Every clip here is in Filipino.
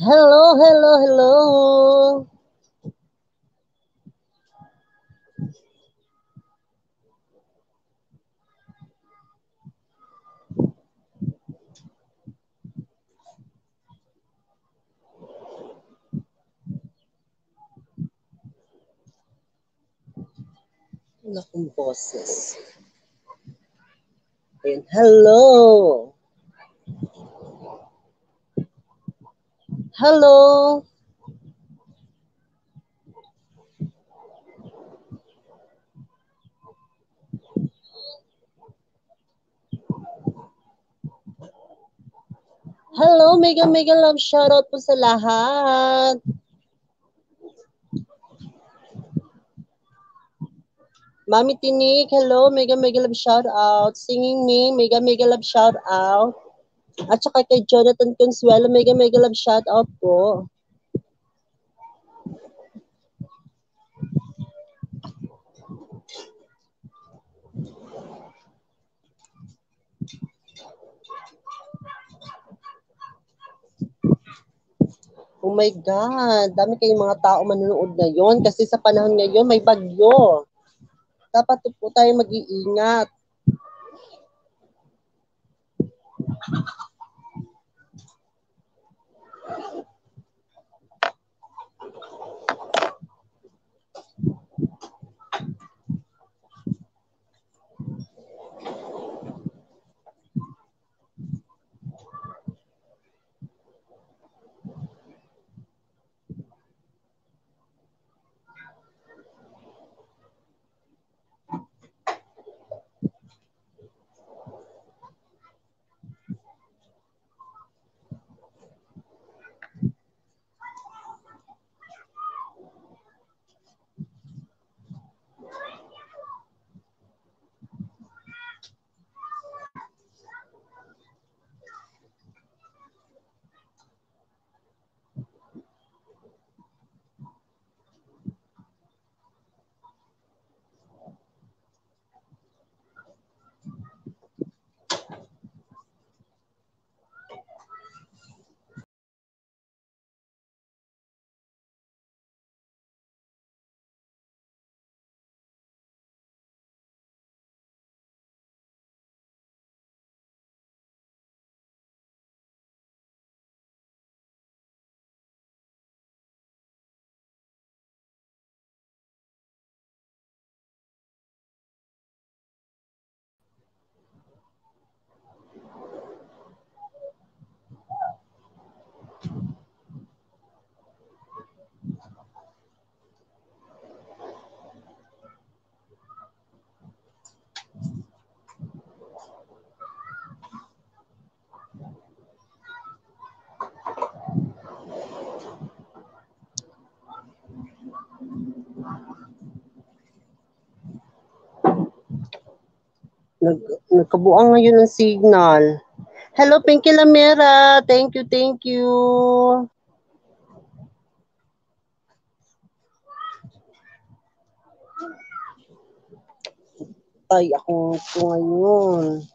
Hello, hello, hello. Wala akong boses. Ayan, hello. Hello. Hello, mega mega love shoutout po sa lahat. Mami Tinik, hello, mega mega love shoutout. Singing me, mega mega love shoutout. At saka kay Jonathan Consuelo, mega mega love shoutout po. Oh my God, dami kayong mga tao manonood ngayon kasi sa panahon ngayon may bagyo. Dapat po tayo mag-iingat. Nagkabuang ngayon ng signal. Hello, Pinky Lamera. Thank you, thank you. Ay, ako ito ngayon.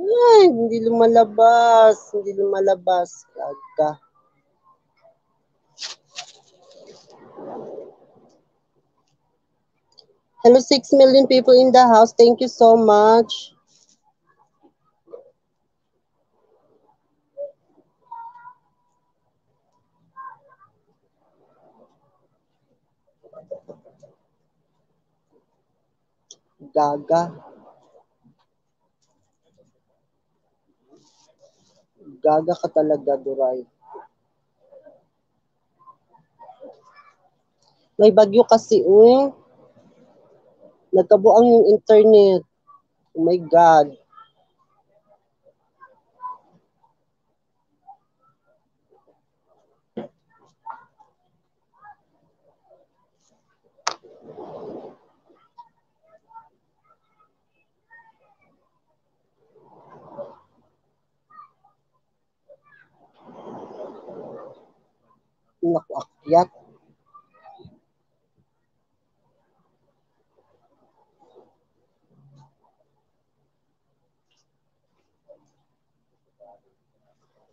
Ay, hindi lumalabas. Hindi lumalabas. Gaga. Hello, 6 million people in the house. Thank you so much. Gaga. Gaga ka talaga, Duray. May bagyo kasi, Nagkabuang yung internet. Oh my God. Naku, akyat.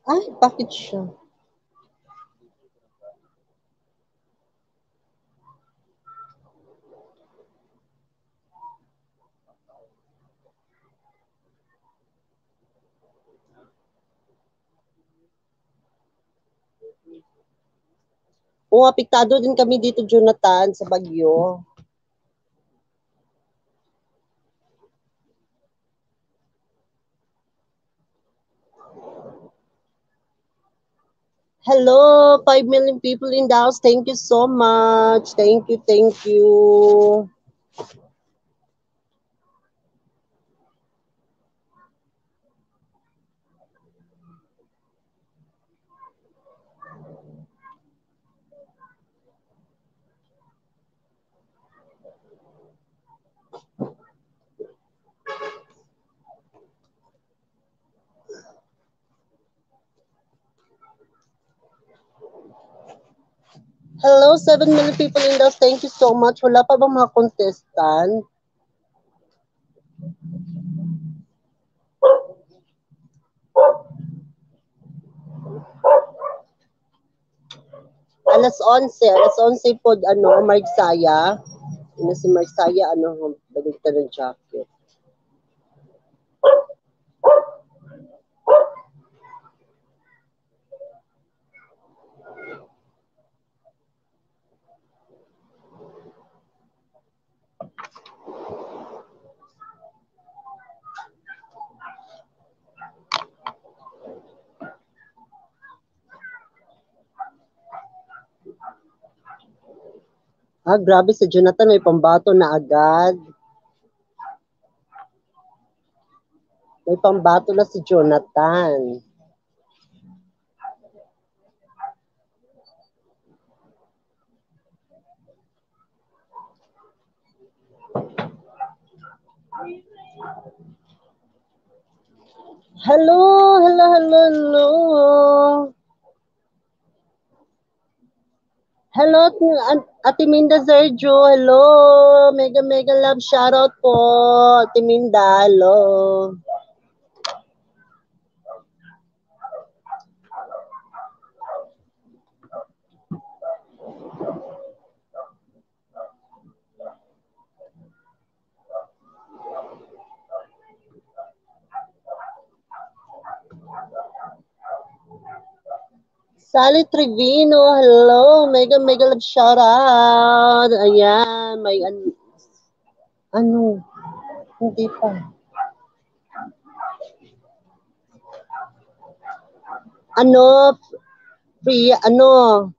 Ay, bakit siya? Oo, apektado din kami dito, Jonathan, sa bagyo. Hello, 5 million people in the house. Thank you so much. Thank you, thank you. Hello, 7 million people in the house. Thank you so much. Wala pa bang mga contestant? Alas 11 po, Margsaya. Ano si Margsaya, baligtad ng jacket. Ah, grabe sa Jonathan, may pambato na agad. May pambato na si Jonathan. Hello, hello, hello, hello. Hello, Ate Minda Sergio. Hello. Mega, mega love shoutout po. Ate Minda, hello. Sally Trevino, hello. Mega, mega love shoutout. Ayan, may ano, hindi pa. Ano, free, oh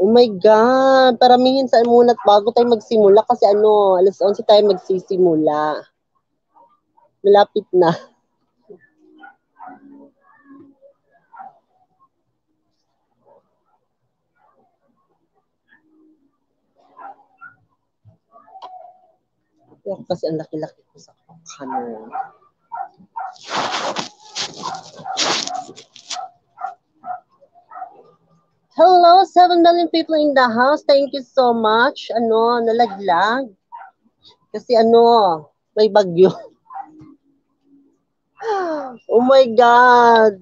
my God, paramihin sa muna bago tayo magsimula kasi alas 11 tayo magsisimula. Malapit na. Kasi ang laki-laki ko sa camera. Hello, 7 million people in the house. Thank you so much. Nalaglag. Kasi may bagyo. Oh my God.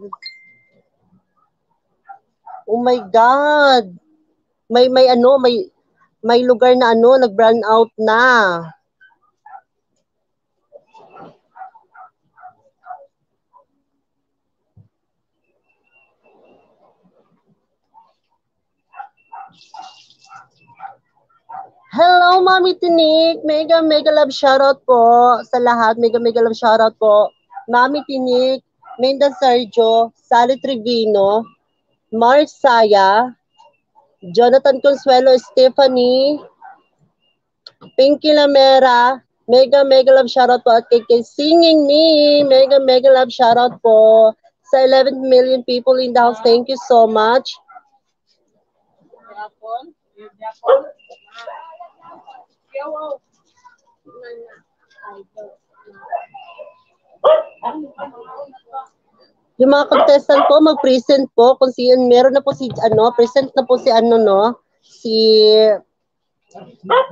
Oh my God. May lugar na nag-brown out na. Hello, Mami Tinik. Mega, mega love shoutout po sa lahat. Mega, mega love shoutout po. Mami Tinik, Minda Sergio, Sally Trevino, Mark Saya, Jonathan Consuelo, Stephanie, Pinky Lamera, mega love shoutout po at kay Singing Me, mega love shoutout po sa 11 million people in the house. Thank you so much. Yung mga contestant po, mag-present po kung meron na po si, present na po si si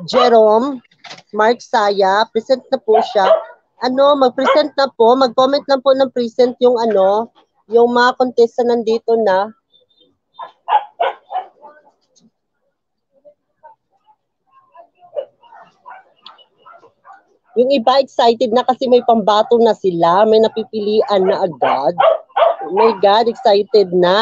Jerome, Mark Saya, present na po siya. Mag-present na po, mag-comment lang po ng present yung yung mga contestant nandito na. Yung iba excited na kasi may pambato na sila, may napipilian na agad. Oh my God, excited na.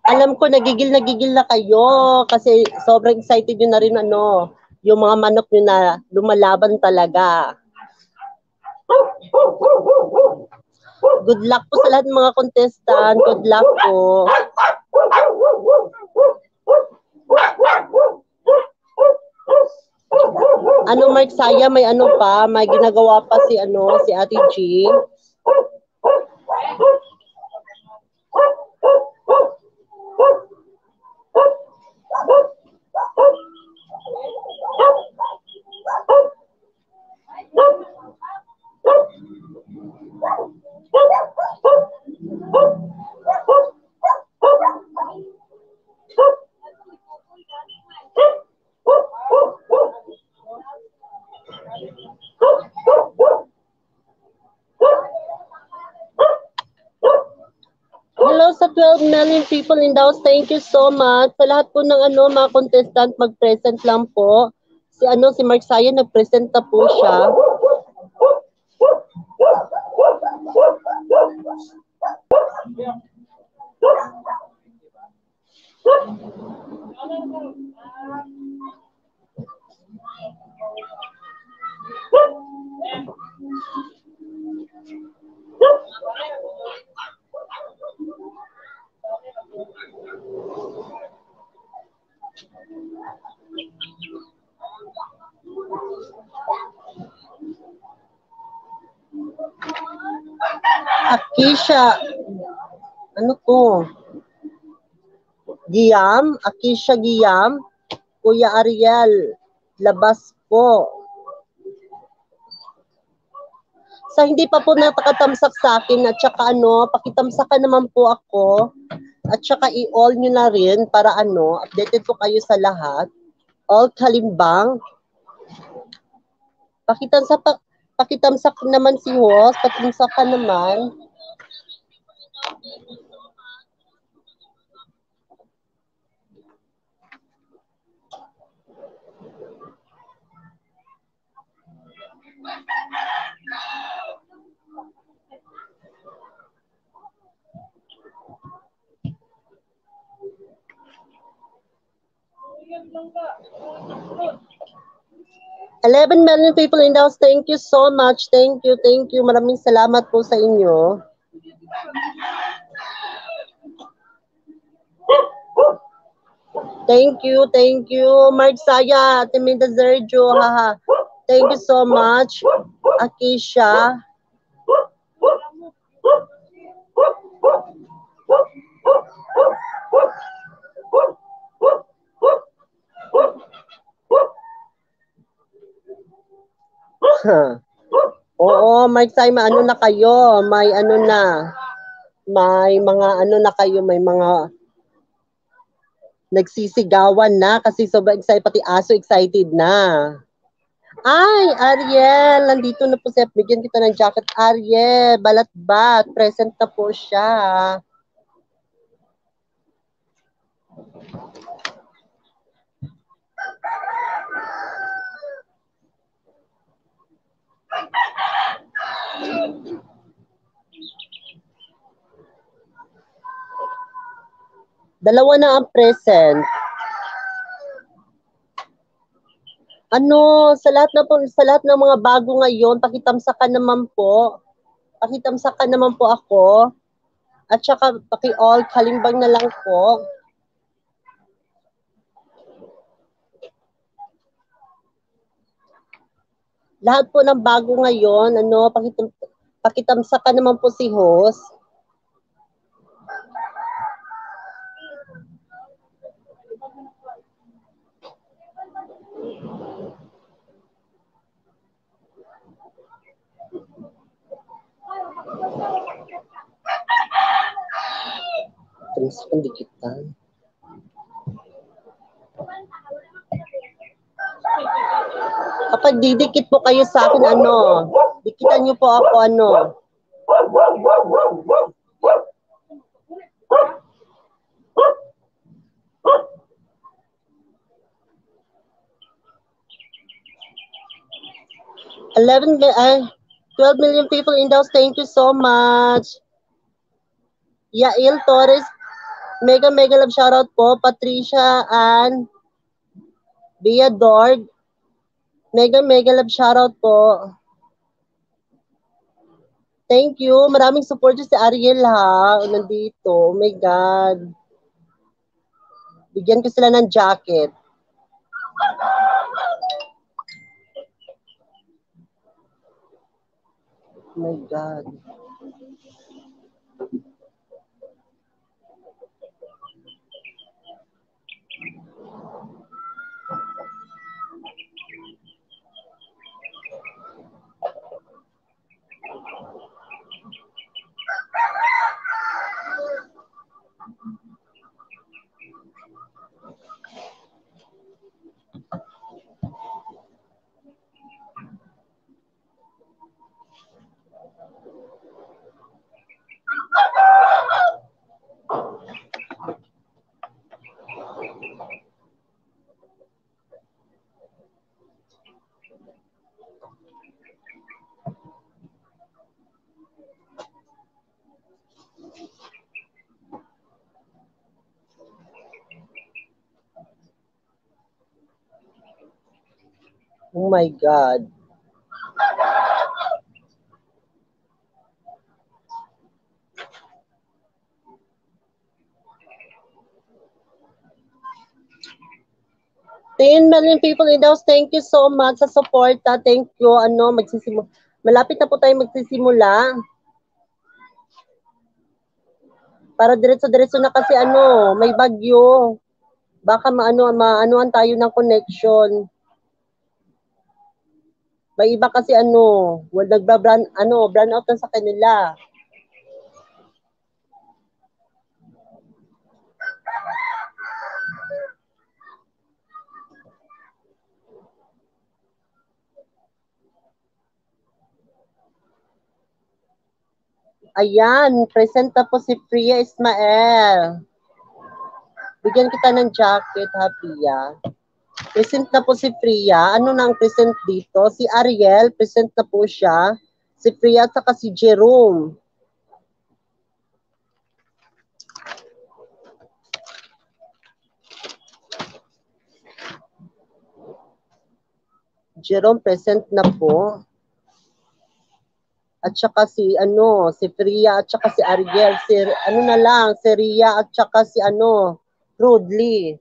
Alam ko, nagigil na kayo kasi sobrang excited nyo na rin yung mga manok nyo na lumalaban talaga. Good luck po sa lahat ng mga contestant. Good luck po. Mark Saya, may pa, may ginagawa pa si si Ate G. Hello sa 12 million people in the house. Thank you so much. Sa lahat po ng mga contestant, mag-present lang po. Si Mark Saya, nag-present na po siya. Akisha, Akisha Giyam, Kuya Ariel, labas po. Sa hindi pa po nakakatamsak sa akin at saka pakitamsakan naman po ako at saka i-all nyo na rin para updated po kayo sa lahat. All Kalimbang. Pakitamsak naman si host, pakitamsak ka naman. $11 million people in the house. Thank you so much. Thank you. Maraming salamat po sa inyo. Thank you. Mark Saya, Timinda Sergio, haha. Thank you so much. Akisha. Oo, Mark Saya, na kayo? May may mga na kayo, may mga nagsisigawan na kasi sobrang excited, pati aso excited na. Ay, Ariel, nandito na po siya. Bigyan kita ng jacket. Ariel, balat-bat. Present na po siya. Dalawa na ang present. Ano, sa lahat ng mga bago ngayon, pakitamsakan naman po. Pakitamsakan naman po ako. At saka paki-all, kalimbang na lang po. Lahat po ng bago ngayon, ano, pakitamsakan naman po si host. Terus pendikitan. Kapag didikit po kayo sa akin, ano, dikitan niyo po ako, ano. Eleven, 12 million people in the house. Thank you so much. Yael Torres, mega love shoutout po. Patricia and Bia Dorg, mega love shoutout po. Thank you. Maraming support si Ariel ha. Nandito. Oh my God. Bigyan ko sila ng jacket. Oh my God. Oh my God. Ten million people in the house. Thank you so much sa support. Thank you. Ano, malapit na po tayo magsisimula. Para diretso-diretso na kasi ano, may bagyo. Baka maanuan tayo ng connection. May iba kasi ano, brand out na sa kanila. Ayan, present na po si Priya Ismael. Bigyan kita ng jacket, ha, Priya. Present na po si Priya. Ano na ang present dito? Si Ariel, present na po siya. Si Priya at saka si Jerome. Jerome, present na po. At saka si Priya at saka si Ariel, si Ria at saka si Rudley.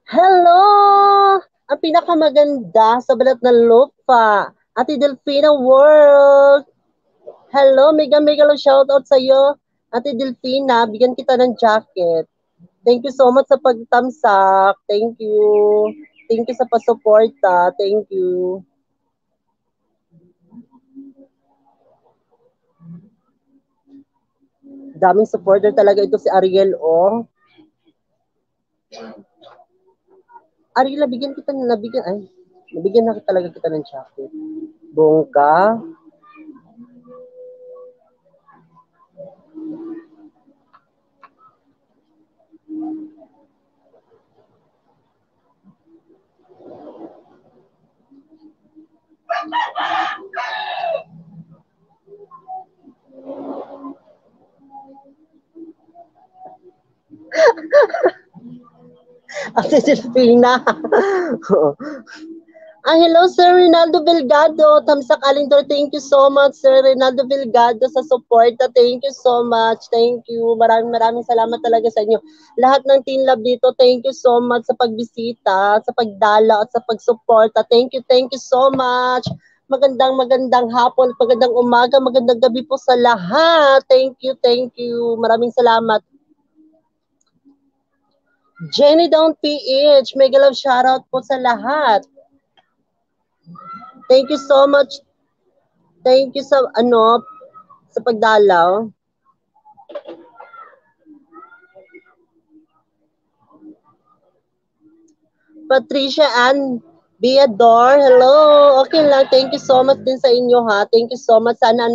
Hello! Ang pinakamaganda sa balat ng lupa, Ate Delfina World. Hello, mega long shoutout sa iyo, Ate Delfina. Bigyan kita ng jacket. Thank you so much sa pagtamsak. Thank you. Thank you sa pasuporta. Thank you. Daming supporter talaga ito si Ariel, oh. Ariel, nabigyan na talaga kita ng jacket. Bongga. Ate Delfina. Hello, Sir Rinaldo Delgado. Tamsa Calendar, thank you so much, Sir Rinaldo Delgado, sa suporta. Thank you so much. Thank you. Maraming salamat talaga sa inyo. Lahat ng Team Love dito, thank you so much sa pagbisita, sa pagdala, at sa pagsuporta. Thank you so much. Magandang hapon, magandang umaga, magandang gabi po sa lahat. Thank you. Maraming salamat. Jenny Down PH, mega love shoutout po sa lahat. Thank you so much. Thank you sa sa pagdalaw. Patricia Ann Biador, hello. Okay lang. Thank you so much din sa inyo ha. Thank you so much. Sana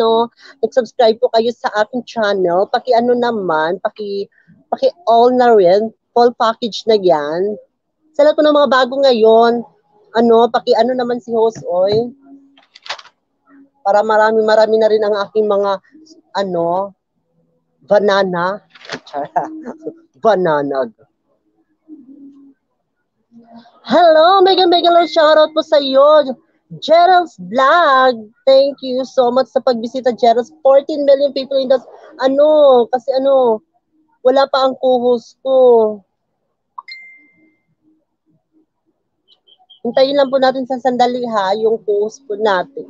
nag-subscribe po kayo sa aking channel. Naman, paki all na rin. Full package na 'yan. Sa lahat po ng mga bago ngayon, naman si host oy. Para marami na rin ang aking mga banana. Banana. Hello, mega love shoutout po sa iyo. Gerald's Vlog. Thank you so much sa pagbisita, Gerald's. 14 million people in the kasi wala pa ang co-host ko. Hintayin lang po natin sa sandali ha, yung co-host po natin.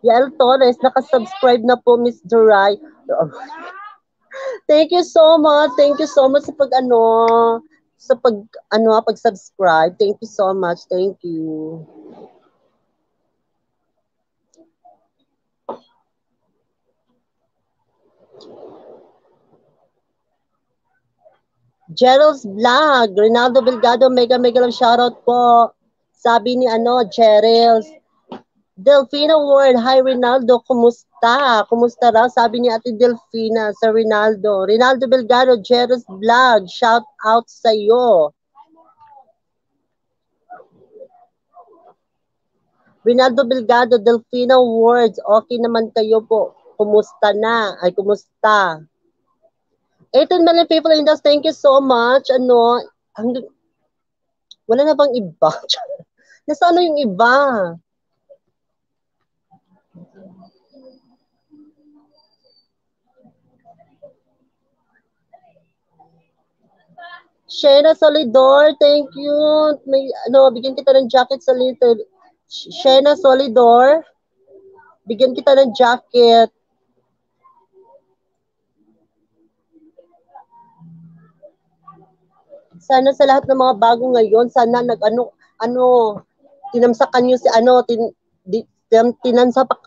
Yael Torres, nakasubscribe na po, Miss Duray. Thank you so much. Thank you so much sa pag-subscribe. Thank you so much. Thank you. Gerald's Vlog, Rinaldo Delgado, mega love shoutout po. Sabi ni Gerald's. Delfina Ward, hi Rinaldo, kumusta? Kumusta raw? Sabi ni Ate Delfina sa Rinaldo. Rinaldo Delgado, Gerald's Vlog, shout out sa iyo. Rinaldo Delgado, Delfina Ward, okay naman kayo po. Kumusta na? Ay, kumusta? 18 million people in this, thank you so much. Wala na bang iba? Nasaan yung iba? Shena Solidor, thank you. May bigyan kita ng jacket sa little. Shena Solidor, bigyan kita ng jacket. Sana sa lahat ng mga bago ngayon, sana tinamsakan niyo si tinansapak,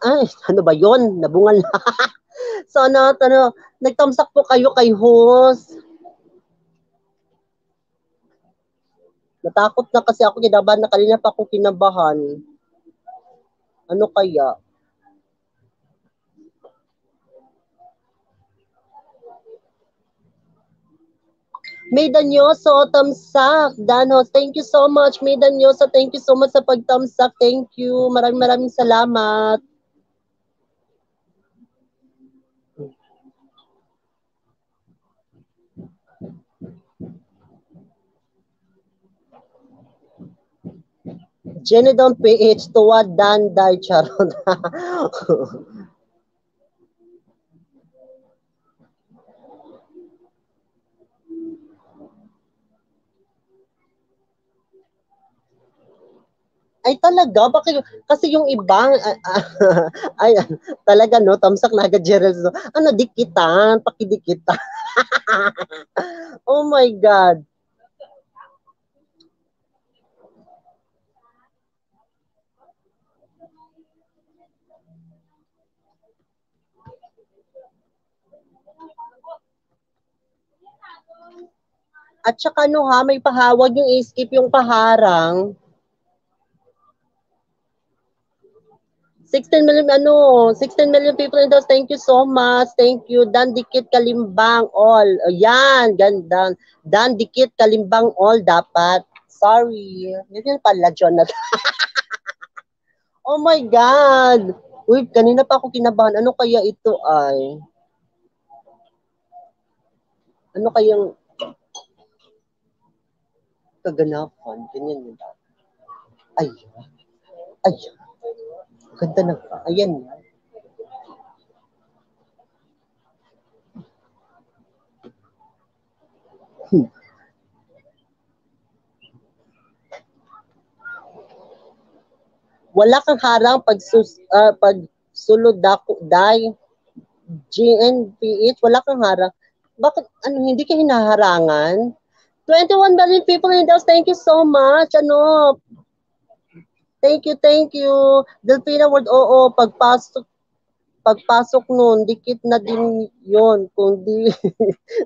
ano ba yon? Nabungal na. Sana, nagtamsak po kayo kay host. Natakot na kasi ako, kinabahan na kanina pa ako kinabahan. Ano kaya? May Danyoso, tamsak. Danos, thank you so much. May Danyoso, thank you so much sa pagtamsak. Thank you. Maraming salamat. Jenny Don PH, tuwad dan day charot. Ay talaga, bakit? Kasi yung iba, ay, talaga tamsak na agad Gerald. Dikitan, pakidikitan. Oh my God. At saka may pahawag yung skip yung paharang. 16 million people in those. Thank you so much. Thank you. Dan Dikit Kalimbang all. Ayan, ganda. Dan Dikit Kalimbang all dapat. Sorry. Yun pala, Jonathan. Oh my God. Uy, kanina pa ako kinabahan. Ano kaya ito ay? Ano kayang kaganapan? Ganyan yun. Ay, ay, ganda na. Ayan. Wala kang harang pag sulod dako dai GNPH, wala kang harang. Bakit ano hindi ka hinaharangan? 21 million people in the house. Thank you so much. Ano? Thank you. Delphina Ward, oo, pagpasok noon, dikit na din 'yon kung di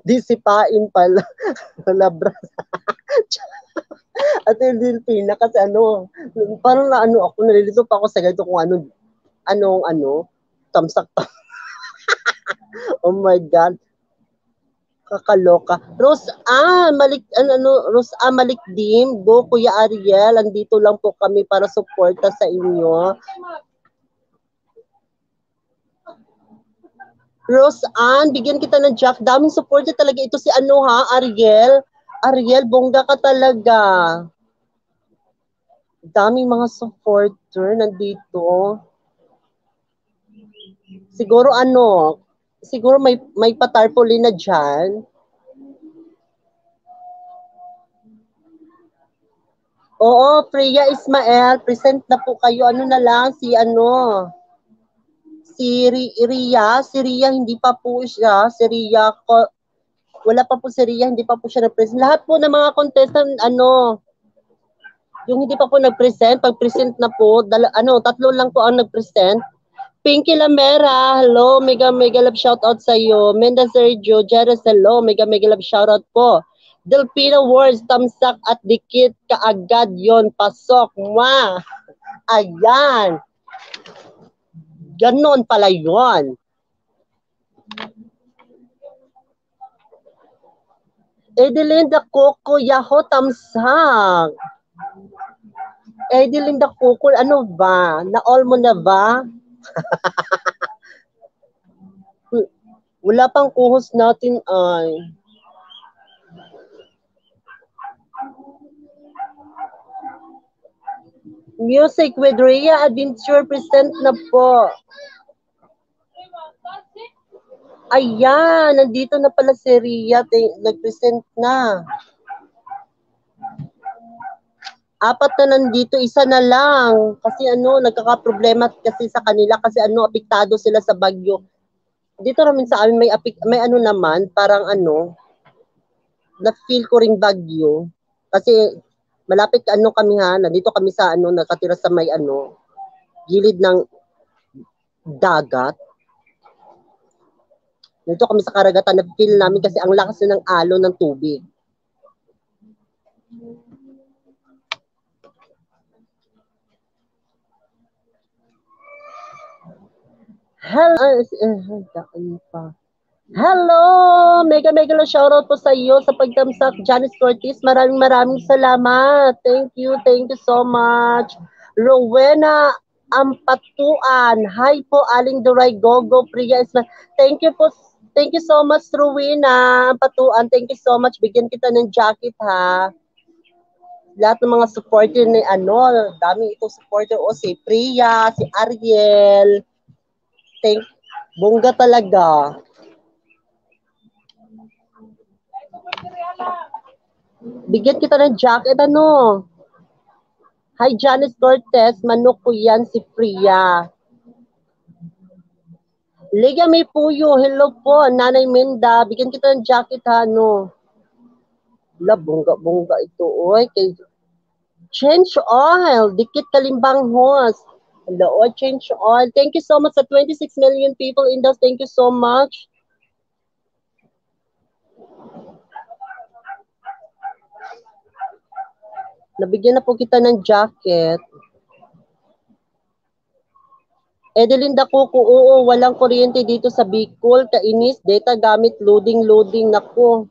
di sipain pala. Labra. At yung Delphina kasi ano, parang na ano ako, nalilito pa ako sa ganito kung anong tamsak. Oh my God. Kakaloka. Rose Malikdim, go Kuya Ariel, andito lang po kami para suporta sa inyo. Rose bigyan kita ng Jack. Daming suporta talaga ito si ano ha, Ariel. Ariel, bongga ka talaga. Daming mga supporter nandito. Siguro may patarpaulin na diyan. Oo, Freya Ismael, present na po kayo. Ano na lang, si Ria, hindi pa po siya, wala pa po si Ria, hindi pa po siya nag-present. Lahat po ng mga contestant, yung hindi pa po nag-present, pag-present na po, tatlo lang po ang nag-present. Pinky Lamera, hello, mega mega love shoutout sa iyo. Menda Sergio, Jerez, hello, mega mega love shoutout po. Delpino Words, tamsak at dikit kaagad yon pasok. Mwah! Ayan. Ganon pala yon. Edelinda Coco, Yaho, tamsak. Edelinda Coco, ano ba? Na-all mo na ba? Wala pang kuhos natin ay. Music with Rhea Adventure present na po. Ayan, nandito na pala si Rhea, nag-present na. Apat na nandito, isa na lang. Kasi nagkaka-problema kasi sa kanila kasi apektado sila sa bagyo. Dito namin sa amin may naman, parang na-feel ko ring bagyo. Kasi malapit kami ha, nandito kami sa nakatira sa may gilid ng dagat. Dito kami sa karagatan, na-feel namin kasi ang lakas ng alon ng tubig. Hello! Mega mega lang shoutout po sa iyo sa pagtamsak. Janice Cortez, maraming salamat. Thank you so much. Rowena Ampatuan. Hi po, Aling Duray, Gogo, Priya Ismail. Thank you so much, Rowena Ampatuan. Thank you so much. Bigyan kita ng jacket ha. Lahat ng mga supporter ni dami itong supporter si Priya, si Ariel. Bongga talaga. Bigyan kita ng jacket Hi Janice Cortez, manok ko yan si Priya. Liga may puyo, hello po, Nanay Minda, bigyan kita ng jacket bongga ito, oy. Change oil, dikit kalimbang hos. Hello, change oil. Thank you so much sa 26 million people in those. Thank you so much. Nabigyan na po kita ng jacket. Edelinda Coco, oo, walang kuryente dito sa Bicol. Kainis, data gamit, loading, nako.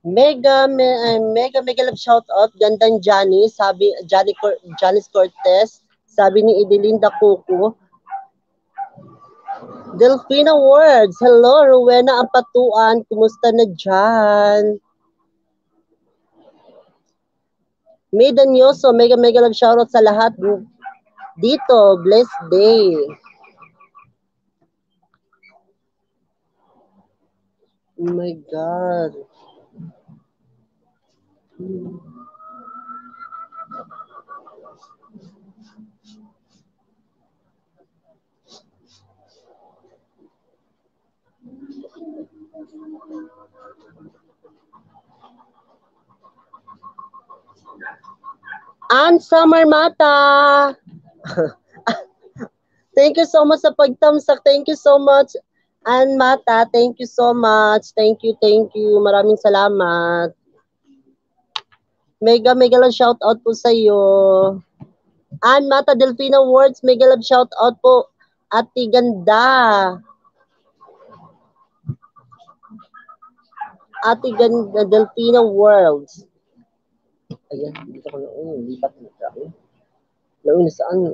Mega love shout out gandang Johnny, sabi Janice Cortez, sabi ni Idelinda Cuco. Delfina Words, hello Rowena Ampatuan, kumusta na dyan? May Danyoso, mega love shout out sa lahat dito, blessed day. Oh my God. Ann Summer Mata. Thank you so much sa pagtamsak. Thank you so much. Ann Mata, thank you so much. Thank you. Maraming salamat. Mega love shout out po sa iyo. Ann Mata Delfina Words, mega love shout out po. Ate Ganda. Ate Ganda Delfina Worlds. Ayan, dito ko na. Lipat na ako. Nauna saan?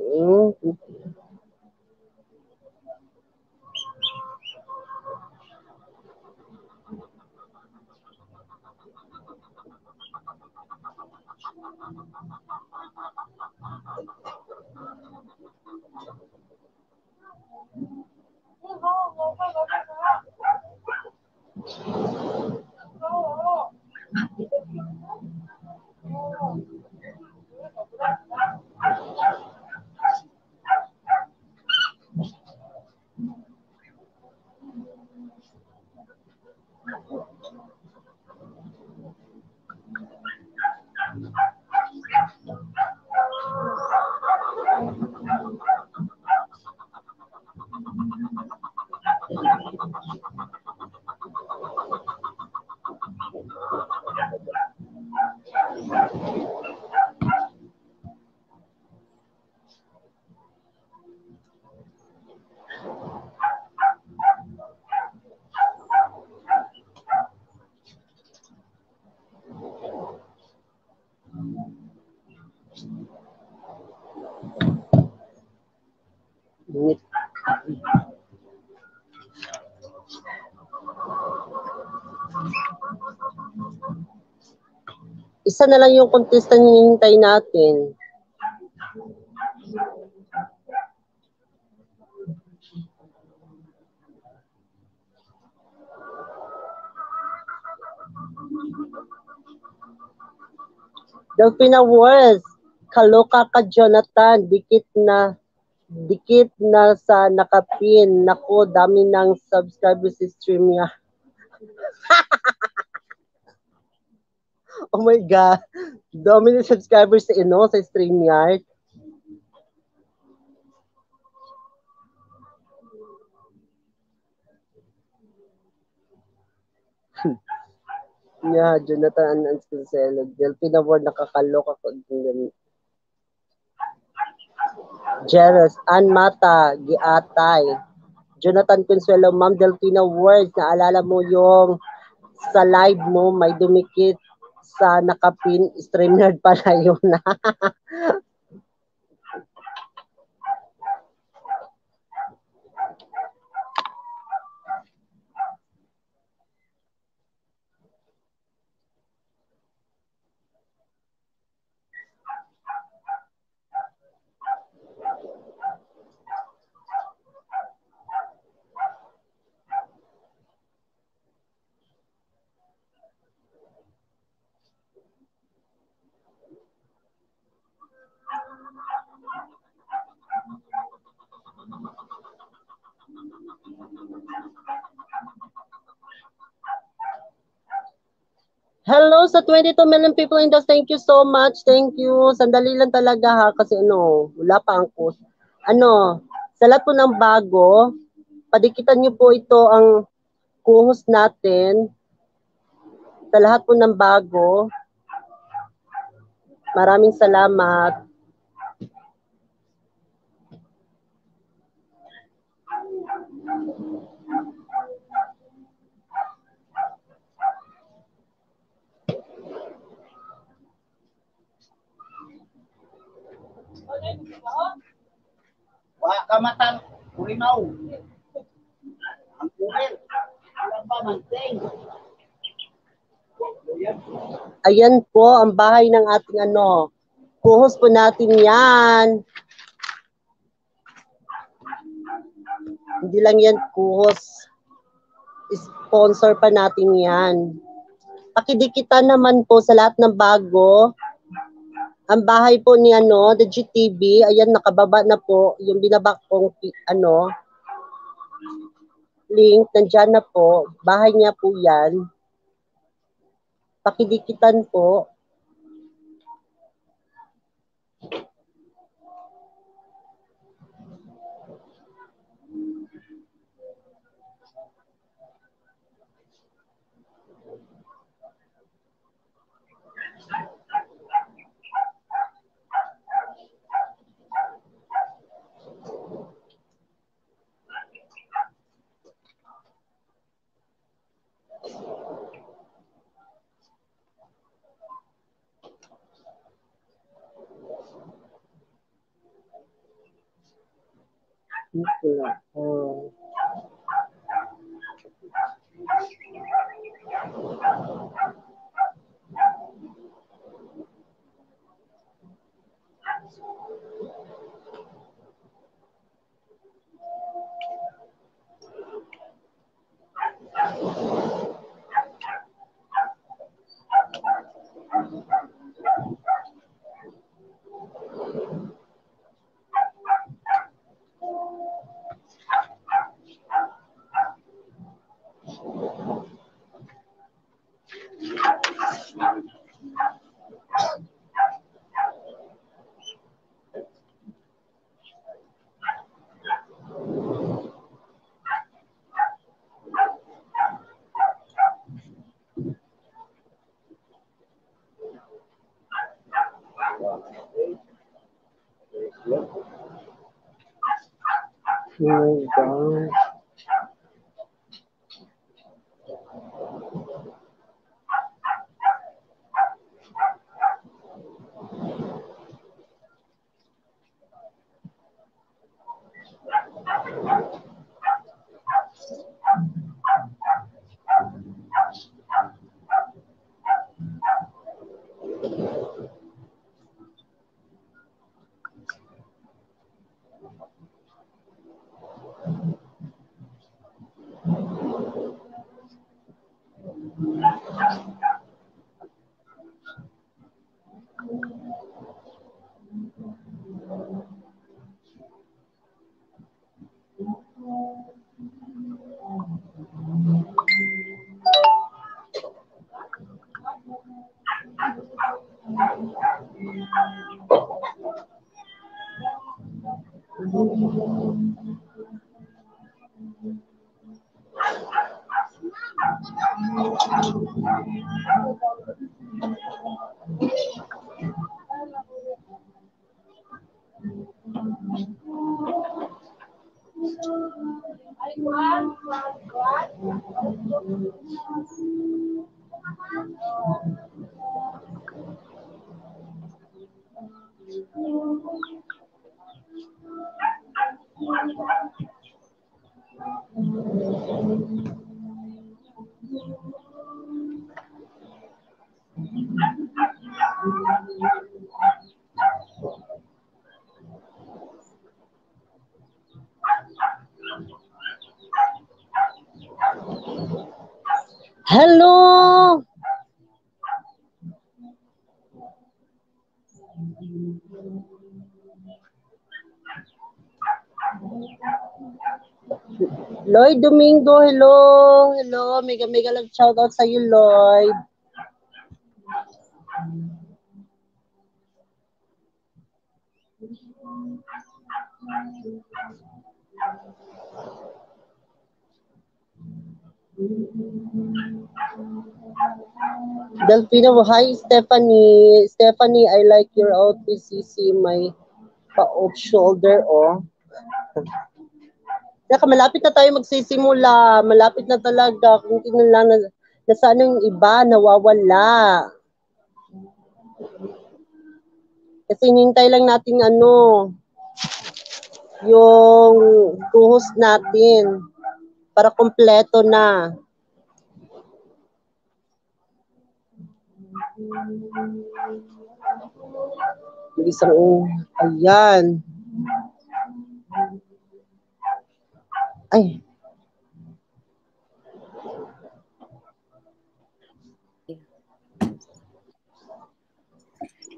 Isa na lang yung contestant na hinihintay natin. Delfina Words, kaloka ka Jonathan, dikit na sa nakapin. Nako, dami ng subscribers sa stream niya. Oh my God. Dami ng subscribers sa stream niya. Yeah, Jonathan and Scancelo. Delfina World, nakakaloka ko. Jeros, Ann Mata, Giatay. Jonathan Consuelo, Ma'am Delfina Words, naalala mo yung sa live mo may dumikit sa nakapin, streamer pala yun na. Hello sa 22 million people in the, thank you so much, thank you. Sandali lang talaga ha, kasi wala pa ang post. sa lahat po ng bago, padikitan niyo po ito ang kuhos natin. Sa lahat po ng bago, maraming salamat. Wa kamatan Kurimaw. Ang kurel. Ang pamanteng. Ayan po ang bahay ng ating kuhos po natin yan. Hindi lang yan kuhos. Sponsor pa natin yan. Pakidikitan naman po sa lahat ng bago. Ang bahay po ni The GTV, ayan nakababa na po yung binaba kong link, nandiyan na po. Bahay niya po yan. Pakidikitan po. Oh my gosh. Hello! Lloyd Domingo, hello! Hello, mega lang shoutout sa iyo, Lloyd. Delfino, hi Stephanie. Stephanie, I like your outfit. CC, my pa-off shoulder, oh. Saka malapit na tayo magsisimula. Malapit na talaga. Kung tingnan lang na sana yung iba, nawawala. Kasi hinintay lang natin yung tuhos natin para kompleto na. Ayan. Ay.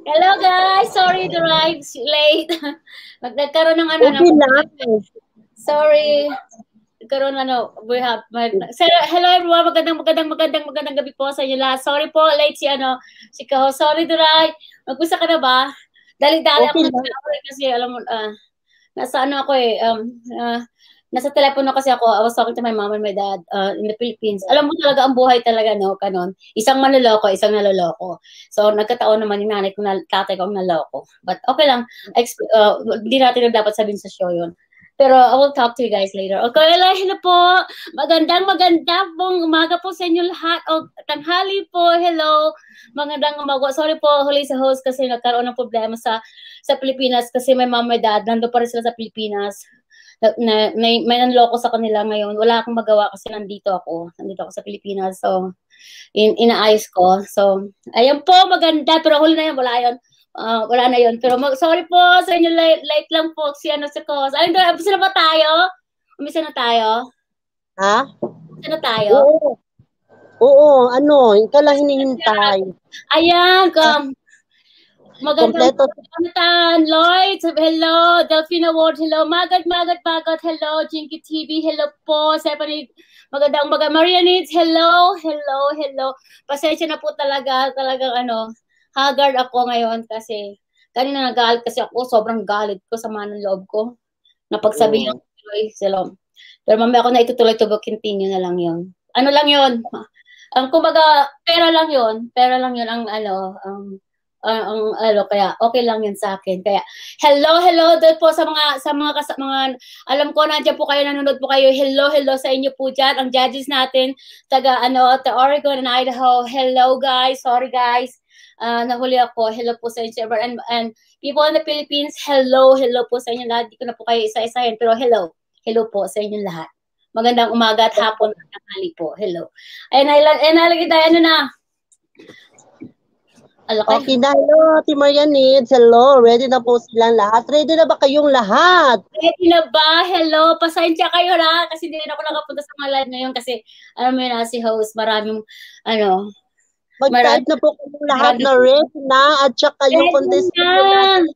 Hello guys, sorry the ride's late. Nagkaroon ng Okay lang. Sorry. Nagkaroon we have hello everyone, magandang gabi po sa inyo lahat. Sorry po, late si Kaho. Sorry the ride. Mag-usa ka na ba? Dali-dali Okay ako kasi alam mo, nasa nasa telepono kasi ako. I was talking to my mom and my dad in the Philippines. Alam mo talaga ang buhay talaga, no? Kanon. Isang manloloko, isang naloloko. So, nagkataon naman yung nanay ko, tatay ko ang naloko. But okay lang. Hindi natin dapat sabihin sa show yun. Pero I will talk to you guys later. Okay, hello po. Magandang pong umaga po sa inyo lahat. O tanghali po. Hello. Magandang umaga. Sorry po, huli sa host kasi nagkaroon ng problema sa Pilipinas kasi my mom, my dad, nando pa rin sila sa Pilipinas. May nanloko sa kanila ngayon. Wala akong magawa kasi nandito ako sa Pilipinas. So, inaayos ko. So, ayun po, maganda. Pero huli na yan, wala na yun. Pero sorry po sa inyo, late lang po. Si Cos. Ayun, umpisa na ba tayo? Umpisa na tayo? Ha? Umpisa na tayo? Oo, ikaw lang hinihintay. Ayan, magandang Lloyd, hello, Delphina Ward, hello, Magat, hello, Jinky TV, hello po, Stephanie, magandang Maria Needs, hello. Pasensya na po talagang haggard ako ngayon kasi kanina nagalit kasi ako, sobrang galit ko sa manang loob ko. Napagsabihan ko sila. Pero mamaya ako na itutuloy to continue na lang yun. Ano lang yun? Kumbaga, pera lang yun kaya okay lang yun sa akin. Kaya hello doon po sa mga alam ko nandiyan po kayo, nanonood po kayo. Hello sa inyo po diyan. Ang judges natin taga Oregon and Idaho. Hello guys. Sorry guys. Nahuli ako. Hello po sa inyo and people in the Philippines. Hello po sa inyo lahat. Di ko na po kayo isa-isahin pero hello po sa inyo lahat. Magandang umaga at hapon at tanghali po. Hello. And nalagay tayo na. Okay na, hello, Ate Maria Needs. Hello, ready na po silang lahat? Ready na ba kayong lahat? Ready na ba? Hello, pasensya kayo na kasi hindi rin ako nakapunta sa mga live ngayon kasi mo na si host, maraming mag-type na po kayong lahat na ready na at saka yung contest natin.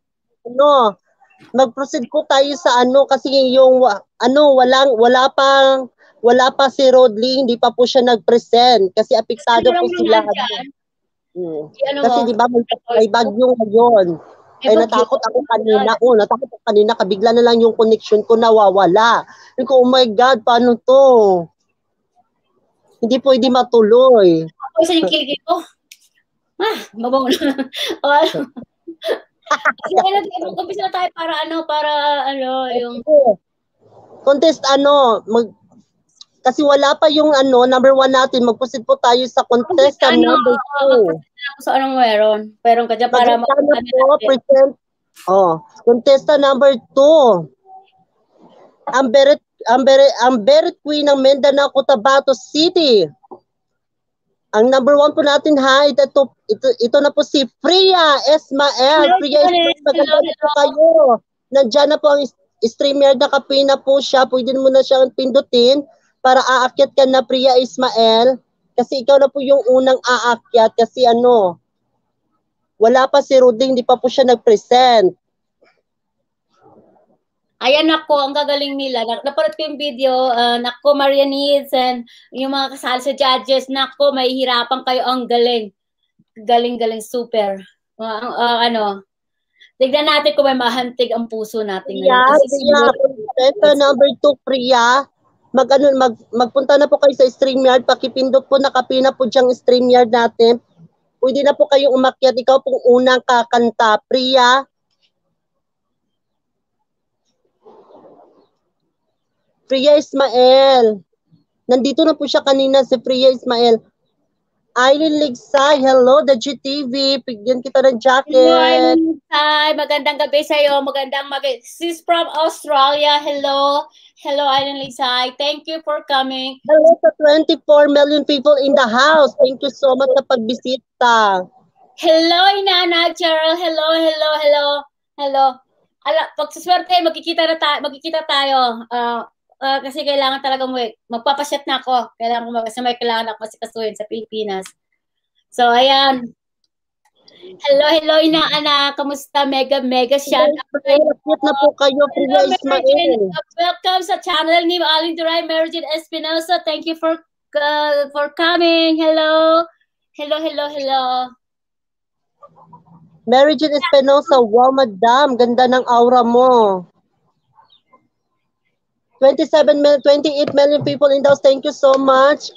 Mag-proceed po tayo sa kasi yung wala pa si Rodley, hindi pa po siya nag-present kasi apektado po sila. Kasi di ba may bagyo ngayon. Kaya natakot ako kanina. Kabigla na lang yung connection ko nawawala. Ko, oh my God, paano to? Hindi pwede matuloy. Ako isa yung kiligin ko. Mabango na. Umpisa na tayo para yung contest kasi wala pa yung number 1 natin. Mag-proceed po tayo sa contest number 2. Sa anong meron? Pero kanya para present. Contestant number 2. Ang Beret Queen ng Mindanao, Cotabato City. Ang number 1 po natin ito na po si Priya Ismael. Priya Ismael, maganda po kayo. Nandiyan na po ang streamer, nakapin na po siya. Pwede mo na siyang pindutin para aakyat ka na, Priya Ismael. Kasi ikaw na po yung unang aakyat kasi wala pa si Ruding, hindi pa po siya nag-present. Ayan ako, ang gagaling nila. Napanood ko yung video, nako, Maria Needs and yung mga kasali sa judges, nako, may hirapan kayo, ang galing. Galing, super. Tignan natin kung may mahantig ang puso natin Priya, ngayon. Kasi Priya, contesta number 2, Priya. Magpunta na po kayo sa StreamYard. Pakipindot po, nakapina po diyang StreamYard natin. Pwede na po kayong umakyat. Ikaw pong unang kakanta. Priya. Priya Ismael. Nandito na po siya kanina, si Priya Ismael. Eileen Ligsay, hello, the GTV. Pigyan kita ng jacket. Hello, Eileen Ligsay. Magandang gabi sa'yo. She's from Australia. Hello. Hello, Eileen Ligsay. Thank you for coming. Hello sa 24 million people in the house. Thank you so much sa pagbisita. Hello, Inana Cheryl. Hello, hello, hello. Hello. Pag swerte, magkikita tayo. Kasi kailangan talaga magpapasyat na ako. Kasi may kailangan ako masikasuhin sa Pilipinas. So, ayan. Hello, Ina-ana. Kamusta? Mega shout out. Na po kayo, Priya Ismael. Welcome sa channel ni Aling Duray, Merjin Espinosa. Thank you for coming. Hello. Merjin Espinosa, wow, madam. Ganda ng aura mo. 28 million people in the house. Thank you so much.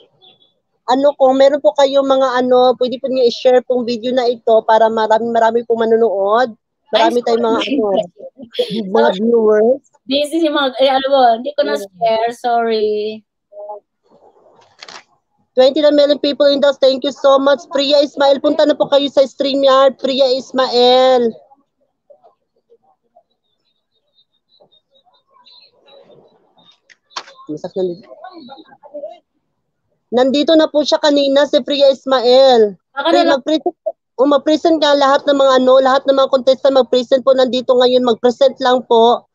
Kung meron po kayong mga pwede po niyo i-share tong video na ito para marami po manonood. Marami tayong mga viewers. Busy si hindi ko na-share. Sorry. 29 million people in the house. Thank you so much. Priya Ismael, punta na po kayo sa StreamYard. Priya Ismael. Nandito na po siya kanina si Priya Ismael. Mag-present ka lahat ng mga contestant mag-present po nandito ngayon, mag-present lang po.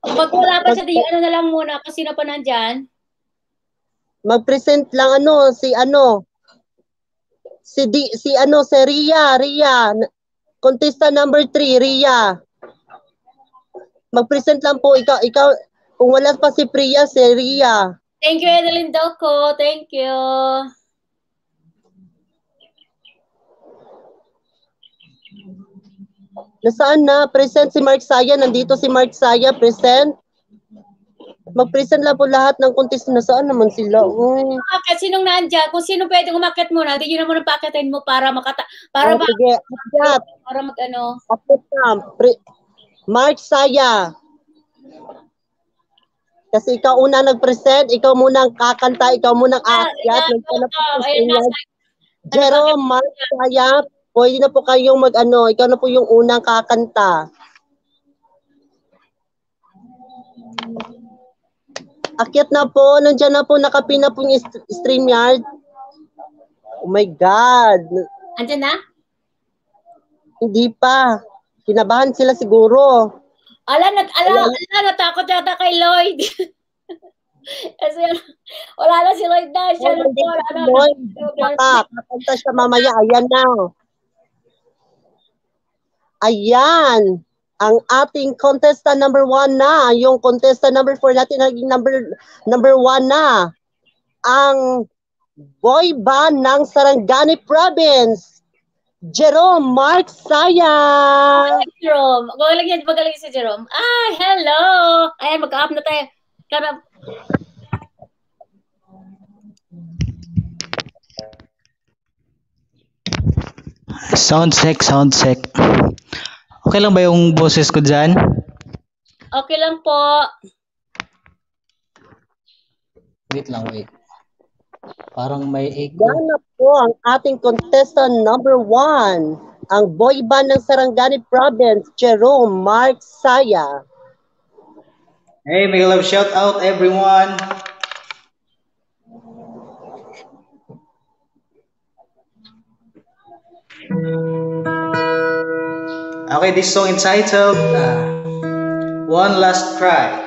Pag wala pa siya, na lang muna kasi sino pa nandyan? Mag-present lang si Ria. Contestant number 3, Ria. Mag-present lang po ikaw kung wala pa si Priya, si Ria. Thank you, Edeline Doco. Thank you. Nasaan na? Present si Mark Saya. Nandito si Mark Saya. Present. Mag-present lang po lahat ng contestant. Nasaan naman sila? Umakyat, sinong nandyan? Kung sino pwedeng umakyat muna, hindi yun naman ang pakitin mo para sige, akyat. Para Akyat na. Mark Saya. Kasi ikaw una nag-present, ikaw muna ang kakanta, ikaw muna ang aakyat. Jerome, Mark Saya, pwede na po kayong ikaw na po yung unang kakanta. Akyat na po, nandiyan na po, nakapin na po yung StreamYard. Oh my God. Andiyan na? Hindi pa. Kinabahan sila siguro. Natakot yata kay Lloyd. Kasi wala na si Lloyd na. Lloyd, kakanta siya mamaya. Ayan na. Ayan. Ang ating contestant number 1 na. Yung contestant number 4 natin naging number 1 na. Ang boy band ng Sarangani Province. Jerome Mark Saya. Jerome. Magaling si Jerome. Hello. Ayan, mag-up na tayo. Sound check. Okay lang ba yung boses ko dyan? Okay lang po. Wait. Parang may echo. Yan na po ang ating contestant number 1. Ang boy band ng Sarangani Province, Jerome Mark Saya. Hey, big love shout out everyone. Okay, this song entitled One Last Cry.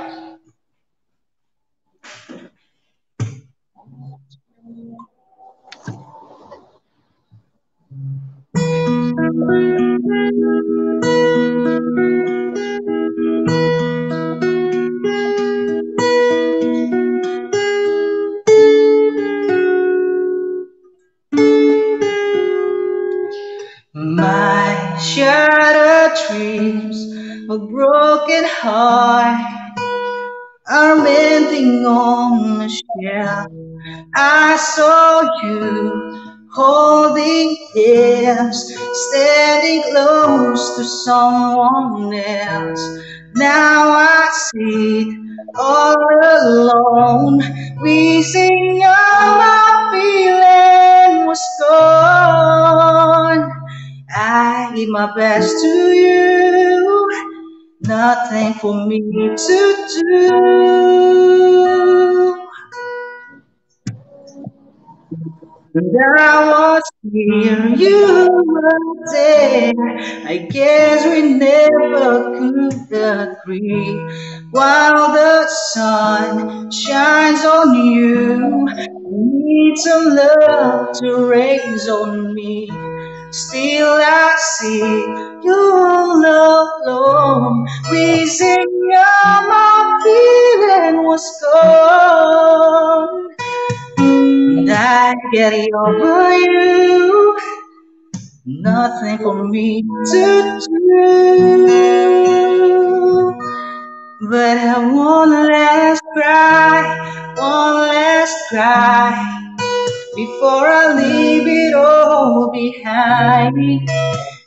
shattered dreams, a broken heart are mending on the shelf. I saw you holding hands, standing close to someone else. Now I sit all alone, wishing all my feeling was gone. I give my best to you, nothing for me to do. And I was here, you were there. I guess we never could agree. While the sun shines on you, I need some love to raise on me. Still I see you all alone, wishing all my feeling was gone. And I get over you, nothing for me to do. But I one last cry, before I leave it all behind.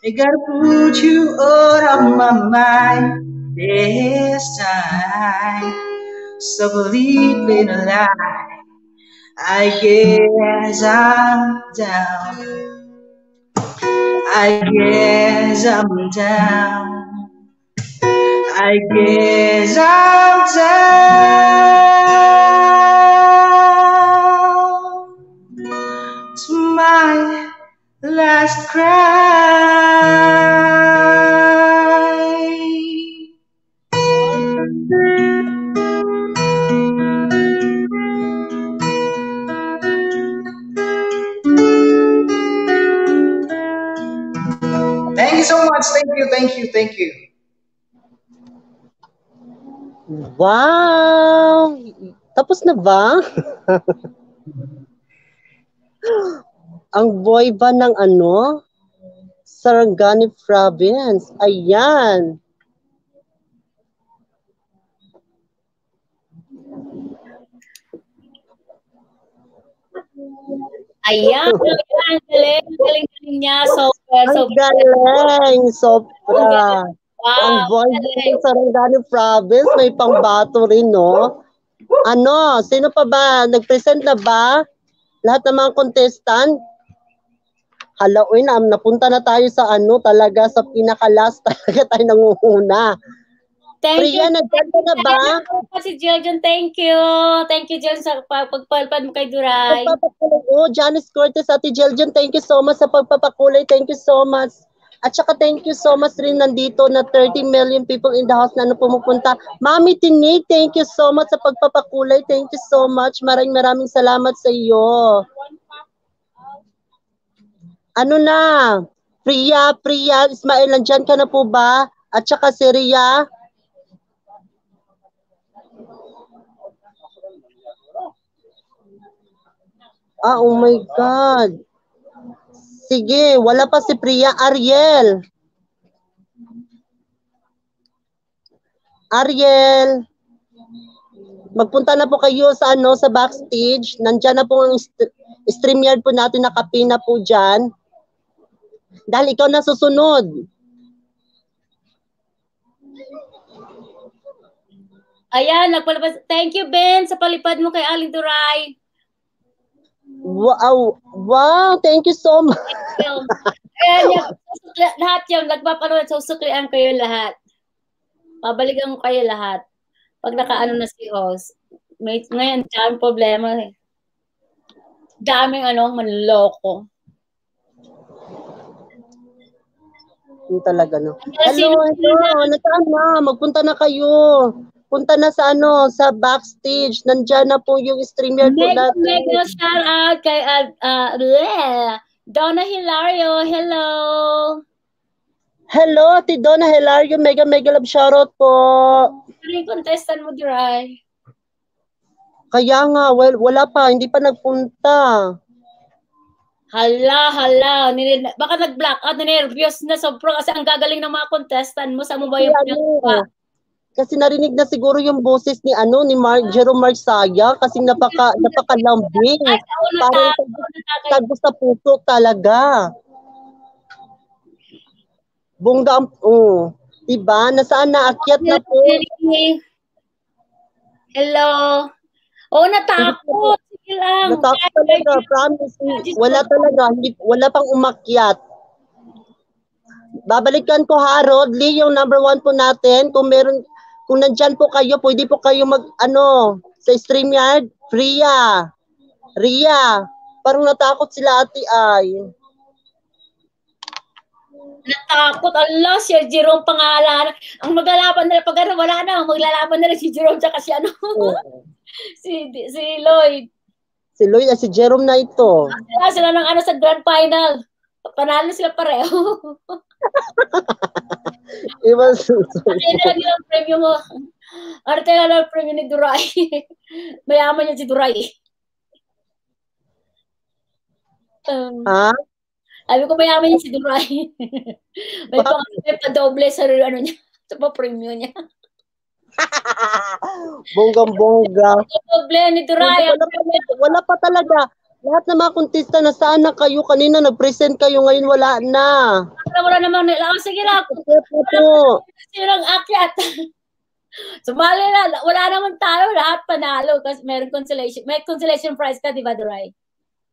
I gotta put you out of my mind this time. So believe in a lie. I guess I'm down. I guess I'm down. I guess I'm down. It's my last cry. Thank you so much. Thank you. Wow! Tapos na ba? Ang boy ba ng ano? Sarangani Province. Ayan. Ayan, galing niya. Ang galing, sobra. Wow, Ang boy ng Sarangani Province, may pangbato rin, no? Ano, sino pa ba? Nag-present na ba? Lahat ng mga contestant? Hala, uy, napunta na tayo sa ano, talaga sa pinaka-last talaga tayo nangunguna. Thank Priya, you. nagkanta na ba? Si Jiljon, thank you. Thank you, Jiljon, sa pagpalpad mo kay Duray. Oh, Janice Cortez, Ate Jiljon, thank you so much sa pagpapakulay. Thank you so much. At saka thank you so much rin nandito na 30 million people in the house na pumupunta. Mami Tinig, thank you so much sa pagpapakulay. Thank you so much. Maraming salamat sa iyo. Ano na? Priya, Ismael, nandyan ka na po ba? At saka si Ria. Oh my God. Sige, wala pa si Priya. Ariel, magpunta na po kayo sa ano, sa backstage. Nandiyan na po ang StreamYard po natin, nakapina po dyan. Dahil ikaw na susunod. Ayan, nagpalabas. Thank you, Ben, sa palipad mo kay Aling Duray. Wow, thank you so much. Ayan, lahat yung nagpapanood, susuklian kayo lahat. Pabalikan ko kayo lahat. Pag nakaano na si host. Ngayon, daming problema eh. Daming manloko. Yung talaga, no? Hello. Nasaan na? Magpunta na kayo. Punta na sa sa backstage. Nandiyan na po yung StreamYard po natin. Mega shout out kay Donna Hilario. Hello. Hello, Ate Donna Hilario. Mega love shoutout po. Ano yung contestant mo, Duray? Kaya nga, wala pa. Hindi pa nagpunta. Hala. Baka nag-blackout na nervyos na sobrang kasi ang gagaling ng mga contestant mo. Saan mo ba yung pinagawa? Kasi narinig na siguro yung boses ni Jerome Marsaya kasi napakalambing. Ay, Parang tagos sa puso talaga. Bongga diba? Nasaan naakyat na po? Hello. Oh, natakot. Sige lang. Natakot talaga, promise. Wala pang umakyat. Babalikan ko Harold Lee, yung number 1 po natin. Kung nandyan po kayo, pwede po kayo sa StreamYard. Ria. Parang natakot sila ate ay. Natakot. Allah, si Jerome pangalan. Ang maglalaban nila pag wala na. Maglalaban nila si Jerome tsaka si si Lloyd. Si Lloyd at si Jerome na ito. Sila ng sa grand final. Panalo sila pareho. Iwan Ano lang yung premyo mo? Ano tayo lang premyo ni Duray? Mayaman yan si Duray. Ha? Sabi ko mayaman yan si Duray. may pa-doble sa niya, sa pa-premyo niya. Bonggang-bongga. Doble ni Duray. Wala pa talaga. Lahat ng mga kontesta na sana kayo kanina nag-present kayo ngayon wala na. Wala namang sige lang. Sino lang akyat. Sumali na. Wala naman tayo. Lahat panalo kasi may consolation prize ka, di ba, Duray?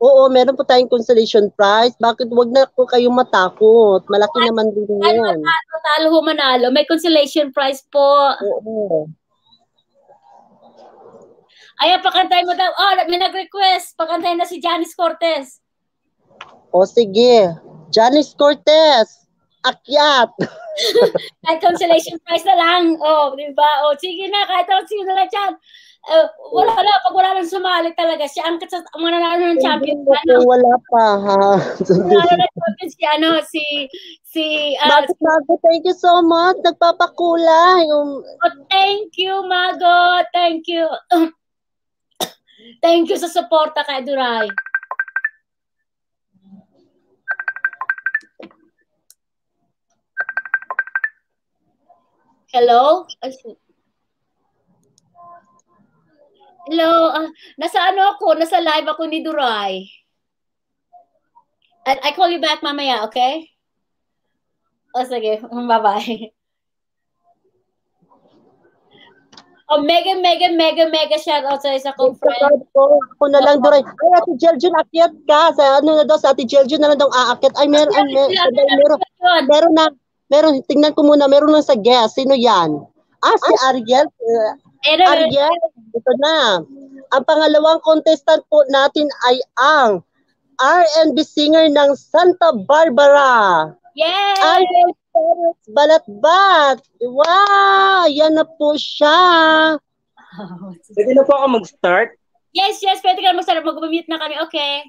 Oo, meron po tayong consolation prize. Bakit wag na po kayong matakot? Malaki naman din yun. Matalo manalo. May consolation prize po. Oo. Ayan, pakantay mo daw. Oh, may nag-request. Pakantay na si Janice Cortez. O sige. Janice Cortez. Akyat. Kahit consolation prize na lang. Oh, di ba? Oh, sige na. Kahit sino na lang dyan. Wala na. Pag wala nang sumali talaga. Siya ang mananalo ng champion. Wala pa, ha? Mananalo ng champion si Mago, thank you so much. Nagpapakulay. Oh, thank you, Mago. Thank you. Thank you sa suporta kay Duray. Hello? Hello? Nasa ako? Nasa live ako ni Duray. I call you back mamaya, okay? O sige, bye-bye. Oh, mega shout out sa isa kong friend. Ako na lang, Duray. Ay, Ate Jeljun, akyat ka. Sa Ate Jeljun na lang daw aakyat. Ay, meron na. Tingnan ko muna, meron lang sa guest. Sino yan? Si Ariel. Ariel, ito na. Ang pangalawang contestant po natin ay ang R&B singer ng Santa Barbara. Yay! Ariel Balatbat. Wow! Yan na po siya. Pwede na po ako mag-start? Yes. Pwede ka mag-start. Mag-mute na kami. Okay.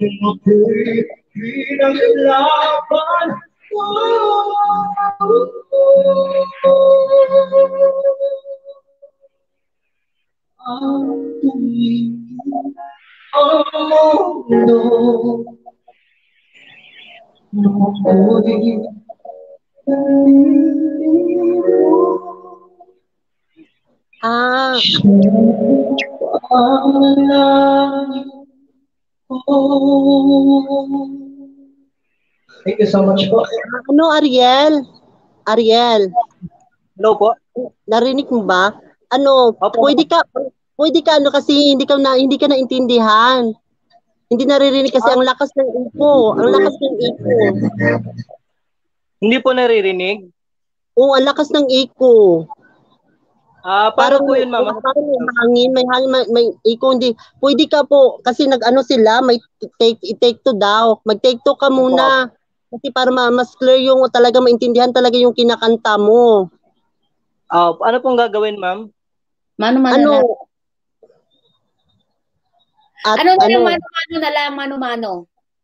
Pinaglalaban ko ang tumingin ang mundo ako'y Ah, Thank you so much po. ano Ariel? Ariel, Hello po. narinig mo ba? Ano, Opo. pwede ka ano kasi hindi ka naintindihan. Hindi naririnig kasi ang lakas ng echo. Ang lakas ng echo. Hindi po naririnig. Oo, ang lakas ng echo. Paano po yun, mama? Parang may hangin, may echo. Hindi. Pwede ka po, kasi nag-ano sila, may take two daw. Mag-take two ka muna. Kasi para mas clear yung talaga maintindihan talaga yung kinakanta mo. Ano pong gagawin, ma'am? Mano-mano Ano? na. At Ano na lang, mano-mano na lang, mano-mano.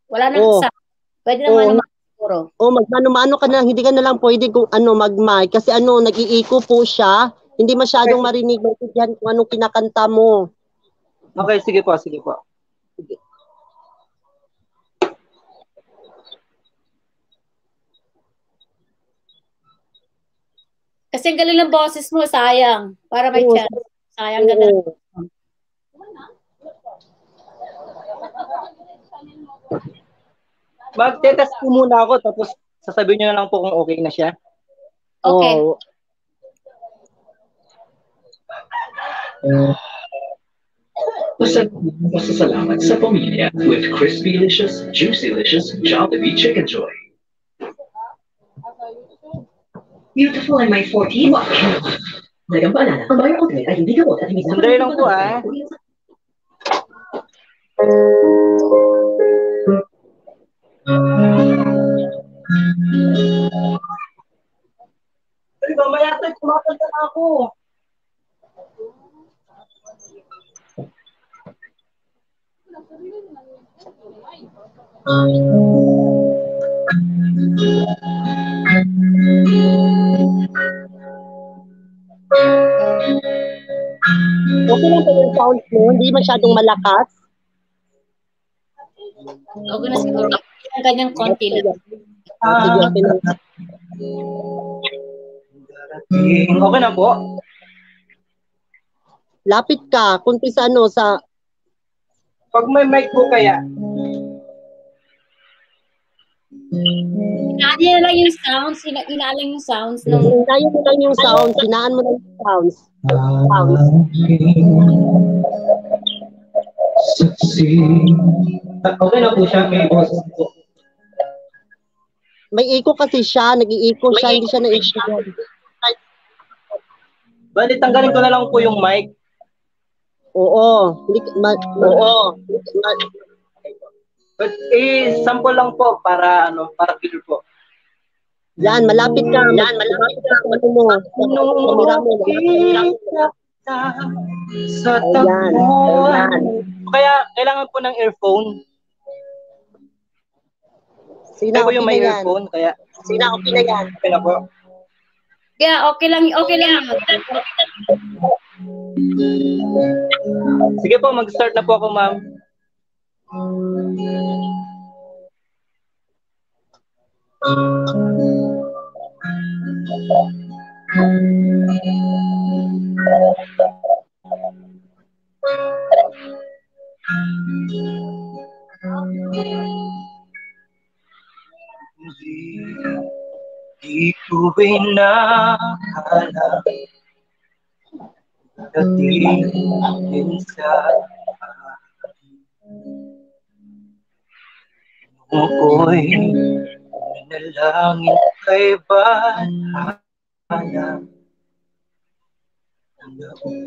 Wala nang Oo. isa. Pwede na Oo. mano-mano siguro. Magmano-mano ka na, hindi ka na lang pwede kung mag-mic. Kasi nag-iiko po siya. Hindi masyadong marinig, maintindihan kung anong kinakanta mo. Okay, sige po, sige po. Kasi ang galing ng boses mo, sayang. Para may Oo. chance. Sayang ganda. Magte-test po muna ako, tapos sasabihin nyo na lang po kung okay na siya. Okay. Oo. Pasasalamat sa pamilya with Crispy-licious, Juicy-licious Jollibee Chicken Joy. Beautiful and my 40. Wow. Malagang paalala, ang Bayer Ultimate ay hindi gamot at hindi Sandali lang po, ah. Mamaya tayo, kumakanta na ako. Okay lang po yung sound mo, hindi masyadong malakas. Okay na siguro. Ang kanyang konti lang. Sige, okay lang. Okay na po. Lapit ka, kunti sa sa... Pag may mic po kaya. Inaan lang yung sounds. Inaan lang yung sounds. Inayin mo lang yung sounds. Hinaan mo lang yung sounds. Okay na po siya, may boses po. May echo kasi siya, nag-i-echo siya, hindi siya na-echo. Bali, tanggalin ko na lang po yung mic. Oo. But, sample lang po para clear po. Yan, malapit ka. Malapit ka sa ano mo. Sa tapuan. Kaya, kailangan po ng earphone. Sina, Kaya po yung okay may na yan. earphone, kaya... Sina, okay na yan. Okay na po. Yeah, okay lang yun. Sige po, mag-start na po ako, ma'am. Di ko inakala dating din sa ako'y nanalangin kay Bala na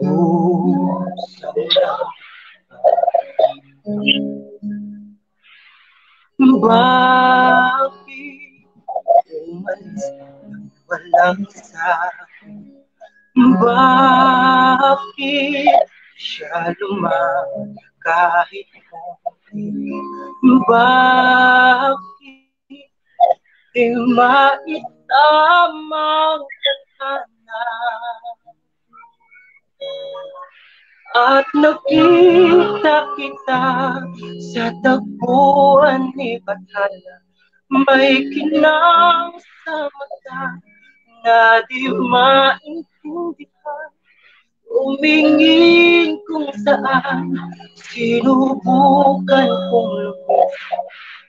naubos ang bakit umalis nang walang sabi? Bakit siya lumang kahit kung Bakit di maitamang tadhana? At nakita kita sa tagpuan ni Bathala, may kinang sa mata na di maintindihan. Umingin kung saan, sinubukan kong lubos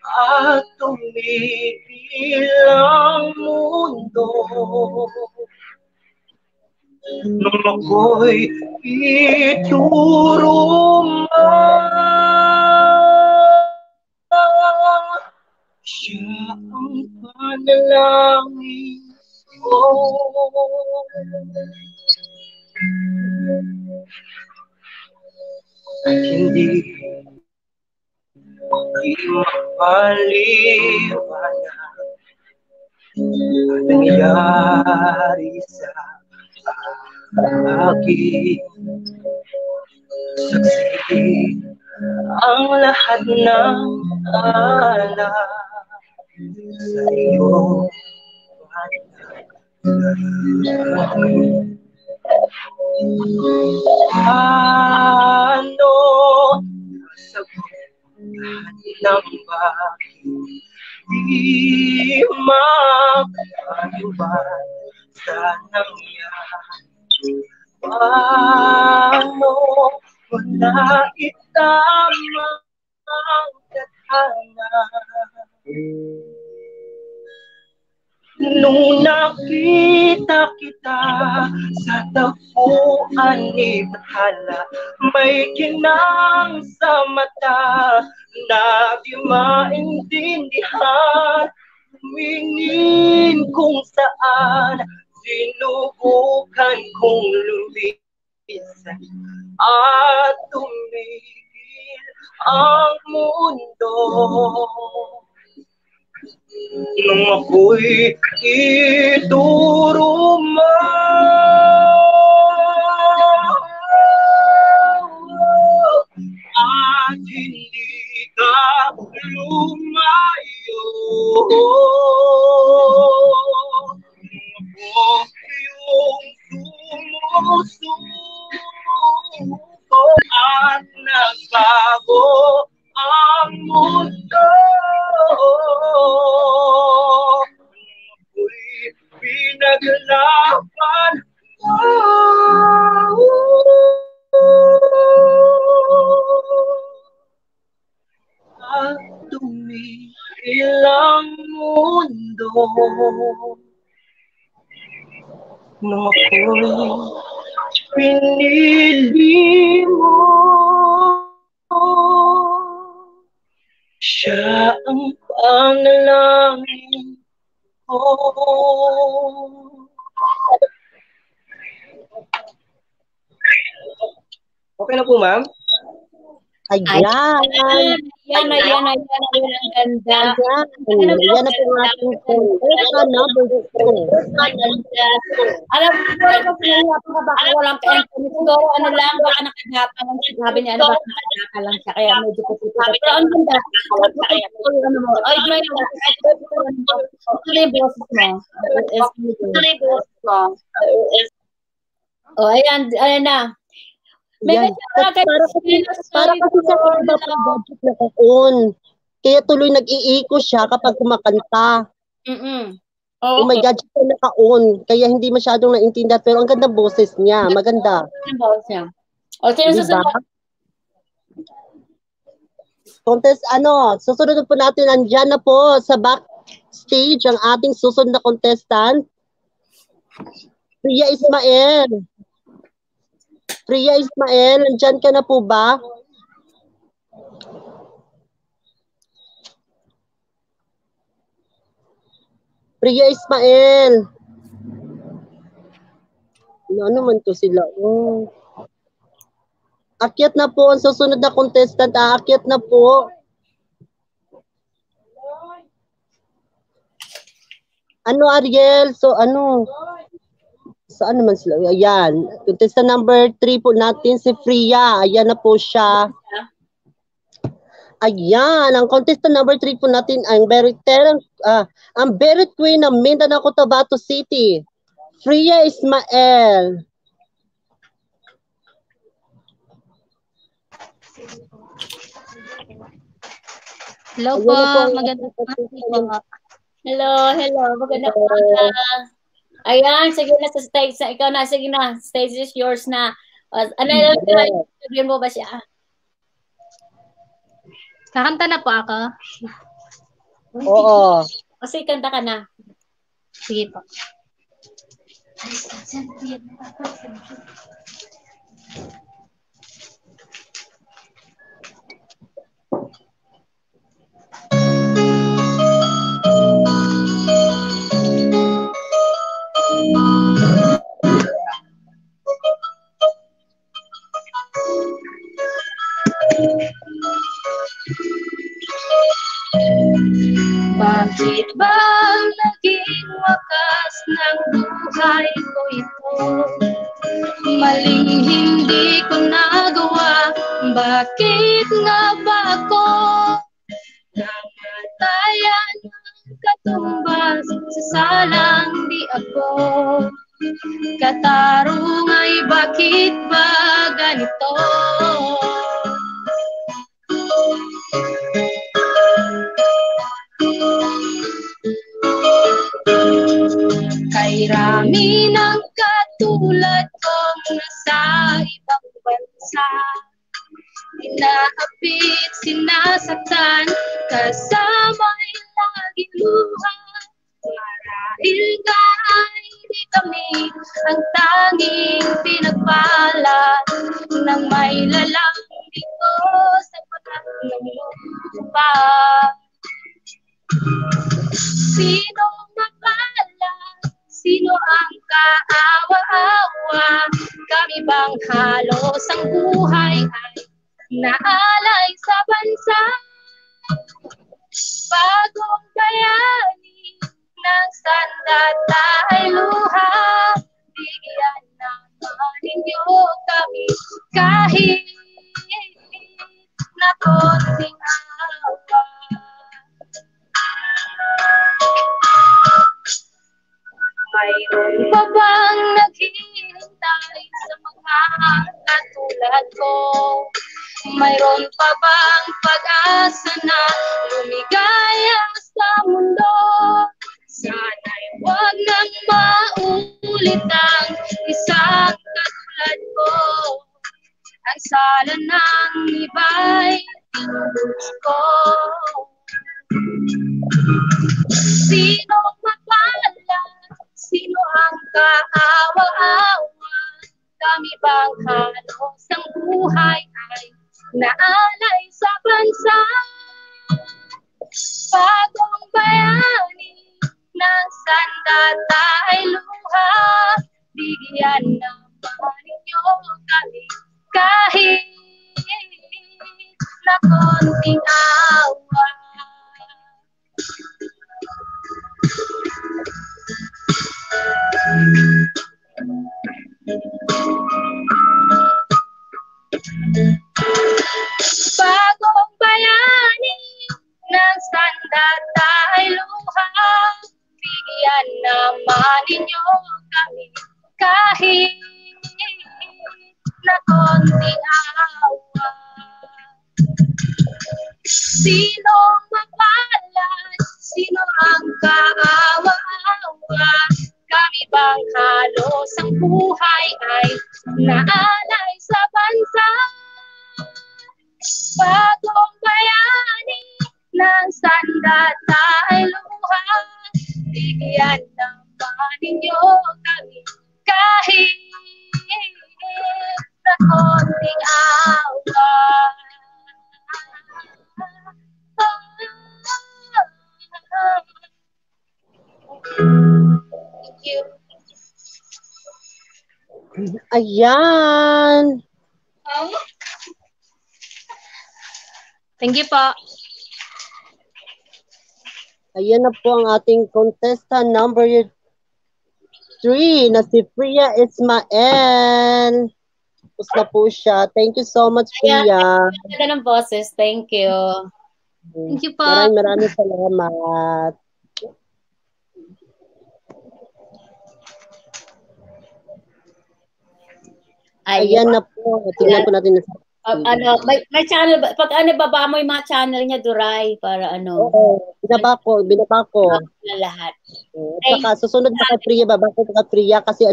at tumigil ang mundo. Nung ako'y ituruma, siya ang panalangin ko. At hindi mapaliwanag ang nangyari sa akin. Saksi ang lahat ng alam sa iyo. Ano sagot ng bakit di makayuban sa nangyari? Paano mo naitama ang tadhana? Nung nakita kita sa tagpuan ni Bathala, may kinang sa mata na di maintindihan. Humingin kung saan, sinubukan kong lumisan at tumigil ang mundo. Nung ako'y ituruma, at hindi ka lumayo. Nung ako yung sumusuko at nagbago ang mundo. Ako'y pinaglaban at tumigil ang mundo. Nung ako'y pinili mo, siya ang panalangin ko. Okay na po, ma'am? Ayan. Yan ang ganda. Ayan na po ang ating contestant number 2. Alam ko kasi baka walang ka-entry. Siguro ano lang, baka nakagapa lang. Sabi niya, ano baka nakagapa lang siya. Kaya medyo puputa. Pero ang ganda. Ay, may ito na yung boses mo. O, ayan na. Yan. Para kasi sa iba pa budget na kaon. Kaya tuloy nag-iiko siya kapag kumakanta. Oh my God, siya naka-on. Kaya hindi masyadong naintindihan. Pero ang ganda boses niya. Maganda. Ang boses niya. O, sino susunod? Contest, susunod po natin. Andyan na po sa backstage ang ating susunod na contestant. Priya Ismael. Priya Ismael, nandyan ka na po ba? Priya Ismael. Ano naman to sila? Oh. Akyat na po ang susunod na contestant. Akyat na po. Ano, Ariel? So, ano? Saan naman sila? Ayan. Contestant number 3 po natin, si Priya. Ayan na po siya. Ayan, ang contestant number 3 po natin ang Berit Queen ng Mindanao, Cotabato City. Fria Ismael. Hello po, magandang umaga po. Hello, magandang umaga. Ayan, sige na sa stage na. Ikaw na, sige na. Stage is yours na. Ano sabihin mo ba siya? Kakanta na po ako. Oo. Kasi kanta ka na. Sige po. Bakit ba naging wakas ng buhay ko ito? Maling hindi ko nagawa, bakit nga ba ako namatayan ng katumbas sa salang di ako? Katarong ay bakit ba ganito? Kay rami ng katulad kong nasa ibang bansa, inaapit, sinasaktan, kasama'y laging luha. Marahil nga ay di kami ang tanging pinagpala ng may lalang dito sa balat ng lupa. Sino mapala? Sino ang kaawa-awa? Kami bang halos ang buhay ay naalay sa bansa? Bagong bayani ng sandata ay luha. Bigyan naman ninyo kami kahit na konting awa. Mayroon pa bang naghihintay sa mga katulad ko? Mayroon pa bang pag-asa na lumigaya sa mundo? Sana'y huwag nang maulit ang isang katulad ko. Ang sala ng iba'y tinubos ko. Sino mapala? Sino ang kaawa-awa? Kami bang halos ang buhay ay naalay sa bansa? Bagong bayani ng sandata ay luha. Bigyan naman ninyo kami kahit na konting awa. Bagong bayani ng sandata ay luha. Bigyan naman ninyo kami kahit na konting awa. Sino mapalas? Sino ang kaawa-awa? Kami bang halos ang buhay ay naalay sa bansa? Bagong bayani ng sandata ay luha. Bigyan naman ninyo kami kahit na konting awa. Thank you. Ayan. Thank you po. Ayan na po ang ating contestant number 3 na si Fria Ismael. Tapos na po siya. Thank you so much, Ayan, Pia. ganda ng boses. Thank you. Thank you po. Maraming salamat. Ayan na po. Tingnan po natin. May channel ba? Pag baba mo yung mga channel niya, Duray, para ano. Oo, binaba ko. Lahat. At saka, susunod na kay Priya, baba ko kay Priya kasi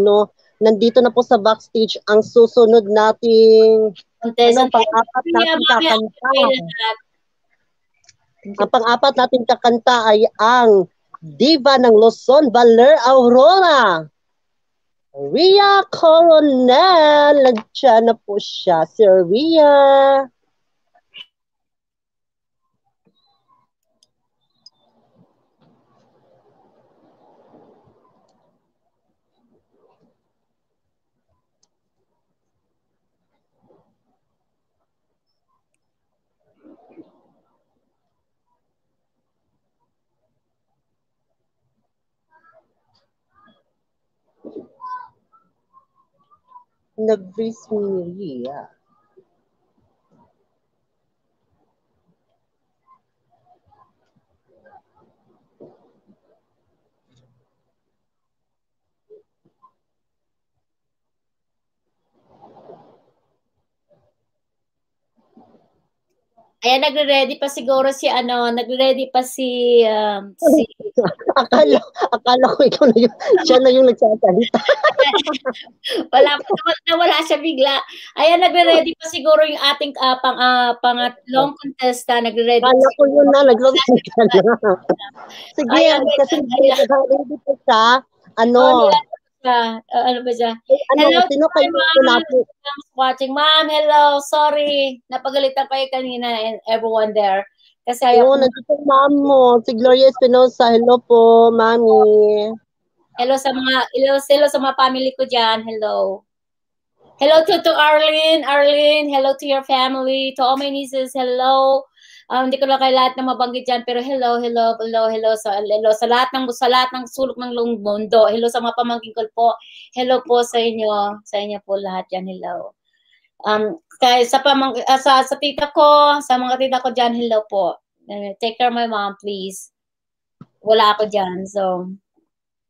nandito na po sa backstage ang susunod nating pang-apat nating kakanta. Ang pang-apat nating kakanta ay ang diva ng Luzon, Baler Aurora. Ria Coronel, nandiyan na po siya, si Ria. Nag-freeze ni Ria. Ayan, nagre-ready pa siguro si nagre-ready pa si akala ko ikaw na yung, siya na yung nagsasalita. wala siya bigla. Ayan, nagre-ready pa siguro yung ating pangatlong contestant. Nagre-ready. Akala ko yun na, nagsasalita na. Sige, Ayan, kasi nagre-ready pa siya, ano ba siya? Hello, sino kayo watching. Ma'am, hello. Sorry. Napagalitan kayo kanina and everyone there. Kasi ayaw nandito yung ma'am mo, si Gloria Espinosa. Hello po, mami. Hello sa mga family ko dyan. Hello. Hello to Arlene. Arlene, hello to your family. To all my nieces, hello. Hindi ko na kayo lahat na mabanggit dyan, pero hello sa lahat ng sulok ng mundo. Hello sa mga pamangkin ko po. Hello po sa inyo po lahat yan. Hello. Kaya sa tita ko, sa mga tita ko dyan, hello po. Take care of my mom, please. Wala ako dyan, so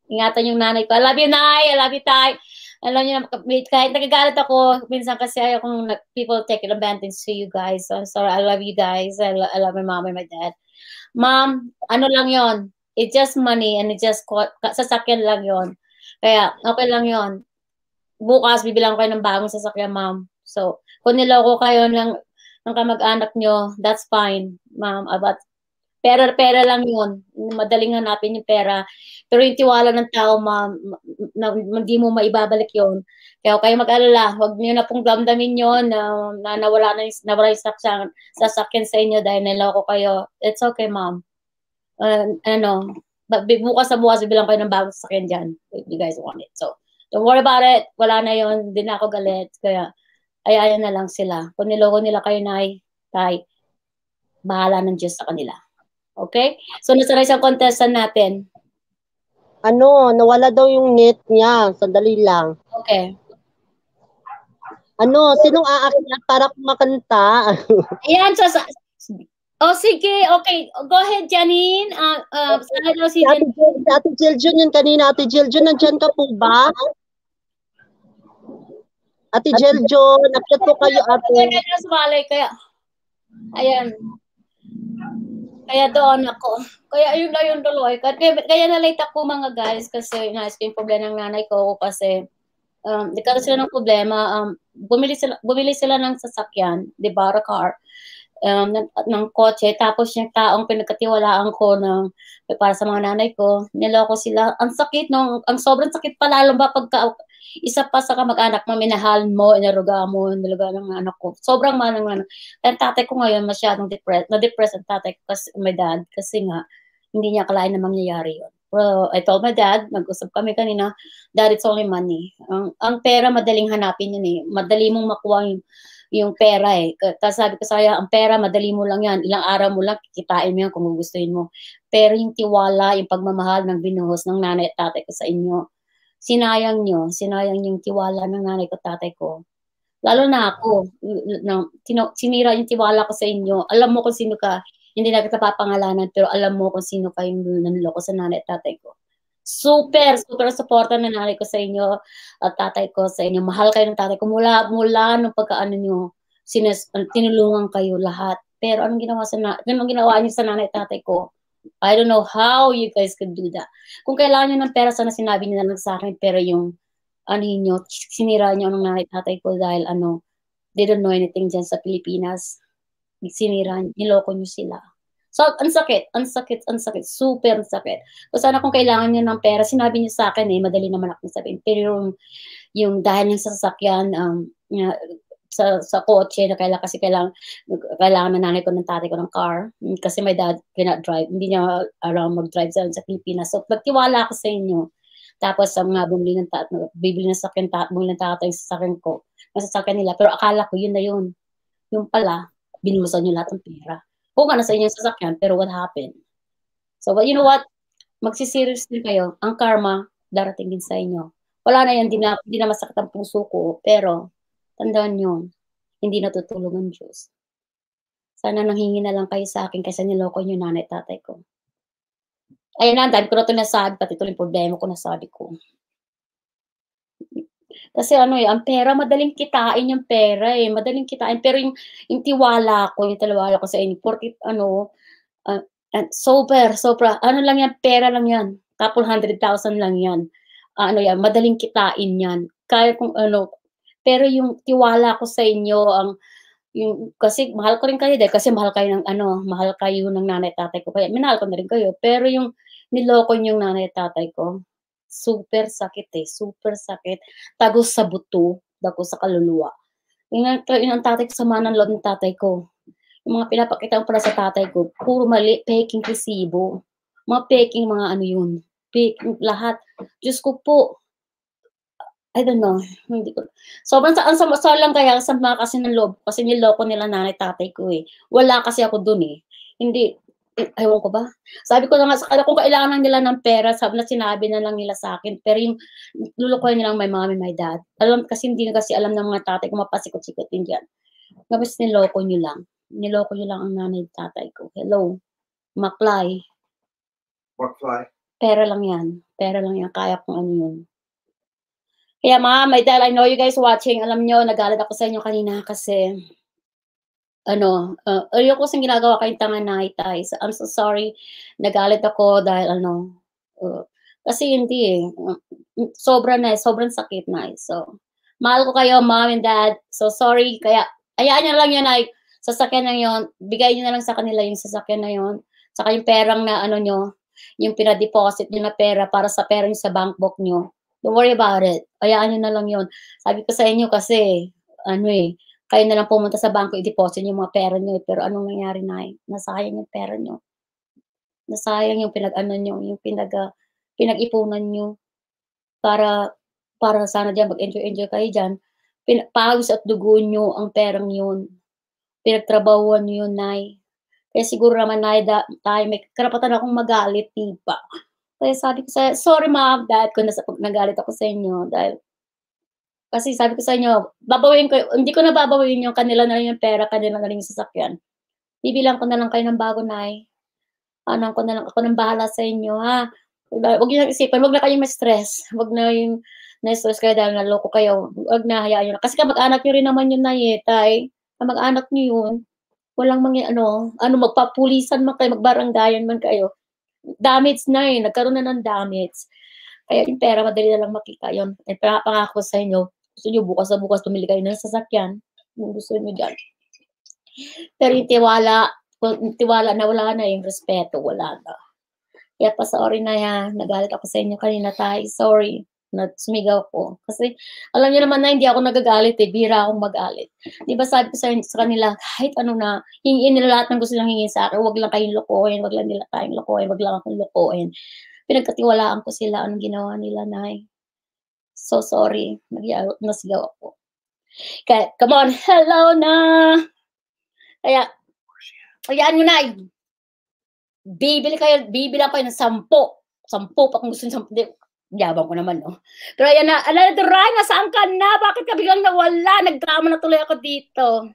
ingatan yung nanay ko. I love you, Nay. I love you, Tay. Alam niyo, kahit nagagalit ako, minsan kasi ayaw kung people take advantage to you guys. So I'm sorry, I love you guys. I love my mom and my dad. Mom, ano lang yon? It's just money and it's just sasakyan lang yon. Kaya, okay lang yon. Bukas, bibilang kayo ng bagong sasakyan, ma'am. So, kung niloko kayo ng kamag-anak nyo, that's fine, ma'am. But, pera lang yun. Madaling hanapin yung pera. Pero yung tiwala ng tao, ma'am, hindi mo maibabalik yun. Kaya kayo mag-alala, huwag niyo na pong damdamin yun na nawala yung sasakyan sa inyo dahil niloko kayo. It's okay, ma'am. Bukas bilang kayo ng bagong sasakyan dyan if you guys want it. So, don't worry about it. Wala na yun. Hindi na ako galit. Kaya, ayayan na lang sila. Kung niloko nila kayo, Nay, Tay, bahala ng Diyos sa kanila. Okay? So, nasa isang contestant natin. Nawala daw yung net niya. Sandali lang. Okay. Sinong aakyat para kumakanta? Ayan, sige, okay. Go ahead, Janine. Sana daw si Ate Jiljun yun kanina. Ate Jiljun, nandyan ka po ba? Ate Jiljun, akyat po kayo, ate. Kaya, ayan. Kaya doon ako. Kaya ayun na yung tuloy. Kaya na-late ako mga guys kasi nais ko yung problema ng nanay ko kasi nagkaroon sila ng problema. Bumili sila ng sasakyan, di ba, a car, ng kotse. Tapos yung taong pinagkatiwalaan ko para sa mga nanay ko, niloko sila. Ang sakit, ang sobrang sakit pa lalo ba pagka isa pa sa kamag-anak mo, minahal mo, inaruga mo, nilaga ng anak ko. Sobrang manang anak. Ang tatay ko ngayon masyadong na-depressed ang tatay ko kasi my dad kasi nga hindi niya akalain na mangyayari yun. Well, I told my dad, nag-usap kami kanina, Dad, it's only money. Ang pera madaling hanapin yun eh. Madali mong makuha yung pera eh. Kasi sabi ko sa'yo, ang pera madali mo lang yan. Ilang araw mo lang, kikitain mo yan kung gugustuhin mo. Pero yung tiwala, yung pagmamahal ng binuhos ng nanay at tatay ko sa inyo, sinayang yung tiwala ng nanay ko at tatay ko. Lalo na ako, sinira yung tiwala ko sa inyo. Alam mo kung sino ka. Hindi na kita papangalanan, pero alam mo kung sino ka yung nanloko sa nanay at tatay ko. Super supporta na nanay ko sa inyo at tatay ko sa inyo. Mahal kayo ng tatay ko. Mula nung pagkaano nyo, tinulungan kayo lahat. Pero anong ginawa niyo sa nanay at tatay ko? I don't know how you guys could do that. Kung kailangan nyo ng pera, sana sinabi niyo na lang sa akin, pero yung nyo, sinira nyo ng nanay tatay ko dahil they don't know anything dyan sa Pilipinas. Sinira, niloko nyo sila. So, ang sakit, super sakit. So, sana kung kailangan nyo ng pera, sinabi nyo sa akin madali naman ako sabihin. Pero yung dahil yung sasakyan, sa kotse na kailangan na nanay ko ng tatay ko ng car kasi my dad cannot drive, hindi niya around mag-drive sa Pilipinas. So, nagtiwala ako sa inyo. Tapos bumili ng tatay sa sasakyan ko, nasa sasakyan nila, pero akala ko yun na yun. Yung pala, binuhusan nyo lahat ng pera. Kung nasa inyo yung sasakyan, pero what happened? So, but you know what? Magsiserious din kayo. Ang karma, darating din sa inyo. Wala na yan, hindi na masakit ang puso ko, pero tandaan nyo, hindi natutulog ang Diyos. Sana nanghingi na lang kayo sa akin kaysa niloko nyo nanay at tatay ko. Ayun na, dahil ko na ito nasabi, pati ito yung problema ko nasabi ko. Kasi ang pera, madaling kitain yung pera madaling kitain. Pero yung tiwala ko sa inyo, porque sobra, lang yan, pera lang yan. Couple 100,000 lang yan. Madaling kitain yan. Kaya kung pero yung tiwala ko sa inyo, kasi mahal ko rin kayo dahil kasi mahal kayo ng nanay at tatay ko. Kaya minahal ko na rin kayo. Pero yung niloko yung nanay at tatay ko, super sakit super sakit. Tagos sa buto, tagos sa kaluluwa. Yung ang tatay ko, sama ng loob ng tatay ko. Yung mga pinapakita ko pala sa tatay ko, puro mali, peking resibo. Mga peking yun. Peking lahat. Diyos ko po. I don't know. Hindi ko. Sobrang lang kaya sa mga kasi ng loob. Kasi niloko nila nanay tatay ko Wala kasi ako dun Hindi. Ewan ko ba? Sabi ko na nga sa kanila, kung kailangan nila ng pera, sinabi na lang nila sa akin. Pero yung lulukoy nilang my mom and my dad. Kasi hindi na kasi alam ng mga tatay kung mapasikot-sikot din dyan. Tapos niloko nyo lang. Niloko nyo lang ang nanay at tatay ko. Hello. Maklay. Pera lang yan. Pera lang yan. Kaya kung ano yun. Kaya my dad, I know you guys watching. Alam nyo, nagalit ako sa inyo kanina kasi ayoko kasing ginagawa kayong tanga na itay. I'm so sorry. Nagalit ako dahil kasi hindi sobrang sakit na So, mahal ko kayo, mom and dad. So, sorry. Kaya, ayaan nyo lang yun sasakyan na yun. Bigay nyo na lang sa kanila yung sasakyan na yun. Saka yung perang na nyo, yung pinadeposit nyo na pera para sa pera nyo sa bank book nyo. Don't worry about it. Ayaan nyo na lang yun. Sabi ko sa inyo kasi, kayo na lang pumunta sa bangko, i-deposit yung mga pera nyo. Pero anong nangyari nasayang yung pera nyo. Nasayang yung pinag-ipunan nyo. Para sana dyan, mag-enjoy kayo dyan. Pawis at dugo nyo ang perang yun. Pinagtrabahuan nyo yun, Nay. Kaya siguro naman, Nay, tayo may karapatan akong magalit, diba? Kaya sabi ko sorry mom, dad, kung nagalit ako sa inyo. Dahil kasi sabi ko sa inyo, hindi ko na babawin yung kanila na rin yung pera, kanila na rin yung sasakyan. Bibilang ko na lang kayo ng bago, Nay. Ako nang bahala sa inyo, ha? Huwag niyo isipan, huwag na kayong ma-stress. Huwag na yung na-stress kayo dahil naloko kayo. Huwag na, hayaan nyo na. Kasi kamag-anak nyo rin naman yun, Nay, tay. Kamag-anak nyo yun. Walang magpapulisan man kayo, magbaranggayan man kayo. Damage na nagkaroon na ng damage. Kaya yung pera, madali na lang makita yun. At pangako sa inyo, gusto nyo bukas na bukas tumili kayo ng sasakyan. Kung gusto nyo dyan. Pero yung tiwala na wala na, yung respeto, wala na. Kaya sorry na yan. Nagalit ako sa inyo kanina tayo. Sorry. Sumigaw ko. Kasi alam niyo naman na hindi ako nagagalit bira akong magalit. Di ba sabi ko sa kanila, kahit hingin nila lahat ng gusto nilang hingin sa akin, wag lang kayong lokohin, wag lang nila tayong lokohin, wag lang akong lokohin. Pinagkatiwalaan ko sila, anong ginawa nila, Nay. So sorry, nasigaw ako. Kaya, come on, hello na! Kaya, hayaan nyo, Nay. Bibili kayo ng 10. 10 pa kung gusto nyo 10. Yabang ko naman, no? Pero ayan na, Duray, nasaan ka na? Bakit ka biglang nawala? Nagdrama na tuloy ako dito.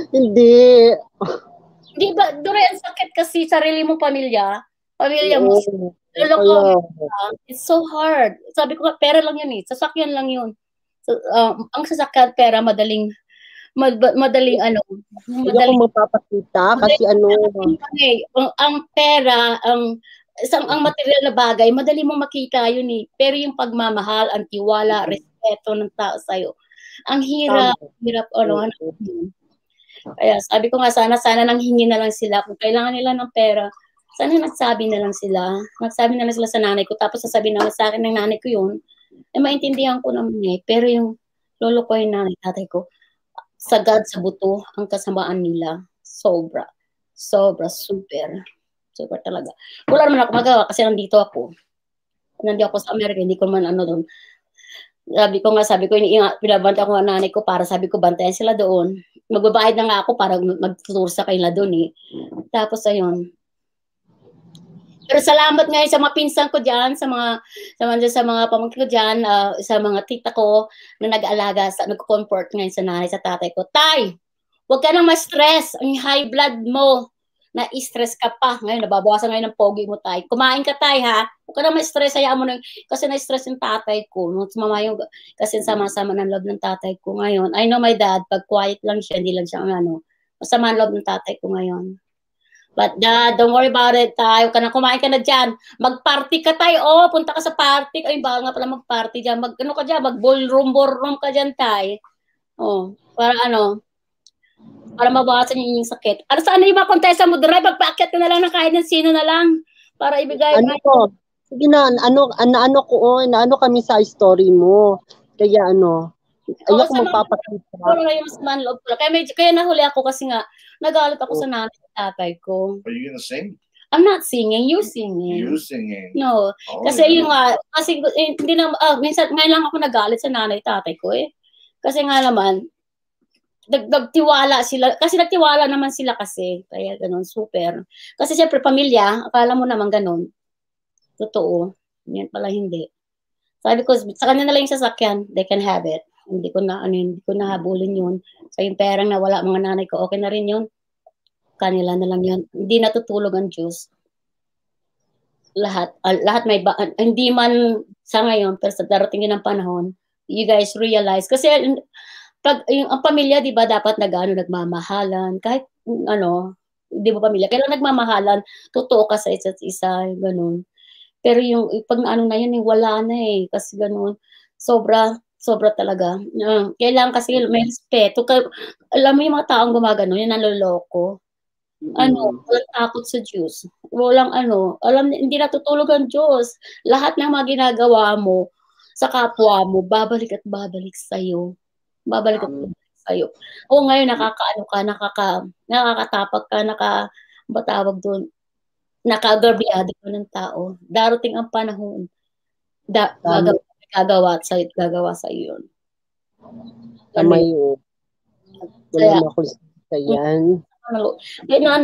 Hindi. Hindi ba, Duray, ang sakit kasi sarili mong pamilya mo, it's so hard. Sabi ko, pera lang yun eh. Sasakyan lang yun. So, ang sasakyan, pera, madaling ano. Hindi ako magpapakita kasi ano. Ang pera, ang material na bagay, madali mong makita yun eh. Pero yung pagmamahal, ang tiwala, respeto ng tao sa'yo, ang hirap, Kaya sabi ko nga, sana nang hingi na lang sila. Kung kailangan nila ng pera, sana nagsabi na lang sila. Nagsabi na lang sila sa nanay ko, tapos sasabihin naman sa akin ng nanay ko yun. Maintindihan ko naman eh. Pero yung lolo ko, yung nanay, tatay ko, sagad sa buto ang kasamaan nila. Sobra, super talaga. Wala naman ako magawa kasi nandito ako sa Amerika, hindi ko man doon. Sabi ko, pinabanta ko nga nanay ko para sabi ko, bantayan sila doon. Magbabayad na nga ako para magtuturo sa kanila doon eh. Tapos ayun. Pero salamat ngayon sa mga pinsan ko dyan, sa mga pamangkin ko dyan, sa mga tita ko na nag-aalaga, nag-comfort ngayon sa nanay, sa tatay ko. Tay, huwag ka nang ma-stress. Ang high blood mo. Na-stress ka pa. Ngayon, nababawasan ngayon ng pogi mo, tay. Kumain ka, tay, ha? Huwag ka nang ma-stress. Hayaan mo na, kasi na-stress yung tatay ko. Kasi sama-sama ng loob ng tatay ko ngayon. I know my dad, pag quiet lang siya, hindi lang siya masama ang loob ng tatay ko ngayon. But dad, don't worry about it, tay. Huwag ka na, kumain ka na dyan. Mag-party ka, tay. Punta ka sa party. Ay, baka nga pala mag-party dyan. Mag-ballroom ka dyan, tay. Para mabawasan yung sakit. Saan yung mga kontesa mo, Duray? Pagpaakyat ka na lang ng kahit ng sino na lang para ibigay. Sige na, ano kami sa story mo. Kaya ayoko magpapakita. Kaya nahuli ako kasi nga, nagalit ako sa nanay at tatay ko. Are you gonna sing? I'm not singing, you singing. You singing? No. Kasi hindi na, minsan, ngayon lang ako nagalit sa nanay at tatay ko eh. Kasi nga naman, nagtiwala sila, kasi nagtiwala naman sila kasi, kaya ganun, super. Kasi siyempre, pamilya, akala mo naman ganun. Totoo. Yan pala hindi. Sabi ko, sa kanila na lang yung sasakyan, they can have it. Hindi ko na habulin yun. So yung perang nawala mga nanay ko, okay na rin yun. Kanila na lang yun. Hindi natutulog ang Diyos. Lahat may hindi man sa ngayon, pero sa darating yun ang panahon, you guys realize, kasi ang pamilya, di ba, dapat nagmamahalan, kahit, di ba pamilya, kailan nagmamahalan, totoo ka sa isa't isa, ganun. Pero yung, pag na yun, wala na eh, kasi ganun, sobra talaga. Kailangan kasi may respeto. Alam mo yung mga taong gumagano, yung naloloko. Walang takot sa Diyos. Walang hindi natutulog ang Diyos. Lahat ng mga ginagawa mo sa kapwa mo, babalik at babalik sa'yo. Ngayon nakakatapak ka, batawag doon, nakagabiado ka ng tao. Darating ang panahon, gagawa sa iyo yun. Wala ako sa yan.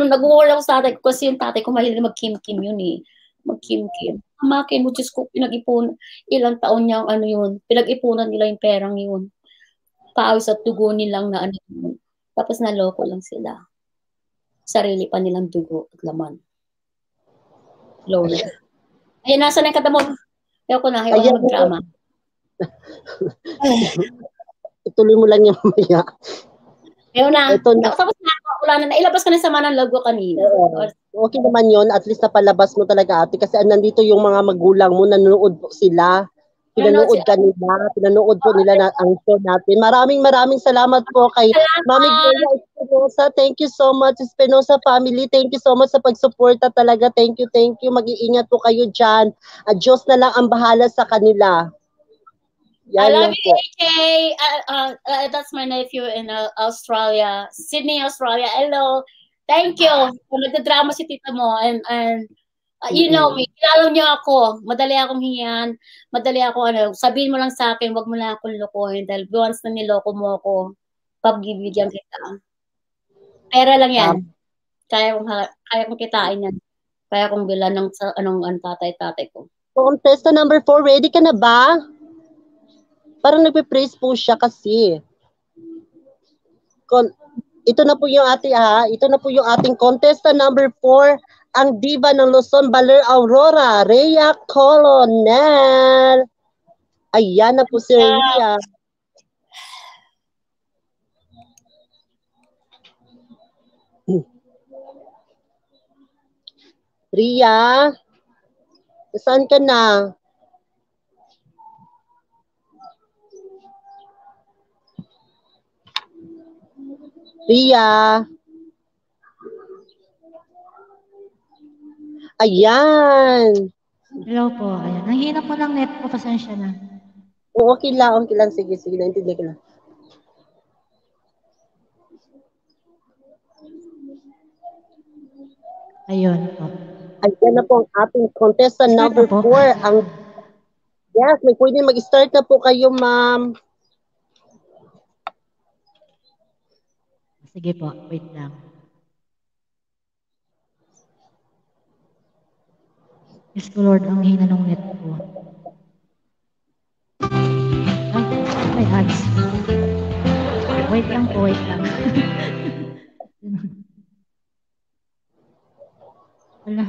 Nag-uwala ako sa tatay ko kasi yung tatay ko mahilig mag-kim-kim yun eh. Mag-kim-kim. Amakin mo, Diyos ko, pinag-ipunan. Ilang taon niya yun. Pinag-ipunan nila yung perang yun. Pawis at dugo nilang tapos naloko lang sila. Sarili pa nilang dugo at laman. Lord. Ayan, nasa na yung kata mo? Ayoko na, ayaw mag-drama. Ituloy mo lang yung mamaya. Ayaw na. Tapos wala na. Nailabas ka na sa manang log ko kanina. Okay naman yun. At least napalabas mo talaga, ate. Kasi nandito yung mga magulang mo, nanonood po sila. Pinanood po nila ang show natin. Maraming salamat po kay Mami Gloria Espinosa. Thank you so much, Espinosa family. Thank you so much sa pagsuporta talaga. Thank you. Mag-iingat po kayo dyan. At Diyos na lang ang bahala sa kanila. I love you, AJ. That's my nephew in Australia, Sydney, Australia. Hello. Thank you. Nagdadrama si tita mo and you know me, kilala niyo ako, madali akong hiyan, madali ako sabihin mo lang sa akin, wag mo lang akong lokohin dahil once na niloko mo ako, pagbibigyan kita. Pera lang yan. Kaya kong kitain yan. Kaya kong bilan ng tatay ko. Contestant number 4, ready ka na ba? Parang nagpe-praise po siya kasi. Ito na po yung ito na po yung ating contestant number 4, ang diva ng Luzon, Baler Aurora, Rhea Colonel. Ayan na po si Rhea. Rhea, saan ka na? Rhea. Ayan. Hello po. Ayan. Ang hina po ng net ko. Pasensya na. Okay lang. Sige. Naintindihan ko lang. Ayun po. Ayan na po ang ating contestant number 4. Yes, may pwede mag-start na po kayo, ma'am. Sige po, wait lang. Yes ko Lord, ang hina ng net ko. Ay, may ads. Wait lang po, wait lang. Wala.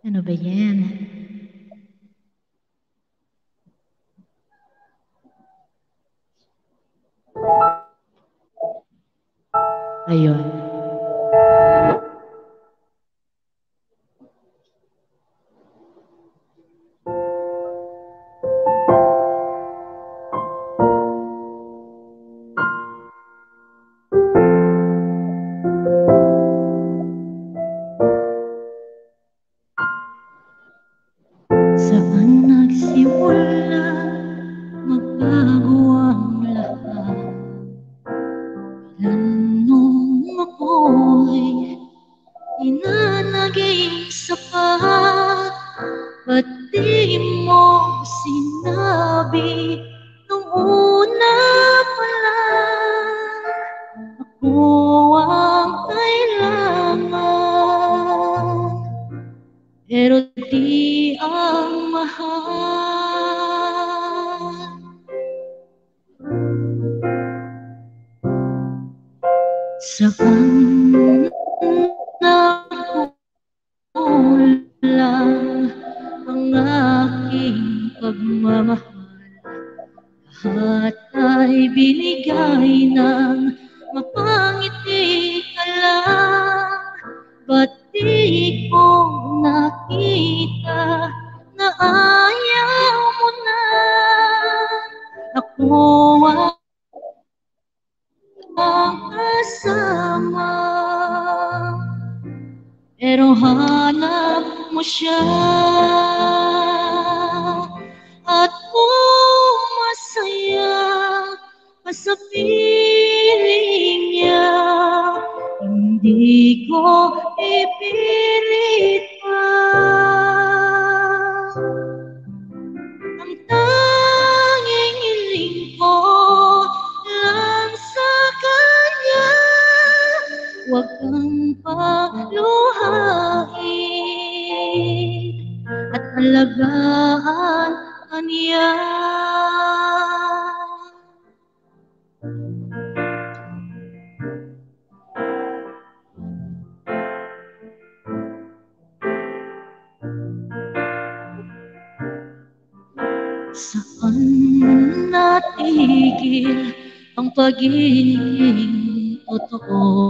Ano ba yan? Ayun. Saan nagsimula magbago ang lahat? Ilan nung ako'y di na naging sapat? Ba't di mo sinabi nung una pa lang? Ako ang kailangan, pero di ang mahal. Saan nakulang ang aking pagmamahal? Lahat ay binigay ng mapangiti ka lang. Ba't di ko nakita na ayaw mo na? Ako ang kasama, pero hanap mo siya. At kung masaya ka sa piling niya, hindi ko ipilit pa. Ang tanging hiling ko lang sa kanya, huwag kang paluhain at alagaan ka niya. Saan natigil ang pagiging totoo?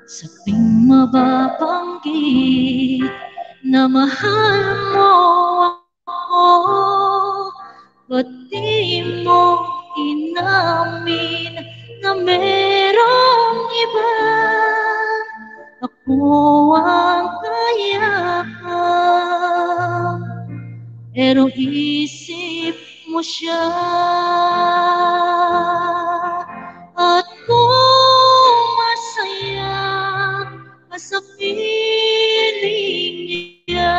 Sa tuwing mababanggit na mahal mo ako, ba't di mo inamin na merong iba? Ako ang kayakap, pero isip mo siya. At kung masaya ka sa piling niya,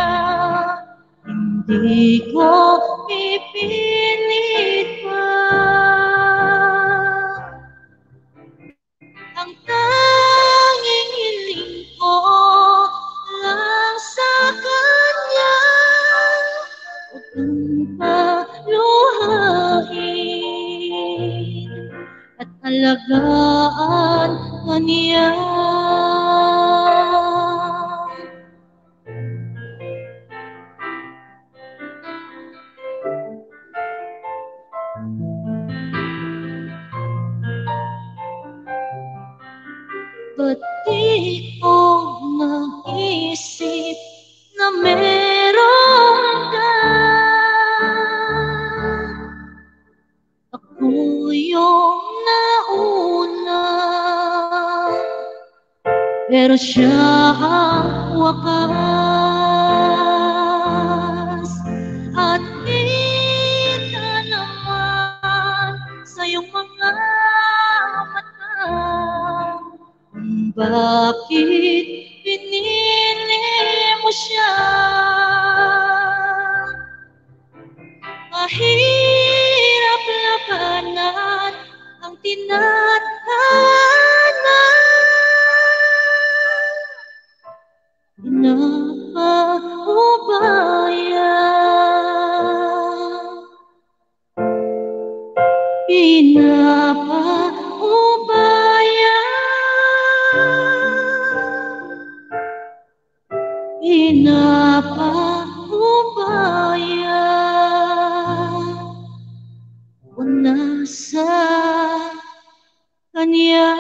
hindi ko ipilit pa. Ang tanging hiling pero siya ang wakas. At kita naman sa iyong mga mata kung bakit pinili mo siya. Mahirap labanan ang tinatana. Pinapaubaya, pinapaubaya, pinapaubaya o nasa kanya.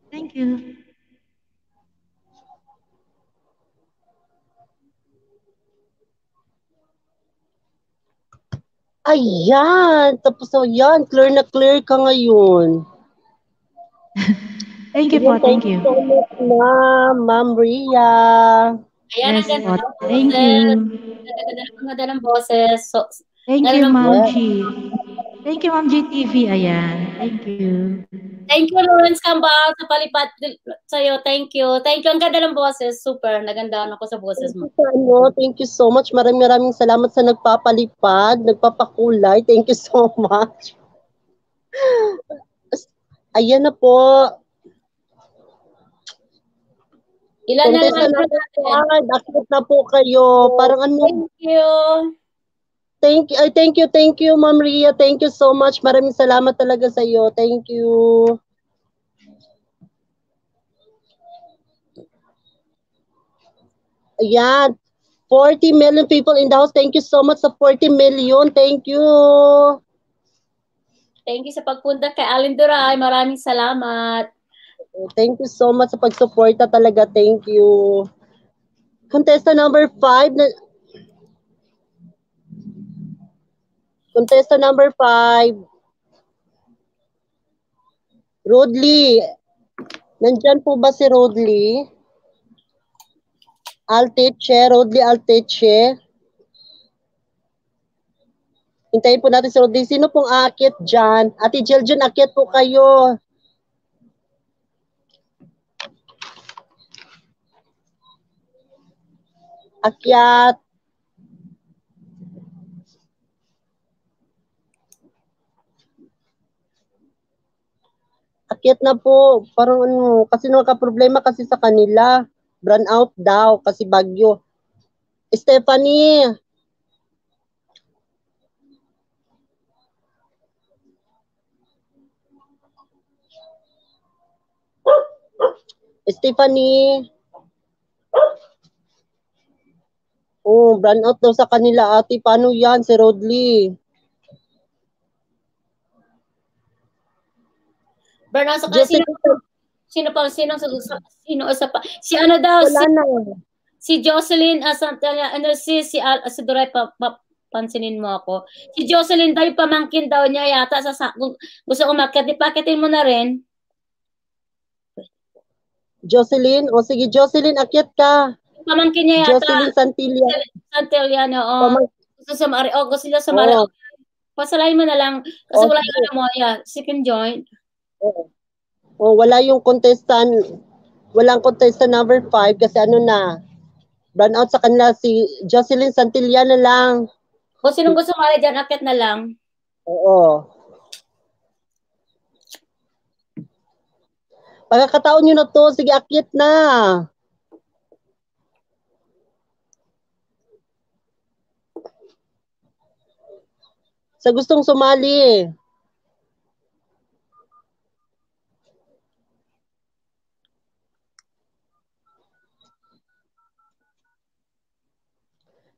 Thank you. Ayan, tapos na yan. Clear na clear ka ngayon. Thank you po, thank you. So much, Ma'am Ria. Ayan, Yes ang ganda po, ng thank boses. you. Ang ganda ng boses. So, Thank ganda you, ng Ma'am boses. G. Thank you, Ma'am GTV. Ayan, thank you. Thank you, Lawrence Cambal, sa palipat sa'yo. Thank you. Thank you. Ang ganda ng boses. Super. Nagandaan ako sa boses mo. Thank you so much. Maraming salamat sa nagpapalipad, nagpapakulay. Thank you so much. Ayan na po. Ilan na Contestant lang natin. Akit na po kayo. Parang ano. Thank you. Thank you, Ma'am Ria. Thank you so much. Maraming salamat talaga sa iyo. Thank you. Ayan. 40 million people in the house. Thank you so much sa 40 million. Thank you. Thank you sa pagpunta kay Alin Duray. Maraming salamat. Thank you so much sa pagsuporta talaga. Thank you. Contestant number 5. Contestant number 5. Rodley. Nandyan po ba si Rodley? Alteche. Rodley Alteche. Hintayin po natin si Rodley. Sino pong aakyat dyan? Ate Jeljen, akyat po kayo. Akyat. Akyat na po. Parang ano, kasi nakaproblema kasi sa kanila. Burn out daw kasi bagyo. Stephanie. Stephanie. Oh, burn out daw sa kanila, ate. Paano yan, si Rodley? Burn out sa kanila. Sino pa? Si ano daw? Si Jocelyn, si Duray, pansinin mo ako. Si Jocelyn daw, yung pamangkin daw niya yata. Gusto umakyat, ipakitin mo na rin. Jocelyn? O sige, Jocelyn, akyat ka. Pamangkin niya yata. Jocelyn Santilla. Santilla, oo. Gusto niya sumari. Pasalayin mo na lang. Kasi wala yung ano mo, second joint. Oh, wala yung contestant. Walang contestant number 5 kasi ano na. Burn out sa kanila si Jocelyn Santilla na lang. Kung sinong gusto sumali dyan, akyat na lang. Oo. Pagkakataon nyo na to, sige, akyat na. Sa gustong sumali.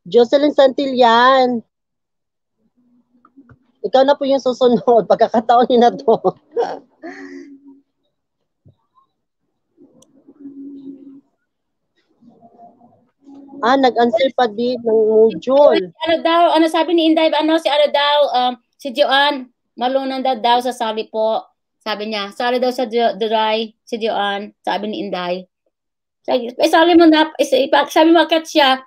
Jocelyn Santillan. Ikaw na po yung susunod. Pagkakataon nyo na to. Nag-answer pa din ng module. Ano daw, ano sabi ni Inday, si Joanne, Marunong daw sa sali po. Sabi niya, sali daw sa Duray, si Joanne, sabi ni Inday. Sali mo na, sabi mo akyat siya.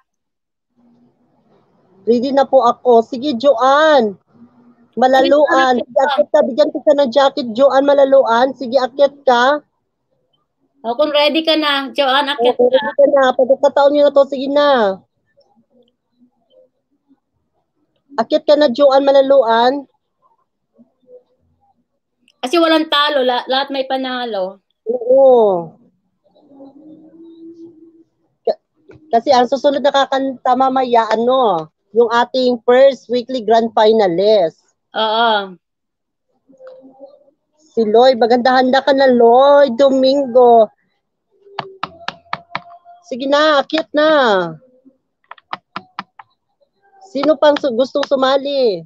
Ready na po ako. Sige, Joanne. Malaluan. Sige, akyat ka. Bigyan ko ka ng jacket, Joanne, malaluan. Sige, akyat ka. O, kung ready ka na, Joanne, akyat ka. Ready ka na. Pagkakataon nyo na to, sige na. Akyat ka na, Joanne, malaluan. Kasi walang talo, lahat may panalo. Oo. Kasi ang susunod na kakanta mamaya, yung ating first weekly grand finalist. Oo. Si Lloyd, maganda-handa ka na, Lloyd Domingo. Sige na, akyat na. Sino pang gustong sumali?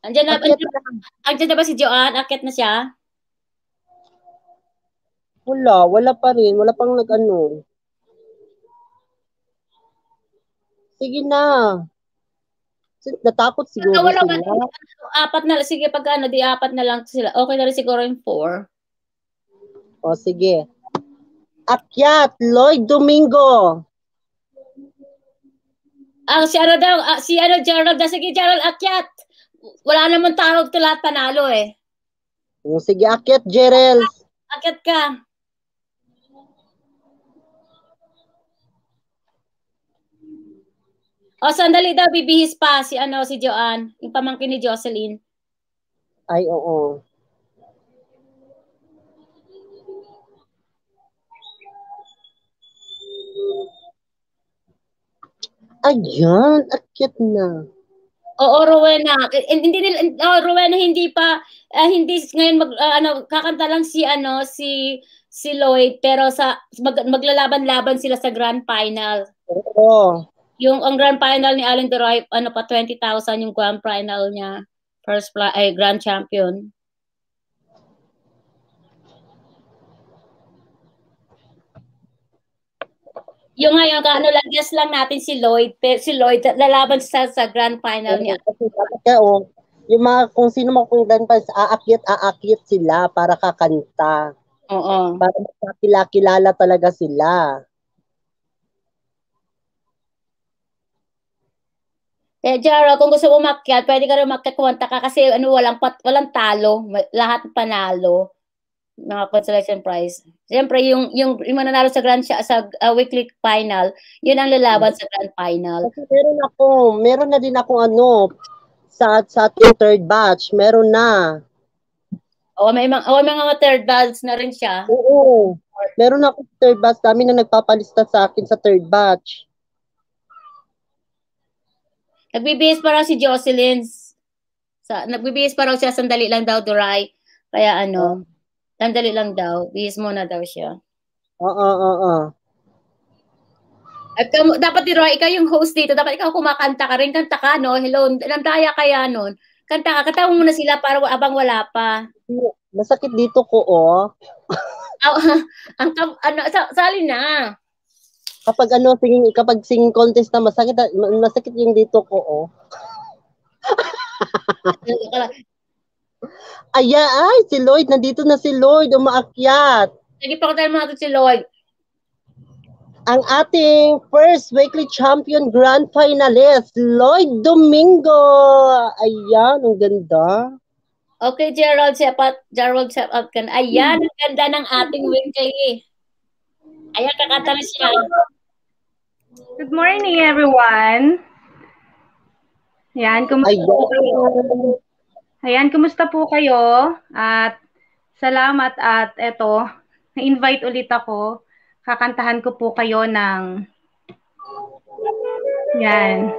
Andiyan na ba si Joanne? Akyat na siya? Wala pa rin. Wala pang Sige na. Natakot siguro Wala sila. Apat na, sige, pag di apat na lang sila. Okay na rin siguro yung 4. O, sige. Akyat, Lloyd Domingo. Si Gerald, sige, Gerald, akyat. Wala namang tawag to lahat panalo eh. O, sige, akyat, Gerald. Akyat ka. O, sandali daw, bibihis pa si Joanne, yung pamangkin ni Jocelyn. Ay, oo. Ayan, akyat na. Oo, Rowena. Rowena, hindi pa, hindi ngayon kakanta lang si Lloyd, pero maglalaban-laban sila sa grand final. Oo. Ang grand final ni Allen Duroy, pa 20,000 yung grand final niya. Grand champion. Yung ngayon, guess lang natin si Lloyd. Si Lloyd, lalaban sa grand final niya. Yung kung sino mo kung grand final, aakyat sila para kakanta. Oo. Para makakilala talaga sila. Gerald, kung gusto mo umakyat, pwede ka rin umakyat ka kasi walang talo, lahat panalo. Mga consolation prize. Siyempre, yung mananalo sa weekly final, yun ang lalaban sa grand final. Kasi meron na din ako sa ating third batch, meron na. May mga third batch na rin siya. Oo. Meron na ako third batch, dami na nagpapalista sa akin sa third batch. Nagbibihis pa raw si Jocelyn. Nagbibihis pa raw siya, sandali lang daw, Duray. Kaya sandali lang daw. Bihis muna daw siya. Oo. At dapat, Duray, ikaw yung host dito. Dapat ikaw kumakanta ka rin. Kanta ka, no? Hello, nandaya kaya nun. Kanta ka. Kanta mo muna sila para abang wala pa. Masakit dito ko, Sali na. Kapag singing contest na masakit yung dito ko, Ay, si Lloyd, nandito na si Lloyd, umaakyat. Sige, pakita mo natin si Lloyd. Ang ating first weekly champion grand finalist, Lloyd Domingo. Ayan, ang ganda. Okay, Gerald, step up ka na. Ayan, ang ganda ng ating weekly. Ayan, kakanta na siya. Good morning, everyone. Ayan, kumusta po kayo? At salamat at eto, na-invite ulit ako. Kakantahan ko po kayo ng yan.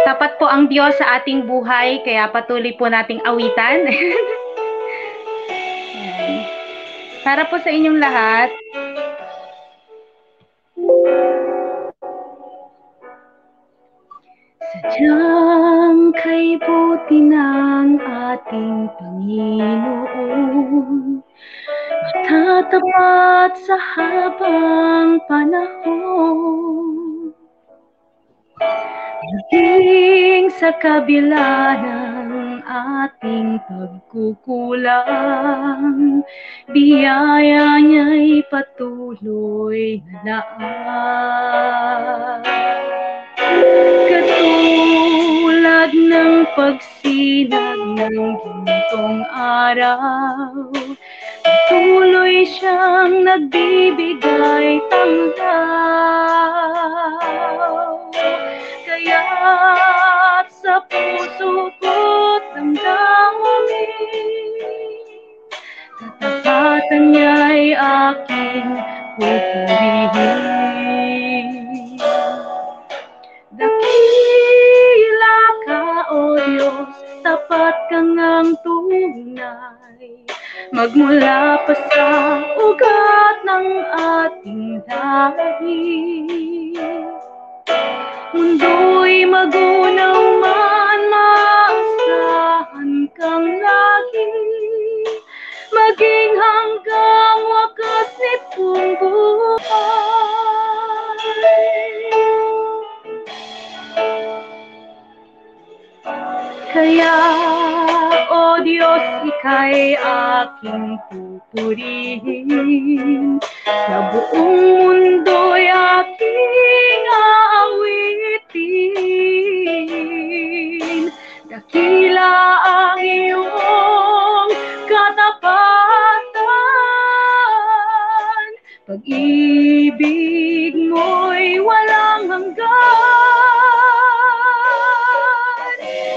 Tapat po ang Diyos sa ating buhay, kaya patuloy po nating awitan. Para po sa inyong lahat. Sadyang kay buti ng ating Panginoon, matatapat sa habang panahon. Naging sa kabila ng ating pagkukulang, biyaya niya'y patuloy na daan. Katulad ng pagsinag ng gintong araw, patuloy siyang nagbibigay tanglaw. Kaya't sa puso ko't damdamin, katapatan niya'y aking pupurihin. Dakila ka, O Diyos, tapat ka ngang tunay, magmula pa sa ugat ng ating lahi. Mundo'y magunaw man, maasahan kang lagi, maging hanggang wakas nitong buhay. Kaya, O Diyos, ika'y aking pupurihin, sa buong mundo'y aking aawitin. Dakila ang iyong katapatan, pag-ibig mo'y walang hanggan.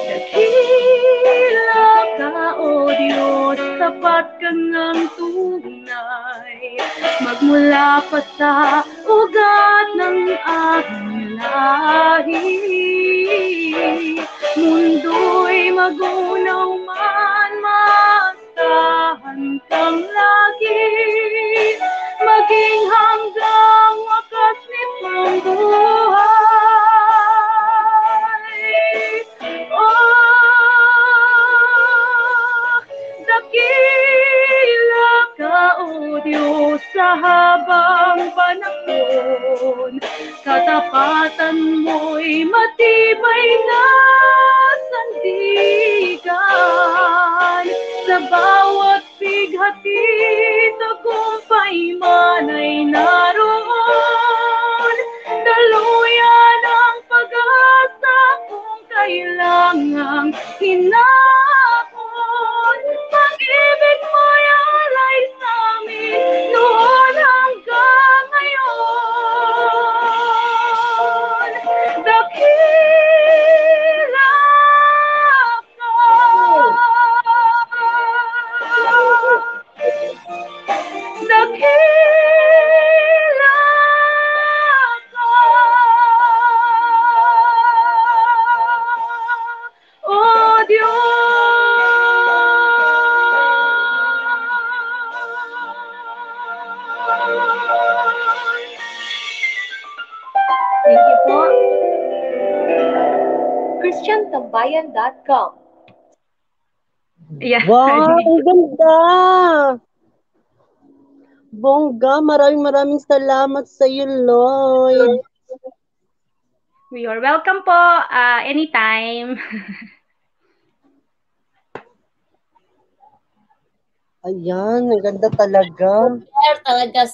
Dakila ka, O Diyos, tapat ka ngang tunay, magmula pa sa ugat ng aking lahi. Mundo'y magunaw man, maasahan kang lagi, maging hanggang wakas nitong buhay. Oh, dakila ka, O Diyos, sa habang panahon, katapatan mo'y matibay na sandigan. Sa bawat bighati, tagumpay man ay naroon. Daluyan ang pag-asa kung kailangang hinahon. Pag-ibig mo'y alay sa amin noon hanggang ngayon. Dakila ka, dakila ka, O Diyos. Thank you po. ChristianTambayan.com. Yeah. Wow, ang ganda! Bongga, maraming salamat sa iyo, Lloyd. You're welcome po, anytime. Ayan, ang ganda talaga.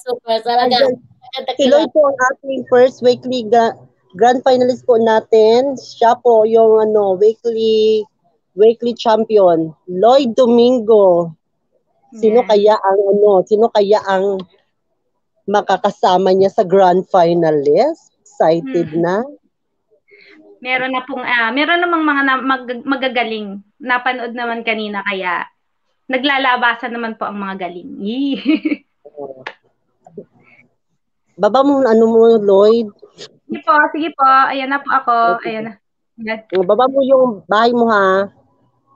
Super talaga. Ayan, si Lloyd po ang ating first weekly grand finalist po natin. Siya po yung weekly champion, Lloyd Domingo. Sino kaya ang makakasama niya sa grand finalist? Excited na? Meron namang mga magagaling. Napanood naman kanina, kaya naglalabasan naman po ang mga galing. Baba mo Lloyd. Sige po. Ayan na po ako. Ayan na. Baba mo yung bahay mo, ha?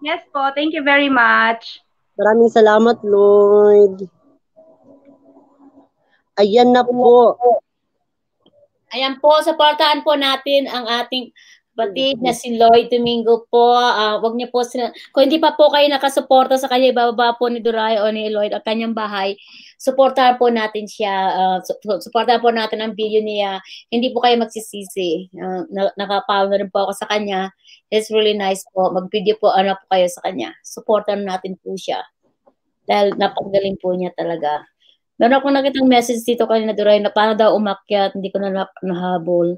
Yes po. Thank you very much. Maraming salamat, Lloyd. Ayan na po. Ayan po, supportahan po natin ang ating Kapatid na si Lloyd Domingo po, wag niyo po sila, kung hindi pa po kayo nakasuporta sa kanya, ibababa po ni Duray o ni Lloyd ang kanyang bahay, suportahan po natin siya, suportahan po natin ang video niya, hindi po kayo magsisisi, nakapaw na rin po ako sa kanya, it's really nice po, mag-video po po kayo sa kanya, suportahan natin po siya, dahil napakagaling po niya talaga. Meron akong nakitang message dito kanina Duray na paano daw umakyat, hindi ko na nahabol.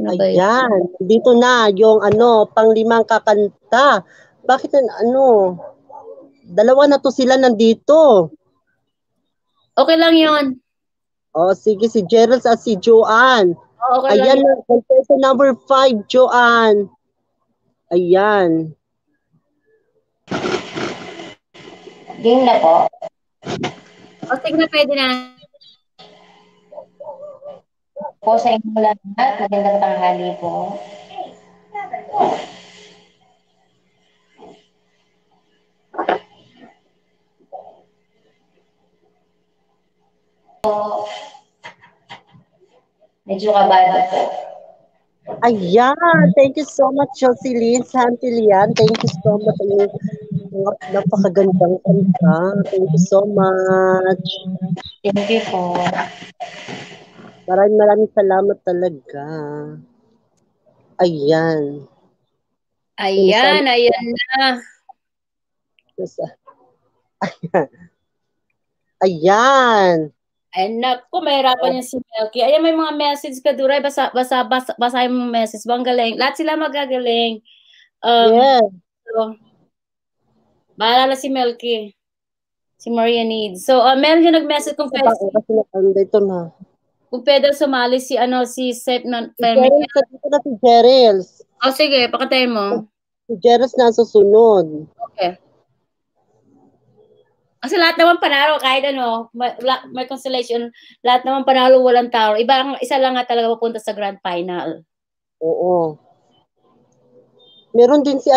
Ayan, dito na yung pang-5 kakanta. Bakit dalawa na to sila nandito. Okay lang yon. Oh, sige, si Gerald at si Joanne. Oh, okay Ayan lang. Contestant number 5, Joanne. Ayan. Game na po. O, sige na, pwede na. Po sa inyo lahat, magandang tanghali po. Medyo kabado po. Ayan, thank you so much, Jocelyn Santilian. Thank you so much. Napakagandang kanta. Thank you so much. Thank you po. Maraming salamat talaga. Ayan. Ayan na. Ayan. Ay, naku, mahirapan yung si Melky. Ayan, may mga message ka, Duray. Basahin mo message. Bang galing. Lahat sila magagaling. Yes. So, bahala na si Melky. Si Maria Needs. So, meron yung nag-message kung pwede. Dito na. Kung pwede sumali si Sep na si Jerels. Oh, sige, pakatayin mo. Si Jerels na susunod. Okay. Kasi lahat naman panalo, kahit may constellation, lahat naman panalo, walang tao. Isa lang nga talaga pupunta sa grand final. Oo. Meron din si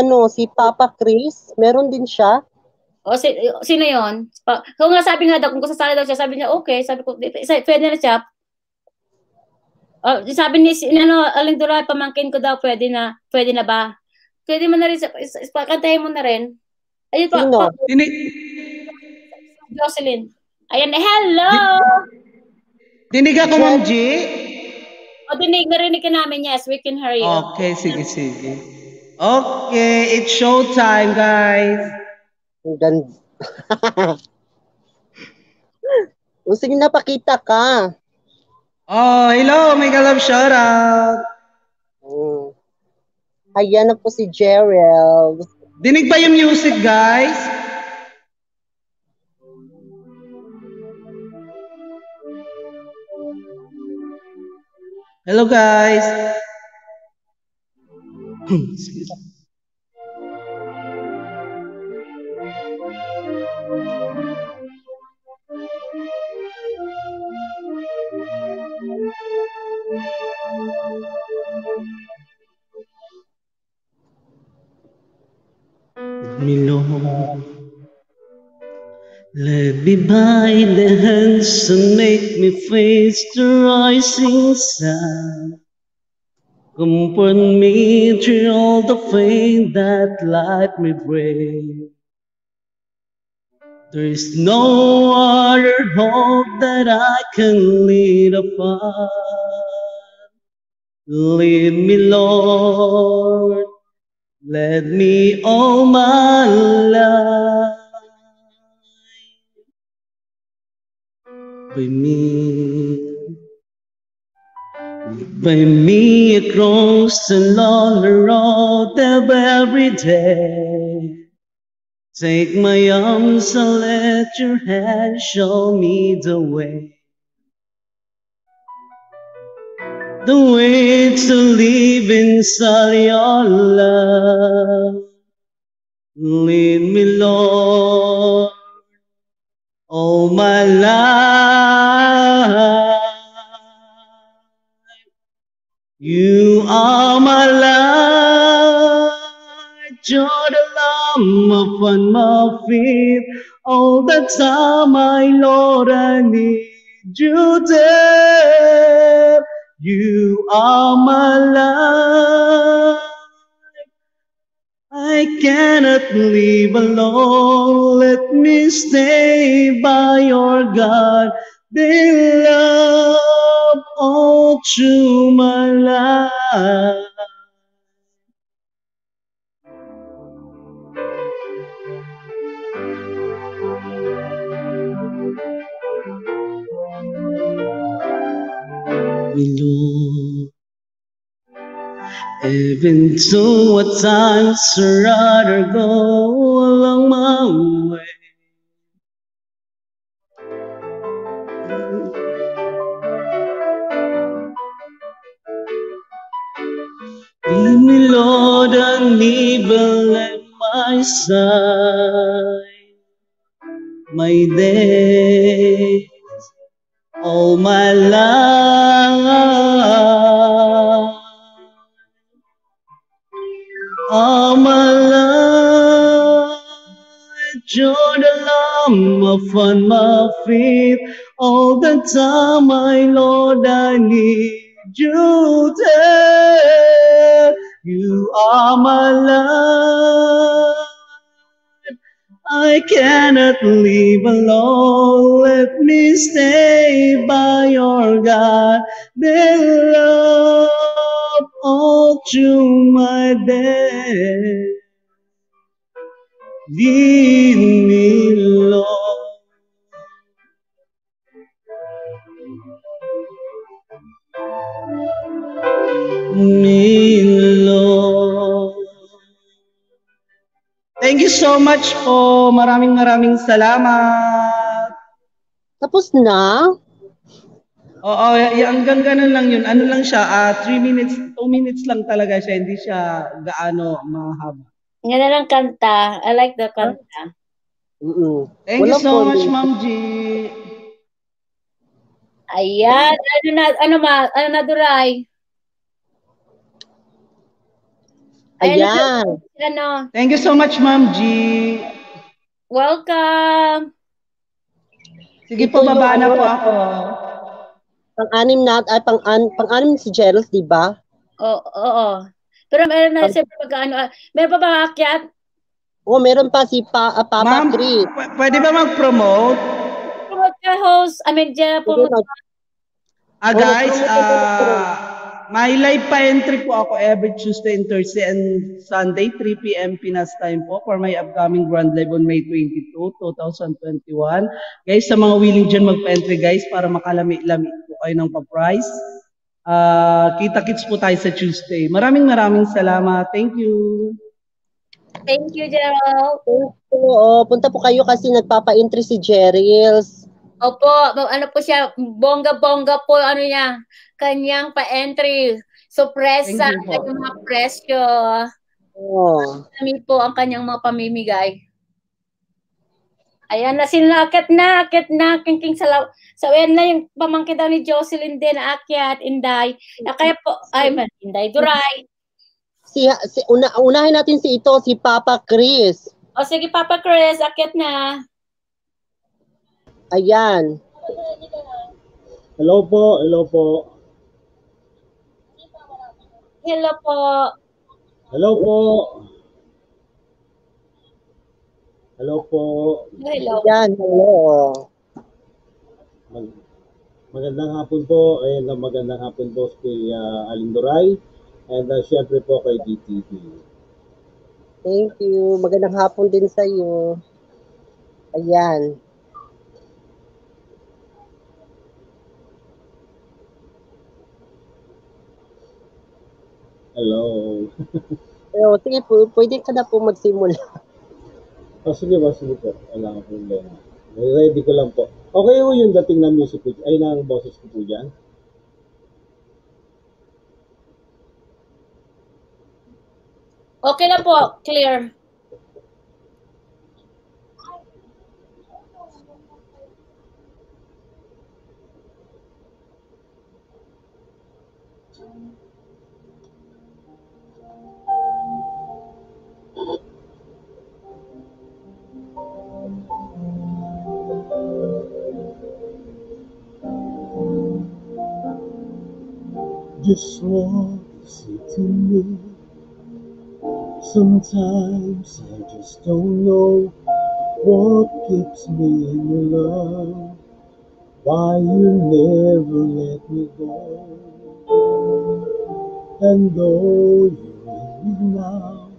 Papa Chris, meron din siya. O, sino yun? Kung nga sabi nga daw, kung sasali daw siya, sabi niya, okay, sabi ko, pwede na siya. Sabi ni Aling Duray, pamangkin ko daw, pwede na ba? Pwede mo na rin, kantahin mo na rin. Ayun po. Sino? Jocelyn. Ayan, hello! Dinig ako, Ma'am G? Narinig ka namin, yes, we can hear you. Okay, sige. Okay, it's showtime, guys. Ang ganda. Sige na, pakita ka. Oh, hello, Mega Love shoutout. Ayan na po si Jerel. Dinig ba yung music, guys? Hello, guys. Excuse me. Let me bind the hands and make me face the rising sun. Comfort me through all the pain that life may bring. There is no other hope that I can lead upon. Lead me, Lord. Let me all my life by me across the lonely road of every day. Take my arms and let your hand show me the way. The way to live inside your love. Lead me, Lord, all my life. You are my light, you're the lamp upon my feet. All the time, my Lord, I need you there. You are my light. I cannot live alone. Let me stay by your guiding love all through my life. Lord, even though at times I'd rather go along my way. Lead me, Lord, uneven at my side, my days, all my life, all my life. You're the lamp upon my feet, all the time, my Lord, I need you there. You are my life. I cannot live alone. Let me stay by your guiding love all through my day. Lead me, Lord. Me, Lord. Thank you so much po. Maraming salamat. Tapos na? Oo, hanggang ganun lang yun. Ano lang siya, 3 minutes, 2 minutes lang talaga siya. Hindi siya gaano mahaba. Nga na lang kanta. I like the kanta. Thank you so much, Ma'am G. Ayan. Ano na, Duray? Ayan. Ano? Thank you so much, Ma'am G. Welcome. Sige po, baba na po ako. Pang-anim pang-anim si Gerald, di ba? Oo. Pero meron na siyempre meron pa ba aakyat? Meron pa si Papa Ma'am, Chris. Pwede ba mag-promote? Promote ka, host. Guys, may live pa-entry po ako every Tuesday and Thursday and Sunday, 3 p.m. Pinas time po for my upcoming Grand Live on May 22, 2021. Guys, sa mga willing dyan magpa-entry guys para makalami-lami po kayo ng pa-price. Kita-kits po tayo sa Tuesday. Maraming salamat. Thank you. Thank you, Gerald. Punta po kayo kasi nagpapa-entry si Jerils. Opo, ano po siya, bongga-bongga po, kanyang pa-entry. Sorpresa, kanyang mga presyo. Kami po ang kanyang mga pamimigay. Ayan na, sinakit na, king sa na yung pamangkin daw ni Jocelyn din, aakyat, Inday. Kaya po, Inday, Duray. Unahin natin si Papa Chris. O sige, Papa Chris, aakyat na. Ayan. Hello po. Hello po. Hello po. Ayan, hello. Magandang hapon po. Magandang hapon po kay Aling Duray. And syempre po kay DTV. Thank you. Magandang hapon din sa iyo. Ayan. Hello. Sige po, pwede ka na po magsimula. Sige po. Wala akong problema. Ready ko lang po. Okay po yung dating ng music ko, ng boses ko po dyan. Okay na po, clear. Just want to say to me, Sometimes I just don't know what keeps me in your love, why you never let me go. And though you're in me now,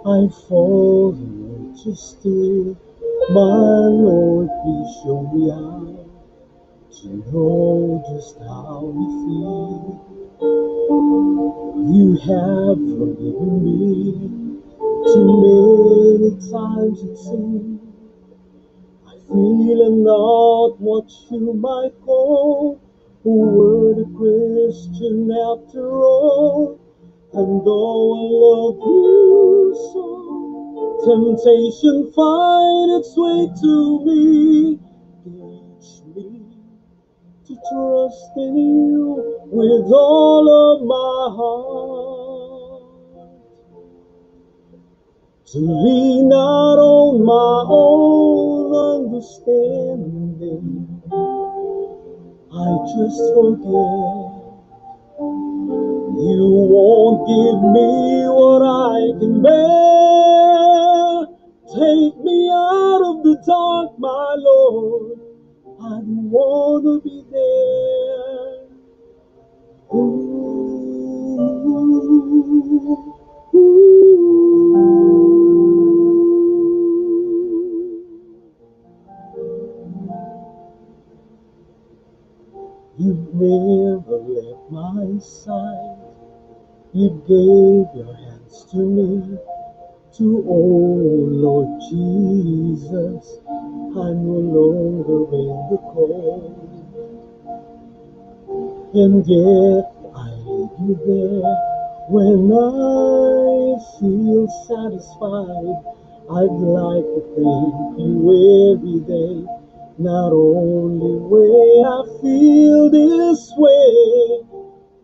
I fall in love just still. My Lord, please show me how to know just how you feel. You have forgiven me too many times it seems. I feel I'm not what you might call a word of Christian after all. And though I love you so, temptation find its way to me. Teach me to trust in you with all of my heart, to lean not on my own understanding. I just forget you won't give me what I can bear. Take me out of the dark, my Lord, I don't wanna be there. You've never left my side. You gave your hands to me. To oh Lord Jesus, I'm no longer in the cold. And yet I leave you there when I feel satisfied. I'd like to thank you every day. Not only way I feel this way,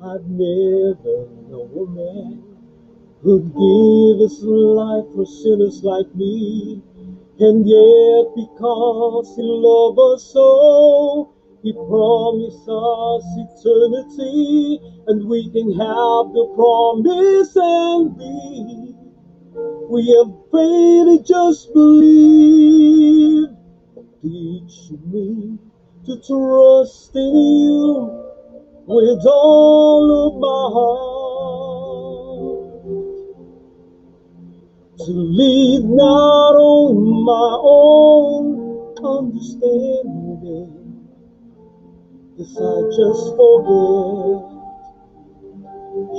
I've never known a man who'd give his life for sinners like me. And yet because he loved us so, he promised us eternity, and we can have the promise and be. We have faith and just believe. Teach me to trust in you with all of my heart, to lead not on my own understanding, 'cause I just forget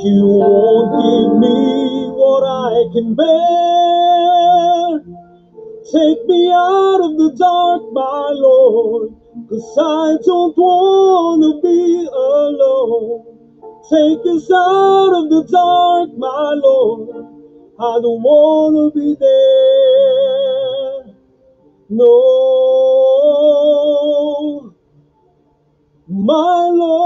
you won't give me what I can bear. Take me out of the dark, my Lord, 'cause I don't want to be alone. Take us out of the dark, my Lord, I don't want to be there. No, my Lord.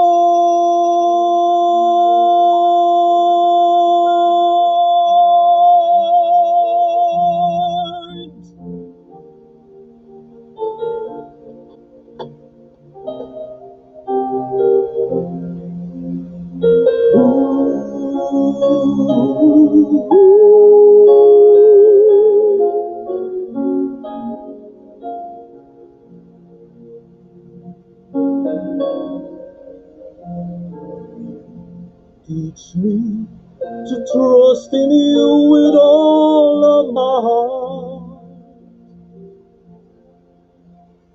Teach me to trust in you with all of my heart,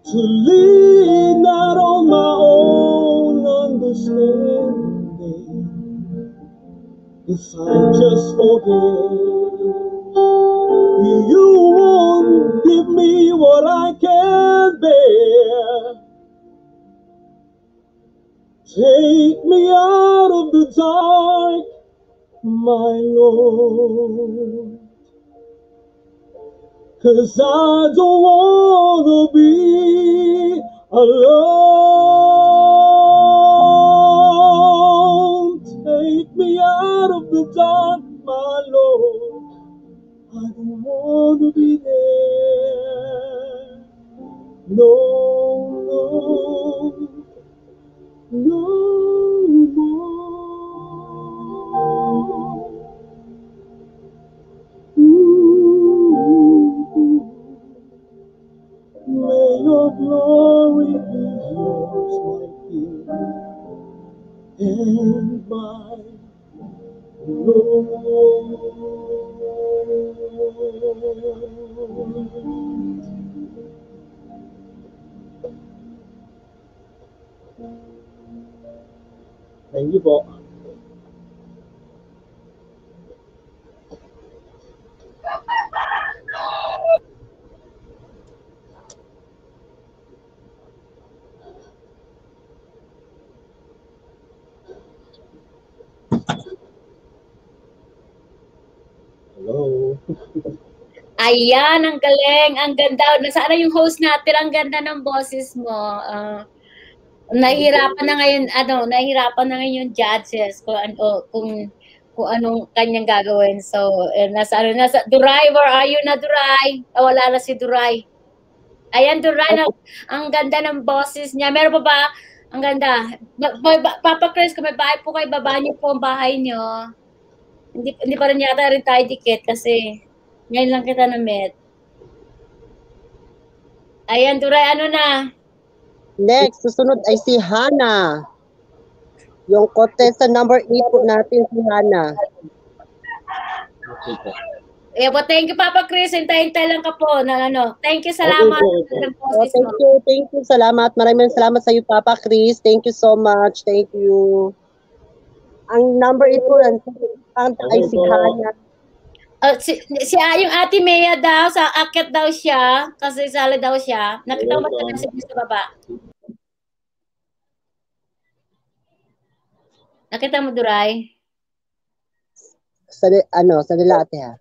to lean not on my own understanding. If I just forget, you won't give me what I can bear. Take me out of the dark, my Lord, 'cause I don't wanna be alone. Take me out of the dark, my Lord, I don't wanna be there. No, no, no more. Ayan, ang galing, ang ganda. Nasaan yung host natin? Ang ganda ng boses mo. Nahihirapan na ngayon yung judges kung anong kanyang gagawin. So, nasa Duray, where are you na, Duray? Wala na si Duray. Ayan, Duray, ang ganda ng boses niya. Meron pa ba? Ang ganda. Papa Chris, kung may bahay po kayo, baba niyo po ang bahay niyo. Hindi pa rin yata rin tayo dikit kasi ngayon lang kita na-met. Ayan, Duray, ano na? Next, susunod ay si Hana. Yung contestant number 8 po natin, si Hana. Thank you, Papa Chris. Hintay-hintay lang ka po. Thank you, salamat. Thank you, salamat. Maraming salamat sa iyo, Papa Chris. Thank you so much. Thank you. Ang number 8 po, ay si Hana. Yung Ate Mea daw, akit daw siya, kasi sali daw siya. Nakita mo ba sa baba? Nakita mo, Duray? Sa nila ate ha?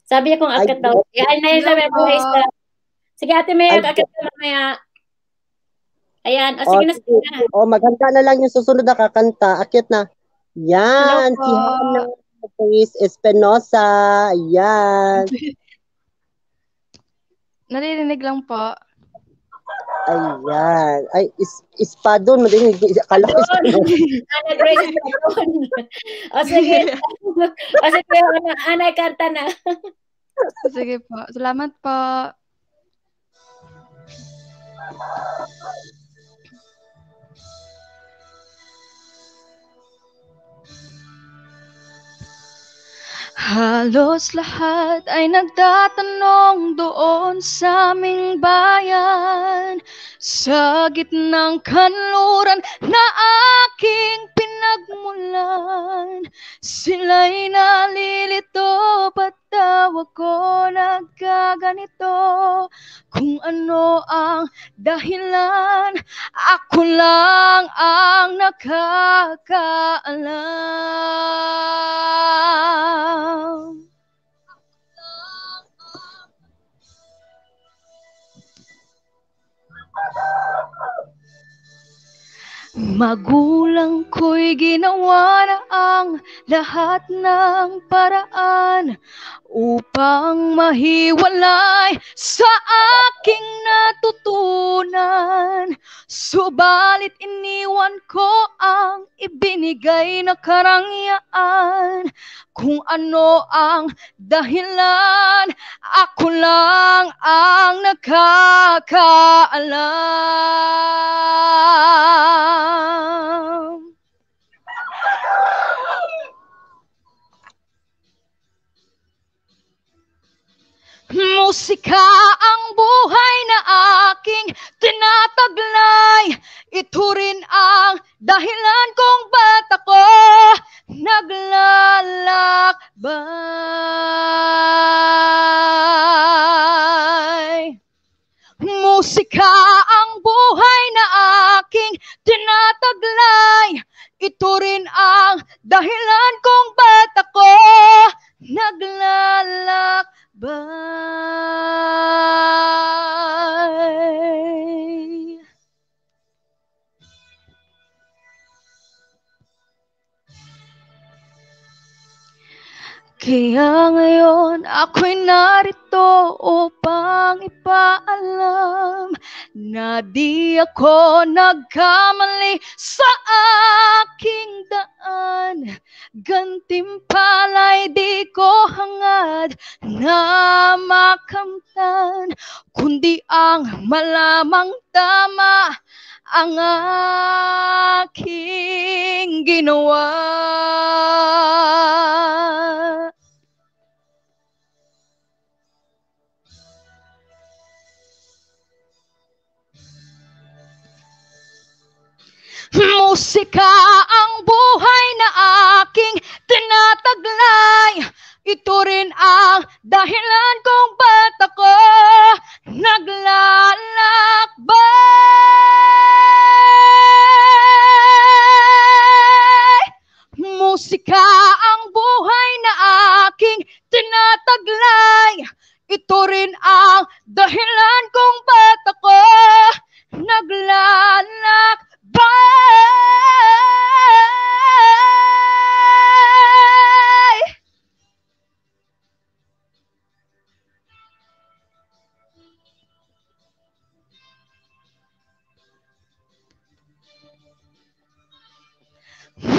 Sabi niya kung akit daw. Yan na yun sabi ko. Sige, Ate Mea, akit na mamaya. Ayan, sige na. Maganda na lang yung susunod na kakanta. Akit na. Yan, si Hana. Chris Espinosa. Yan. Naririnig lang po. Ayan. Ay, ispadon. Madinig. Akala ko ispadon. Ana Grace Espadon. Sige. Sige, Ana, kanta na. Sige po. Salamat po. Halos lahat ay nagtatanong doon sa aming bayan, sa gitnang kanluran na aking pinagmulan. Sila'y nalilito, ba't daw ako nagkaganito? Kung ano ang dahilan, ako lang ang nakakaalam. Magulang ko'y ginawa na ang lahat ng paraan upang mahiwalay sa aking natutunan. Subalit iniwan ko ang ibinigay na karangyaan. Kung ano ang dahilan, ako lang ang nakakaalam. Musika ang buhay na aking tinataglay. Ito rin ang dahilan kung ba't ako naglalakbay. Musika ang buhay na aking tinataglay. Ito rin ang dahilan kung ba't ako naglalakbay. Kaya ngayon ako'y narito upang ipaalam na di ako nagkamali sa aking daan. Gantimpala'y di ko hangad na makamtan, kundi ang malamang tama ang aking ginawa. Musika ang buhay na aking tinataglay. Ito rin ang dahilan kung ba't ako naglalakbay. Musika ang buhay na aking tinataglay.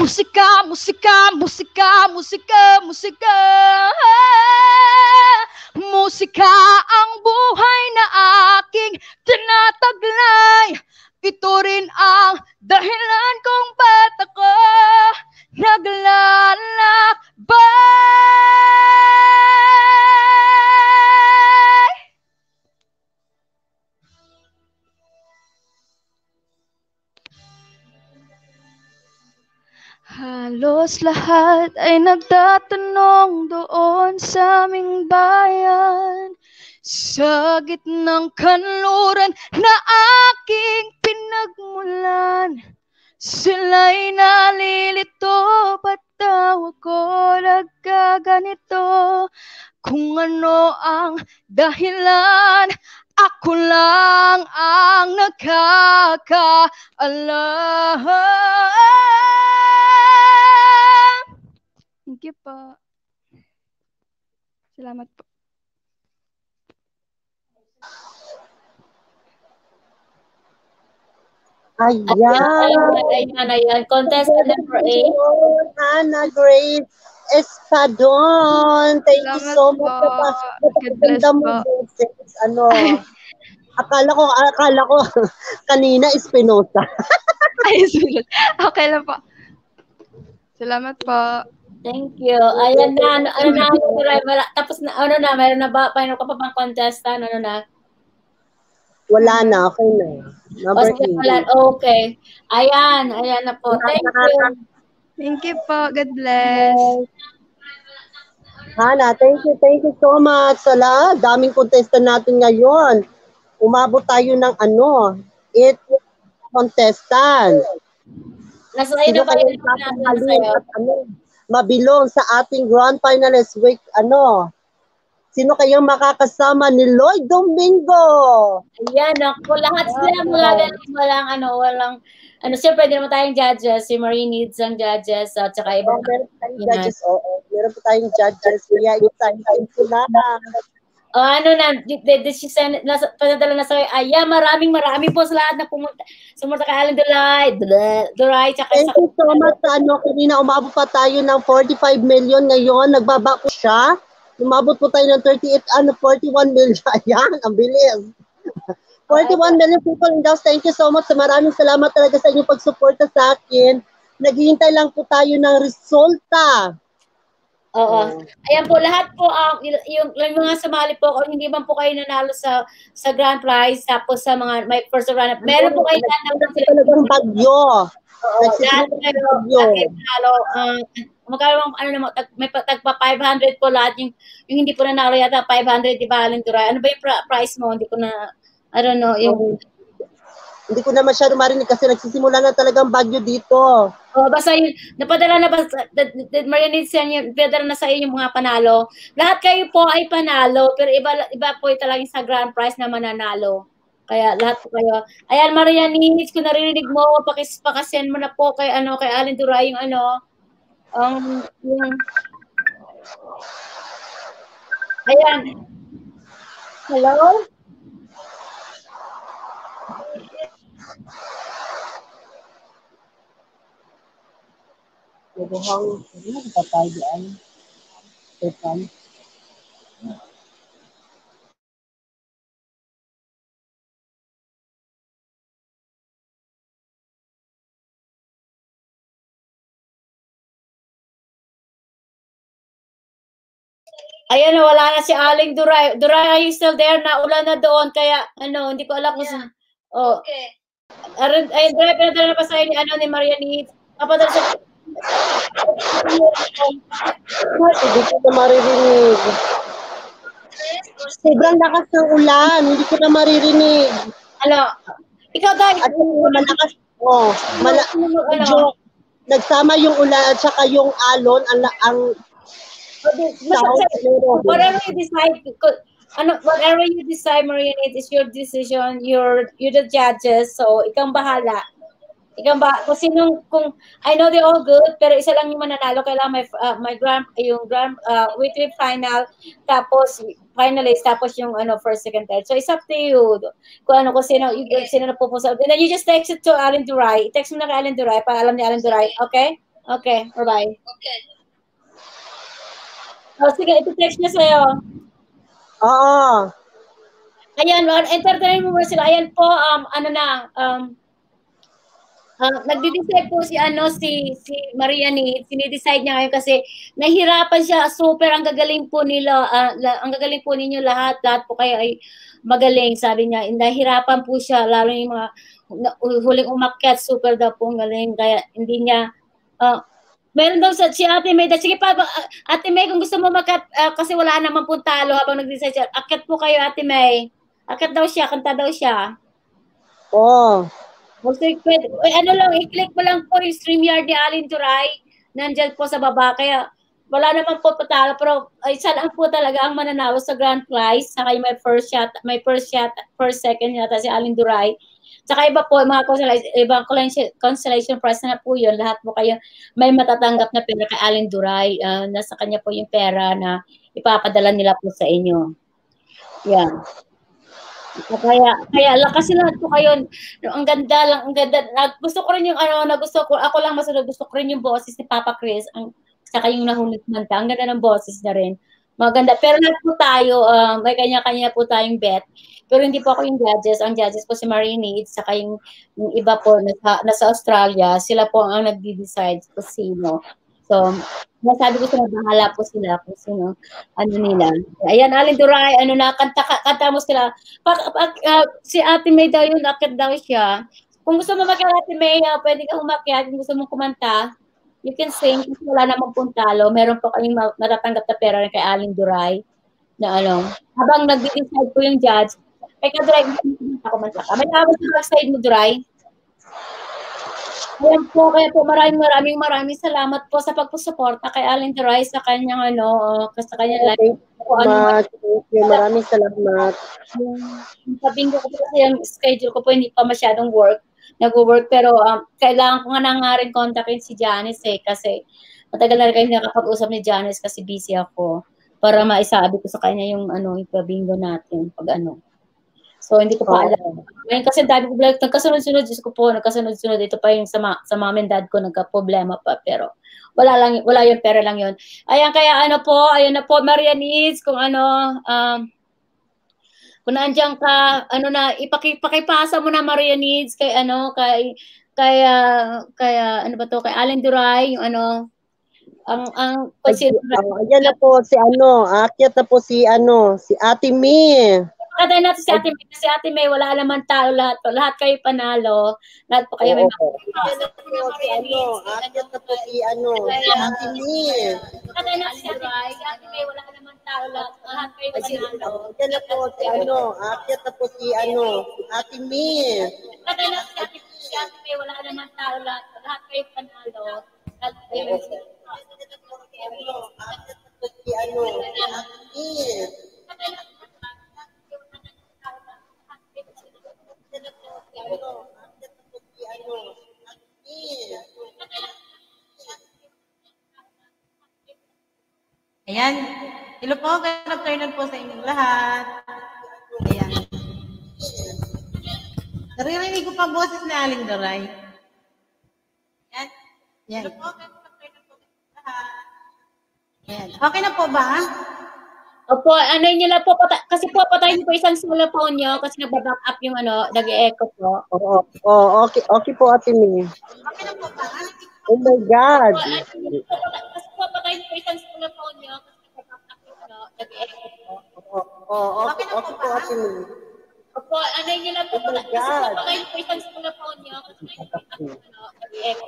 Musika, musika, musika, musika, musika. Musika ang buhay na aking tinataglay. Ito rin ang dahilan kung ba't ako naglalakbay. Halos lahat ay nagtatanong doon sa aming bayan, sa gitnang kanluran na aking pinagmulan. Sila'y nalilito, ba't daw ako nagkaganito? Kung ano ang dahilan, ako lang ang nakakaalam. Thank you po. Salamat po. Ayan. Contestant number 8. Hannah Grace Espadon. Thank you so much. Ganda mo. Ano, akala ko kanina Espinosa. Ay, okay lang po. Salamat po. Thank you. Ayan na, tapos na, meron na ba, paano ka pa bang contestant, na? Wala na, okay na. Okay. Ayan na po. Thank you. Thank you po. God bless. Hannah, thank you so much. Daming contestant natin ngayon. Umabot tayo ng 8 contestant. Nasa iyo ba yung mabilong sa ating grand finalist week, sino kayang makakasama ni Lloyd Domingo? Ayan, ako, lahat sila magagaling, walang, siyempre, hindi naman tayong judges, si Marie needs ang judges, at saka ibang, meron pa tayong judges, kaya excited sila. Padadala na sa ayan, maraming po sa lahat na sumunta kay Alan Duray, tsaka thank you so much kanina umabot pa tayo ng 45 million ngayon, nagbaba po siya. Umabot po tayo ng 41 million. Ayan, ang bilis. 41 million people in the house. Thank you so much. Maraming salamat talaga sa inyong pagsuporta sa akin. Naghihintay lang po tayo ng resulta. Oo. Ayan po, lahat po, yung mga sumali po, kung hindi man po kayo nanalo sa grand prize, tapos sa mga, may first run-up, meron po kayo talagang bagyo. Lahat nanalo. Magkano may tagpa 500 po lahat, yung hindi po nanalo yata 500, di ba, Alan Duray? Ano ba yung price mo? Hindi ko na, I don't know, hindi ko na masyado marinig kasi nagsisimula na talagang bagyo dito. Basta yun, napadala na ba, Marianid yan, napadala na sa inyo yung mga panalo. Lahat kayo po ay panalo, pero iba po talagang sa grand prize na mananalo. Kaya lahat po kayo. Ayan, Marianid, kung naririnig mo, pakasend mo na po kay Alan Duray yung ayan. Hello? Mukhang papayaan. Tepan. Ayan, wala na si Aling Duray. Duray, are you still there? Naulan na doon, kaya hindi ko alam kung saan. Okay. Ayun, Duray, pinadala na pa sa inyo ni Marianid. Papadala sa hindi ko na maririnig. Sobrang lakas ng ulan. Hindi ko na maririnig. Ikaw dahil. At malakas. Nagsama yung ulan at saka yung alon. Whatever you decide, Marianid, is your decision. You're the judges, so ikang bahala. Kung I know they're all good, pero isa lang yung mananalo. Kailangan may weekly final, tapos finalist, tapos yung first, second, third. So it's up to you. Kung sino na pupusa. And then you just text it to Alan Duray. Text mo na kay Alan Duray para alam ni Alan Duray, okay? Okay, bye-bye. Okay. Oh, sige, ito-text niya sa'yo. Oo. Ayan, entertain mo muna sila. Ayan po, nagde-decide po si Maria ni sinidecide niya ngayon kasi nahihirapan siya super. Ang gagaling po nila, ang gagaling po ninyo lahat po kayo ay magaling, sabi niya. Nahihirapan po siya, lalo yung mga huling umakyat, super daw po galing, kaya hindi niya meron daw si Ate May. Sige pa, Ate May, kung gusto mo kasi wala naman pong talo habang nag-decide siya. Akyat po kayo, Ate May. Akyat daw siya, kanta daw siya. Oo. I-click mo lang po yung StreamYard ni Alin Duray. Nandyan po sa baba. Kaya wala naman po patalo. Pero isa lang po talaga ang mananalo sa grand prize. Saka yung first second yata si Alin Duray. Saka iba po, mga ibang consolation prize na po yun. Lahat po kayo may matatanggap na pera kay Alin Duray. Nasa kanya po yung pera na ipapadala nila po sa inyo. Yan. Kaya lakas lahat po kayo. Ang ganda lang, ang ganda. Gusto ko rin yung ako lang masunod, gusto ko rin yung boses ni Papa Chris, saka yung nahulog manta. Ang ganda ng boses na rin. Maganda. Pero lahat po tayo, may kanya-kanya po tayong bet. Pero hindi po ako yung judges. Ang judges po si Marini, saka yung iba po nasa Australia, sila po ang nagde-decide kung sino. So, nasabi ko sila, bahala po sila kung sino, nila. Ayan, Alin Duray, kanta mo sila. Si Ate May daw yun, akit daw siya. Kung gusto mo mag-akit, Ate May, pwede kang umakyat. Kung gusto mong kumanta, you can sing. Kasi wala namang puntalo. Meron po kayong matatanggap na pera kay Alin Duray. Na habang nag-decide po yung judge, kaya Duray, kumanta ka. May tawag sa backside mo, Duray. Ayan po, kaya po maraming salamat po sa pagpusuporta kay Alin Duray sa kanyang sa kanyang live. Thank you. Maraming salamat. Yung pabinggo ko po kasi yung schedule ko po hindi pa masyadong nag-work, pero kailangan ko nga rin kontakin si Janice kasi matagal na rin kayo nakapag-usap ni Janice kasi busy ako para maisabi ko sa kanya yung yung pabinggo natin pag So, hindi ko pa alam. Ngayon kasi dami ko nagkasunod-sunod, Diyos ko po, nagkasunod-sunod. Ito pa yung sa mom and dad ko, nagka-problema pa. Pero wala yung pera lang yun. Ayan, kaya ayun na po, Marianiz, kung kung nandiyan ka, ipakipasa mo na Marianiz, kay kay Alin Duray, yung ayan na po si aakyat na po si Ate May. Kada natin si Ate May, kasi Ate May, wala naman talo lahat kayo panalo. Lahat po kayo may akyat na po si si Ate May. Kada natin si Ate May, wala naman talo lahat kayo panalo. Ayan na po si aakyat na po si Ate May. Kada natin si Ate May, wala naman talo lahat kayo panalo. Lahat kayo may Ayan. Hello po, good afternoon po sa inyong lahat. Ayan. Naririnig ko pa boses na Alin Duray. Ayan. Ayan. Hello po, good afternoon po sa inyong lahat. Ayan. Okay na po ba? Opo, nyo lang po, kasi po patayin po isang solo phone nyo kasi nagbaback up yung nag-e-echo po. Oo, okay po Ate May. Okay na po ba? Oh my God. Kasi po patayin po isang solo phone nyo kasi nagbaback up yung nag-e-echo po. Okay po Ate May. Opo, nyo lang po, kasi po patayin po isang solo phone nyo kasi nagbaback up yung nag-e-echo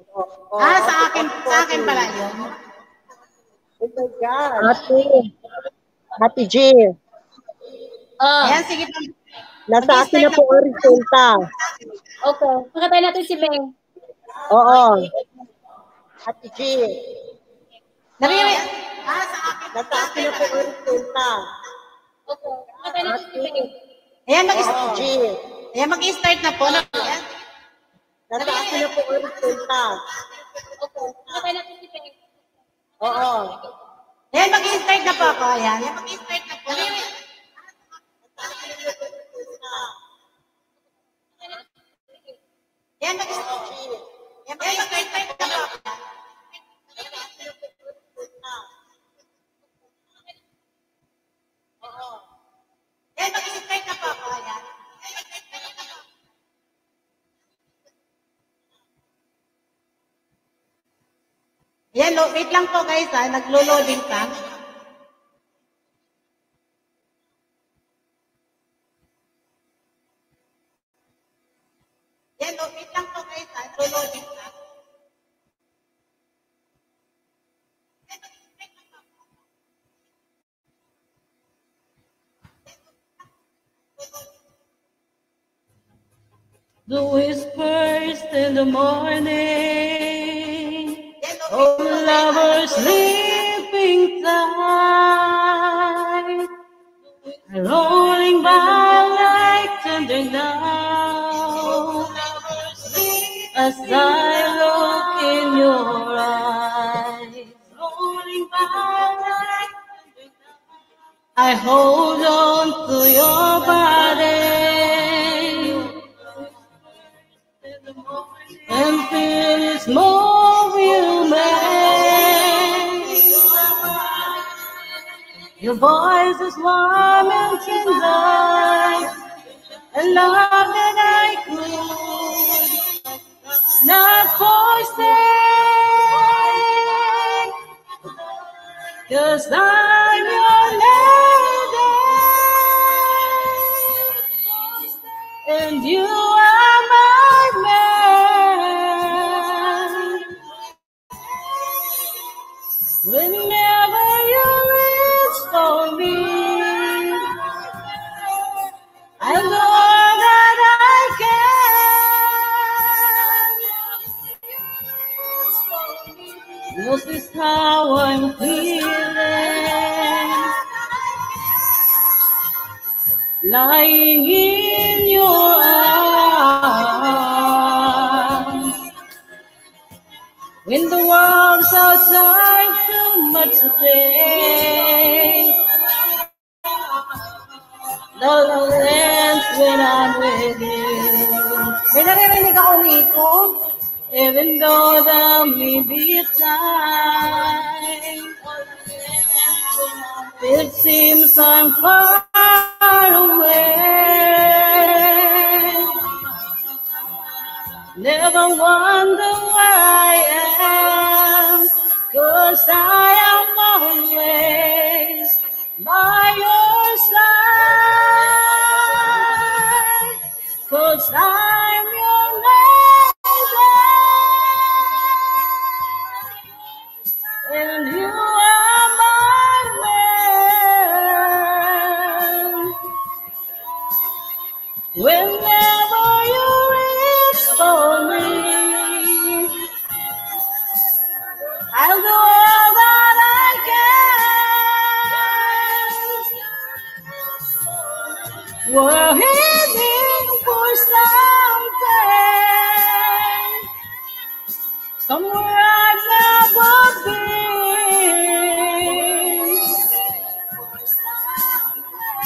po. Sa akin pala yun. Oh my God. Ate G. Ayan, sige po. Nasa akin na po ang resulta. Okay. Pakatay natin si May. Oo. Ate G. Sa akin. Nasa akin na po ang resulta. Okay. Pakatay natin si May. Ayan, mag-start na po. Ayan. Nasa akin na po ang resulta. Okay. Pakatay natin si May. Oo. Ayan, mag-start na po ako. Ayan, mag-start na po. Ayan, mag-start na po ako. Yan, wait lang po guys ha, naglo-loading ka. Yan, wait lang po guys ha, naglo-loading ka. The whispers in the morning, oh lovers sleeping tight, rolling by like thunder now, as I look in your eyes, rolling by like thunder now, I hold on to your body and feel it's more human. Your voice is warm and tender, and love that I could not forsake, 'cause I'm your lady, and you are my man. Whenever you reach for me, I know that I can. This is how I'm feeling, lying in your arms. When the world's outside too much to take, the love ends when I'm with you. May naririnig ako Nico. Even though there may be a time, it seems I'm far away. Never wonder where I am, 'cause I am always by your side, 'cause I'm your lady, and you are my man. Whenever you reach for me, I'll do all that I can. We're heading for something, somewhere I've never been.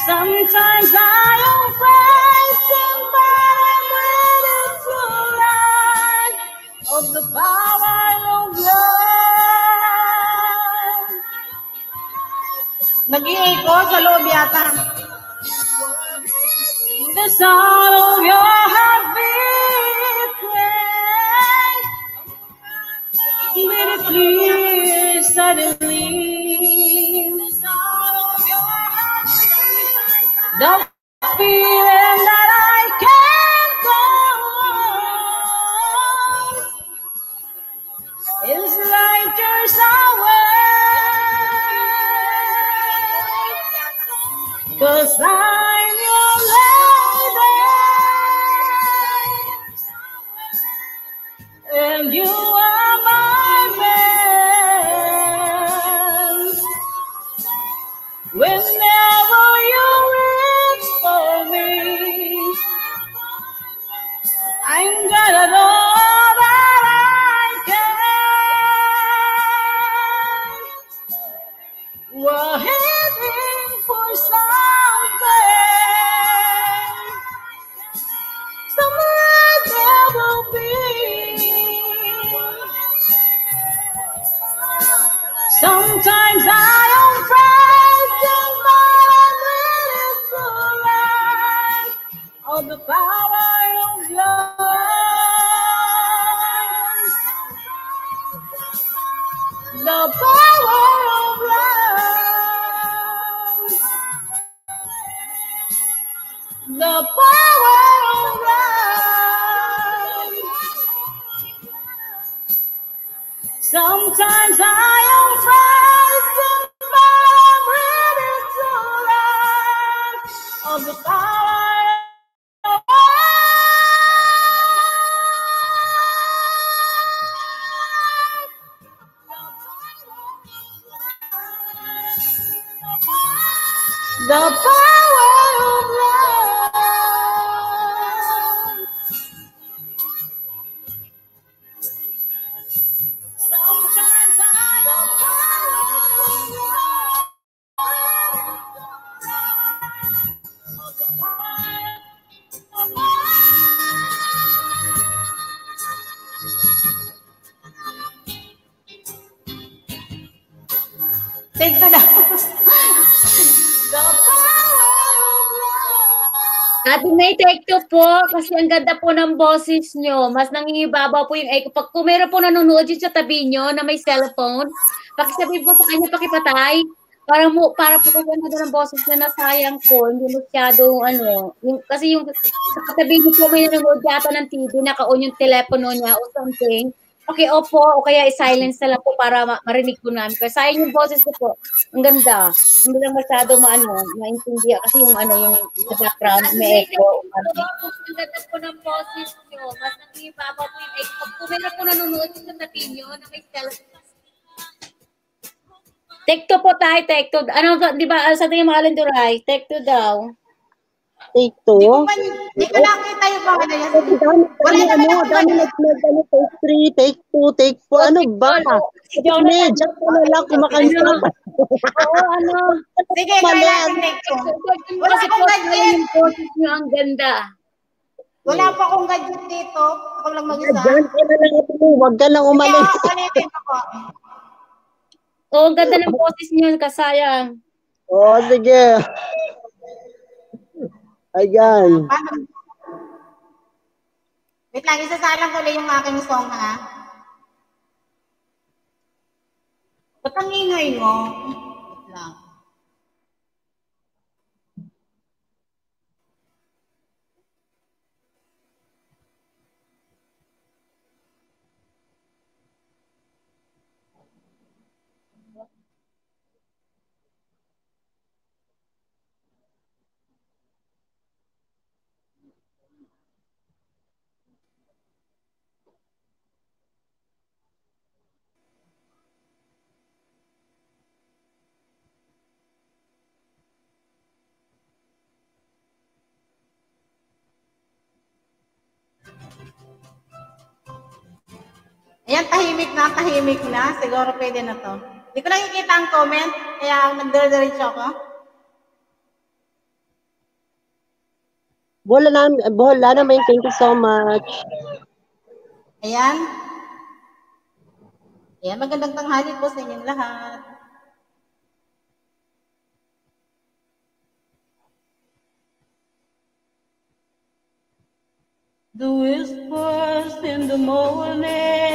Sometimes I am frightened, but I'm ready to learn of the power of love. Nag-i-echo sa loob yata. The sound of your heart beating, made it clear suddenly. The feeling that I can't go on is like yours away, 'cause I'm your lady, and you are my man. Whenever you reach for me, I'm gonna do all that I can. We're heading for something, somewhere there will be. Sometimes I am frightened, but The power of love. Sometimes I am frightened, but I'm ready to learn of the power of the power of love. Sometimes I am take na lang. The power of love. Ate May, take two po. Kasi ang ganda po ng boses nyo. Mas nangingibabaw po yung echo. Pag kung meron po nanonood yun sa tabi nyo na may cellphone, pakisabi po sa kanya, pakipatay. Para po kasi ano ng boses niya na sayang po. Hindi masyado, kasi yung sa katabi niyo po may nanonood yata ng TV, naka-on yung telepono niya o something. Paki-off po o kaya i-silence na lang po para marinig po namin. Kasi sayang yung boses ko po. Ang ganda. Hindi lang masyado maintindihan kasi yung yung sa background may echo. Ang ganda po ng boses niyo. Mas nangibabaw po yung echo. Pag meron po nanonood yung sa tabi niyo na may cellphone. Take two po tayo, take two. Di ba, sa tingin mga Alinduray, take two daw. Take two? Hindi ko nakita yung mga na yan. Wala Dami take three, take two, take four. Ano ba? Diyan ko na lang kumakanta. Oo, Sige, kaya natin take two. Wala akong gadget. Yung boses niyo ang ganda. Wala pa akong gadget dito. Ako lang mag-isa. Diyan ko na lang ito. Huwag ka lang umalis. Kaya ulitin ako. Oo, ang ganda ng boses niyo, kasayang. Oo, sige. Ayan. Wait lang, isasalang ko lang yung aking song, ha? Ba't ang ingay mo? Wait lang. Ayan, tahimik na. Siguro pwede na to. Hindi ko nakikita ang comment, kaya nagdire-diretso ako. Bola naman, thank you so much. Ayan. Ayan, magandang tanghali po sa inyong lahat. The whispers in the morning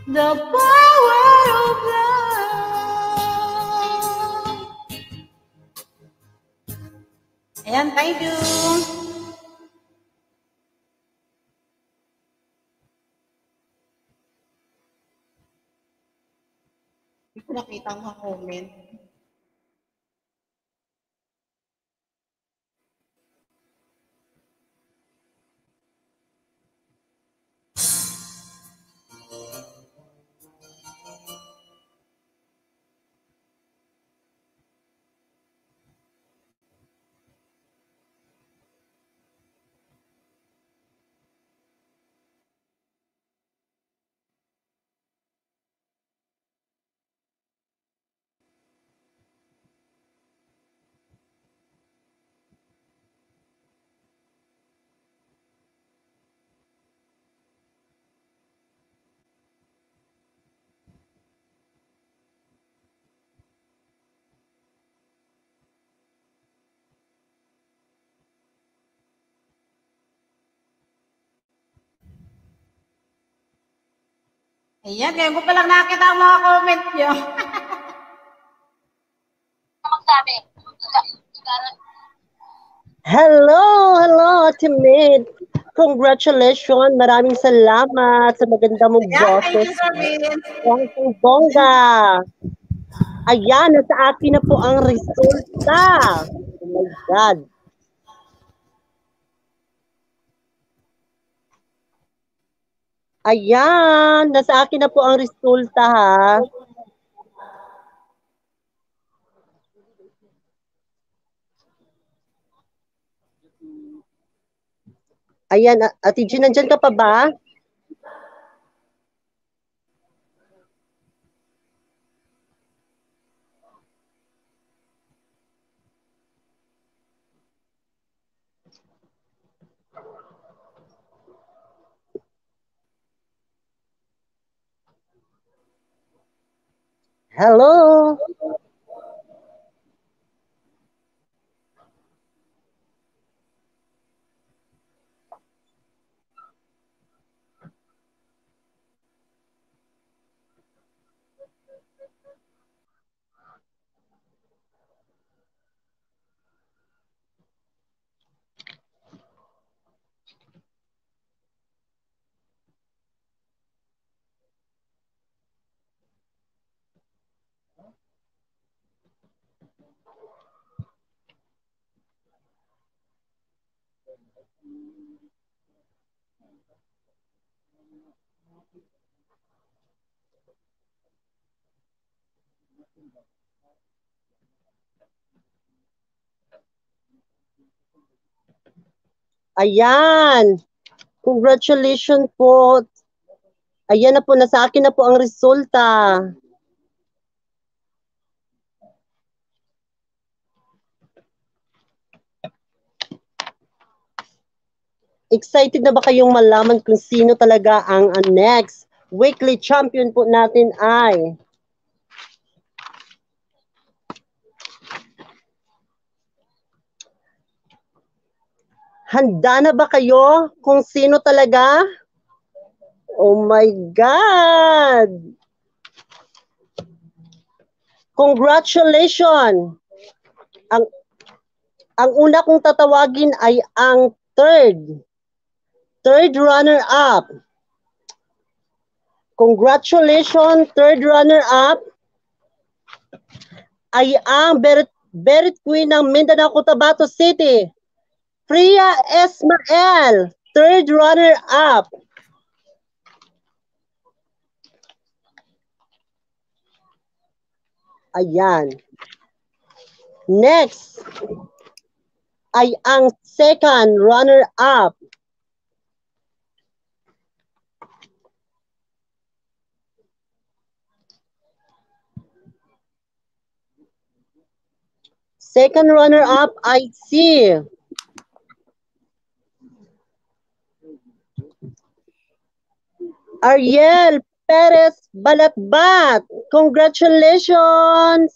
The power of love. Ayan, thank you. Hindi ko nakita ang mga comment. Ayan, ngayon ko palang nakita ang mga comment nyo. Hello, Ate Mid. Congratulations. Maraming salamat sa maganda mong Ayan, thank boses. you, Sir Vince. Bongga. Ayan, nasa akin na po ang resulta. Oh my God. Ayan, nasa akin na po ang resulta ha. Ayan, Ate Jean, nandyan ka pa ba? Hello? Ayan. Congratulations po. Ayan na po, nasa akin na po ang resulta. Excited na ba kayong malaman kung sino talaga ang next weekly champion po natin ay? Handa na ba kayo kung sino talaga? Oh my God! Congratulations! Ang una kong tatawagin ay ang third runner-up. Congratulations, third runner-up ay ang Berit Queen ng Mindanao, Cotabato City. Priya Esmael, third runner-up. Ayan. Next ay ang second runner-up. Second runner-up ay si Ariel Perez Balatbat. Congratulations!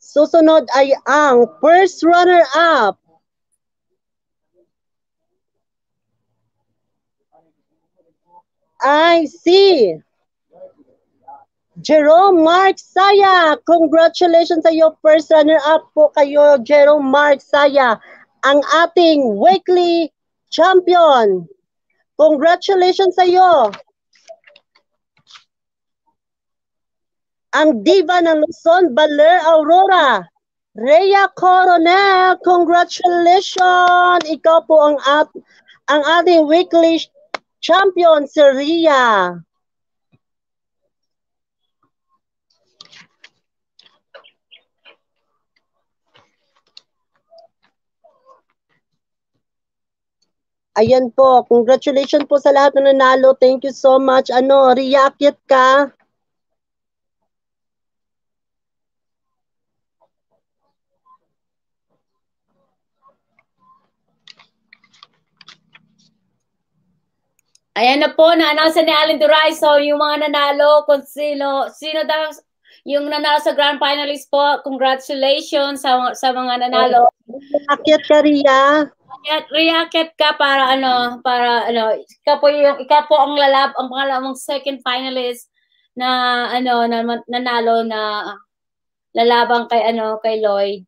Susunod ay ang first runner-up. Ay si Jerome Mark Saya. Congratulations sa iyo, first runner-up po kayo, Jerome Mark Saya, ang ating weekly champion. Congratulations sa iyo. Ang diva ng Luzon, Baler Aurora, Rhea Coronel, congratulations! Ikaw po ang ating weekly champion, si Rhea. Ayan po, congratulations po sa lahat na nanalo. Thank you so much. Rhea, akyat ka. Ayan na po, na-announce ni Allen Duray. So, yung mga nanalo, kung sino daw yung nanalo sa grand finalist po, congratulations sa mga nanalo. Akyat ka, Rhea. React ka para ikaw po ang pangalawang second finalist na nanalo na lalabang kay Lloyd.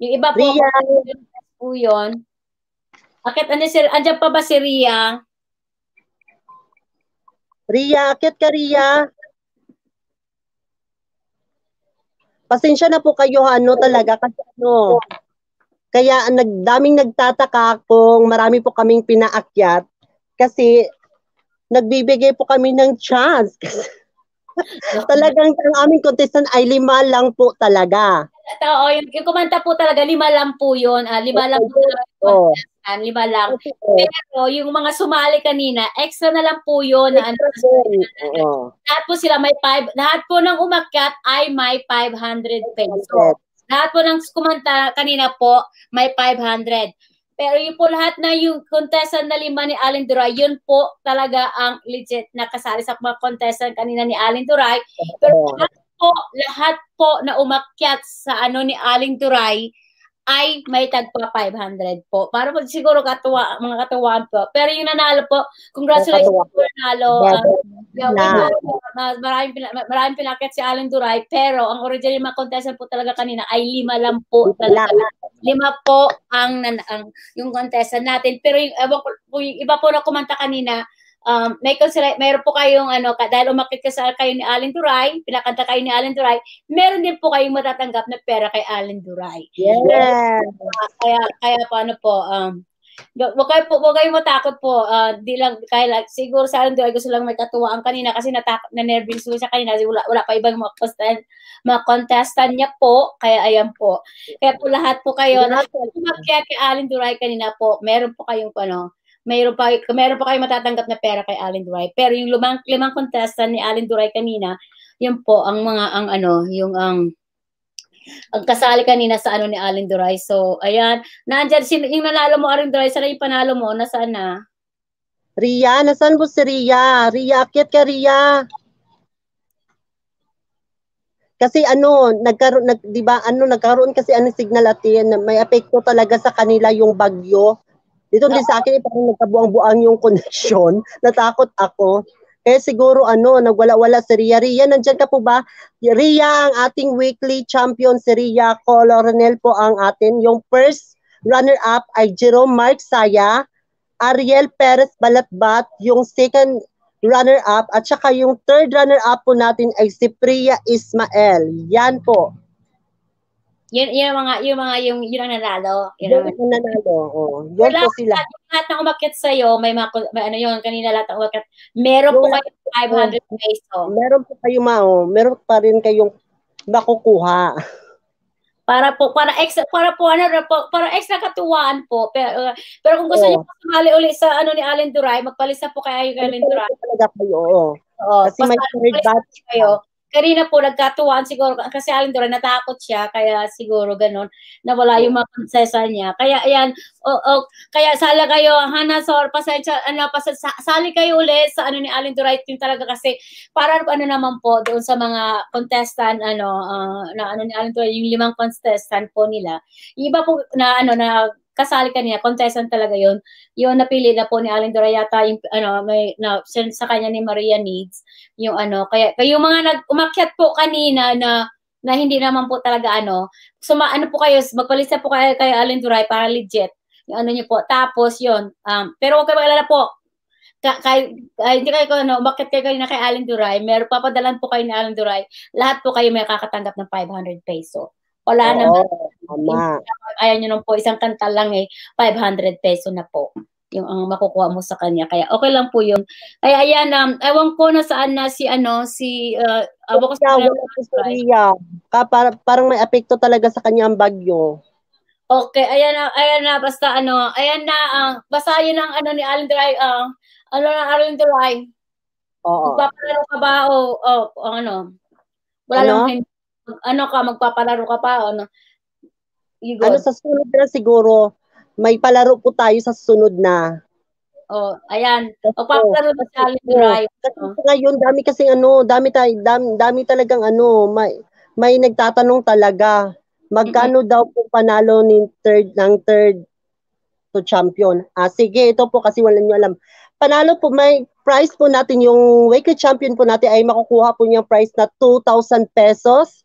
Yung iba po po 'yon. Andiyan pa ba si Rhea? Rhea, akit ka, Rhea. Pasensya na po kayo, talaga, kasi kaya daming nagtataka kung marami po kaming pinaakyat, kasi nagbibigay po kami ng chance. Talagang ang aming contestant ay 5 lang po talaga. Oo, yung kumanta po talaga, 5 lang po yun. 5 lang po talaga. 5 lang. Pero yung mga sumali kanina, extra na lang po yun. Lahat po sila may 5. Lahat po ng umakyat ay may 500 pesos. Lahat po ng kumanta kanina po may 500. Pero yung po lahat na yung contestant na 5 ni Allen Duray, yun po talaga ang legit na kasali sa mga contestant kanina ni Allen Duray. Pero lahat po na umakyat sa ni Allen Duray ay may tagpa 500 po. Para po siguro mga katuwaan po. Pero yung nanalo po, congratulations po nanalo. Maraming pinakyat si Allen Duray, pero ang original mga contestant po talaga kanina ay 5 lang po talaga. 5 po ang yung contestant natin. Pero yung iba po na kumanta kanina, mayroon po kayong dahil umakit kayo ni Allen Duray, pinakanta kayo ni Allen Duray, meron din po kayong matatanggap na pera kay Allen Duray. Yes. Kaya paano po, wag kayong matakot po, di lang kaya siguro sa Allen Duray gusto lang may katuwaan kanina kasi na-nervous siya kanina kasi wala pa ibang mga contestant niya po, kaya ayan po. Kaya po lahat po kayo na umakyat kay Allen Duray kanina po, meron po kayong mayroon pa kayo matatanggap na pera kay Allen Duray. Pero yung limang contestant ni Allen Duray kanina, yun po ang ang kasali kanina sa ni Allen Duray. So, ayan. Nandiyan yung nanalo mo, Allen Duray, sana yung panalo mo, nasaan na? Rhea, nasaan po si Rhea? Rhea, akit ka, Rhea. Kasi nagkaroon kasi signal atin, may epekto talaga sa kanila yung bagyo. Dito din sa akin, parang nagkabuang-buang yung connection. Natakot ako. Kaya siguro, nagwala-wala si Rhea. Rhea, nandyan ka po ba? Rhea, ang ating weekly champion, si Rhea Coronel po ang atin. Yung first runner-up ay Jerome Mark Saya, Ariel Perez Balatbat, yung second runner-up, at saka yung third runner-up po natin ay si Priya Ismael. Yan po. Yun ang nanalo. Yun ang nanalo. Yun po sila. Lahat ng umakyat sa'yo, may kanina lahat ng umakyat. Meron po kayo 500 pesos. Meron po kayo, meron pa rin kayong makukuha. Para extra katuwaan po. Pero kung gusto niyo po sumali ulit sa ni Allen Duray, magpalista po kayo kay Allen Duray. Talaga kayo, Kasi may third batch kayo. kanina po nagkatuwaan siguro kasi Alin Duray natakot siya kaya siguro ganun nawala yung mga prinsesa niya. Kaya ayan, kaya sala kayo Hana Sor pasensya sali kayo ulit sa ano ni Alin Duray team talaga kasi para ano naman po doon sa mga contestant na ano ni Alin Duray yung 5 contestant po nila. Yung iba po na kasali kanina, contestant talaga yun. Yung napili na po ni Alin Duray yata yung may sa kanya ni Maria Needs yung kaya yung mga umakyat po kanina na hindi naman po talaga ano po kayo magpalista po kayo kay Alin Duray para legit yung niyo po tapos yun pero wag kayo mag-alala po hindi kayo umakyat kayo na kay Alin Duray meron papadalan po kayo ni Alin Duray lahat po kayo may kakatanggap ng 500 peso. Wala naman. Ayan nyo nung po, isang kanta lang 500 peso na po yung ang makukuha mo sa kanya. Kaya okay lang po yun. Kaya ayan, ewan ko na saan na parang may apekto talaga sa kanya ang bagyo. Okay, ayan na, basta basta yun ang ni Alin Duray, Alin Duray. Oo. Magpapalaro ka ba wala lang magpapalaro ka pa sa sunod na siguro may palaro po tayo sa sunod na. Ayan. Magpapalaro na si Alin Duray. Kasi ngayon dami talagang may nagtatanong talaga. Magkano daw po panalo ng third to champion? Sige, ito po kasi wala niyo alam. Panalo po may prize po natin yung weekly champion po natin ay makukuha po niyang prize na 2,000 pesos.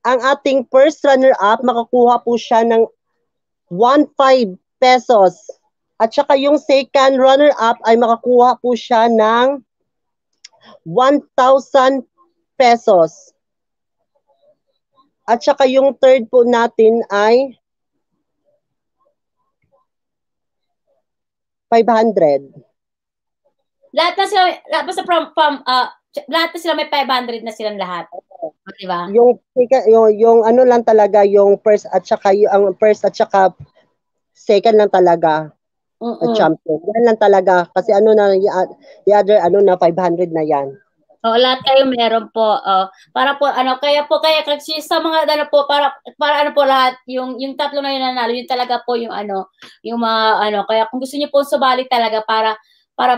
Ang ating first runner-up, makakuha po siya ng 1,500 pesos. At saka yung second runner-up ay makakuha po siya ng 1,000 pesos. At saka yung third po natin ay 500. Lahat na sila may 500 na silang lahat. Di ba? Yung lang talaga yung first at saka second lang talaga. Champion. Yan lang talaga kasi the other na 500 na yan. Lahat kayo meron po. Para po kaya kasi sa mga para po lahat yung tatlo na yun nanalo, yun talaga po yung yung mga kaya kung gusto niyo po sumali talaga para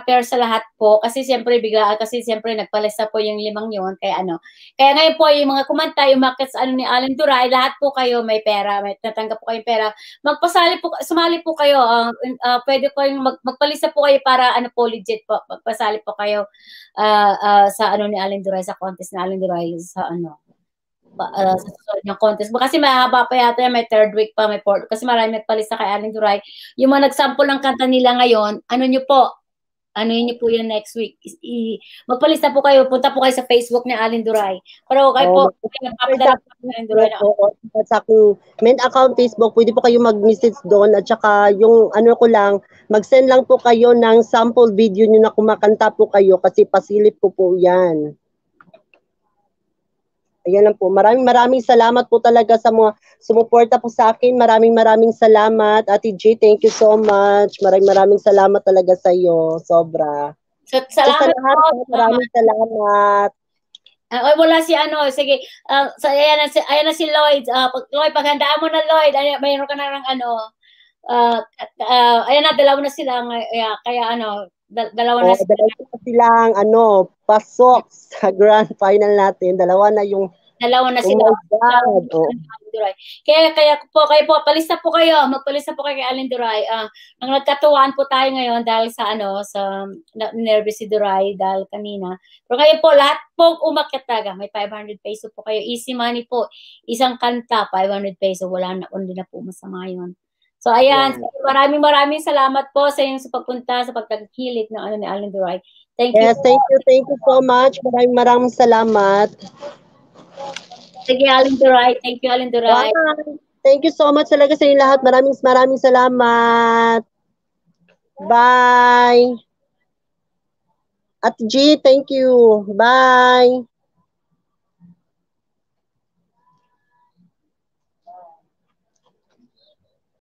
fair sa lahat po kasi siyempre nagpalista po yung 5 yun kaya ngayon po yung mga kumanta yung market sa ni Alin Duray lahat po kayo may pera may natanggap po kayong pera sumali po kayo pwede po yung magpalista po kayo para po legit po magpasali po kayo sa ni Alin Duray sa contest ni Alin Duray sa sa susunod ng contest kasi mahaba pa yata may third week pa may fourth kasi marami nagpalista kay Alin Duray yung mga nagsample ng kanta nila ngayon niyo po yun po yung next week. Magpalista po kayo, punta po kayo sa Facebook ni Alin Duray. Pero kayo po, napapadala po ni Alin Duray. Sa aking main account Facebook, pwede po kayo mag-message doon at saka yung mag-send lang po kayo ng sample video nyo na kumakanta po kayo kasi pasilip po yan. Ayan lang po. Maraming salamat po talaga sa mga sumuporta po sa akin. Maraming salamat. Ate G, thank you so much. Maraming salamat talaga sa iyo. Sobra. Salamat po. Maraming salamat. Wala si sige. Ayan na si Lloyd. Lloyd, paghandaan mo na Lloyd. Mayroon ka na ng ayan na, dalawa na sila. Kaya dalawa na silang pasok sa grand final natin. Dalawa na sila. Kaya po kayo po palista po kayo, magpalista po kayo kay Alin Duray. Ang nagkatuwaan po tayo ngayon dahil sa sa nervous si Duray dahil kanina. Pero kayo po lahat po umakyat talaga. May 500 peso po kayo. Easy money po. Isang kanta 500 peso. Wala na hindi na po masama 'yon. So ayan, maraming salamat po sa inyong pagpunta sa pagtagkilit ng ni Alin Duray. Thank you. Yes, thank you so much. Maraming salamat. Sige, Alin Duray. Thank you, Alin Duray. Thank you so much talaga sa inyo lahat. Maraming salamat. Bye. At G, thank you. Bye.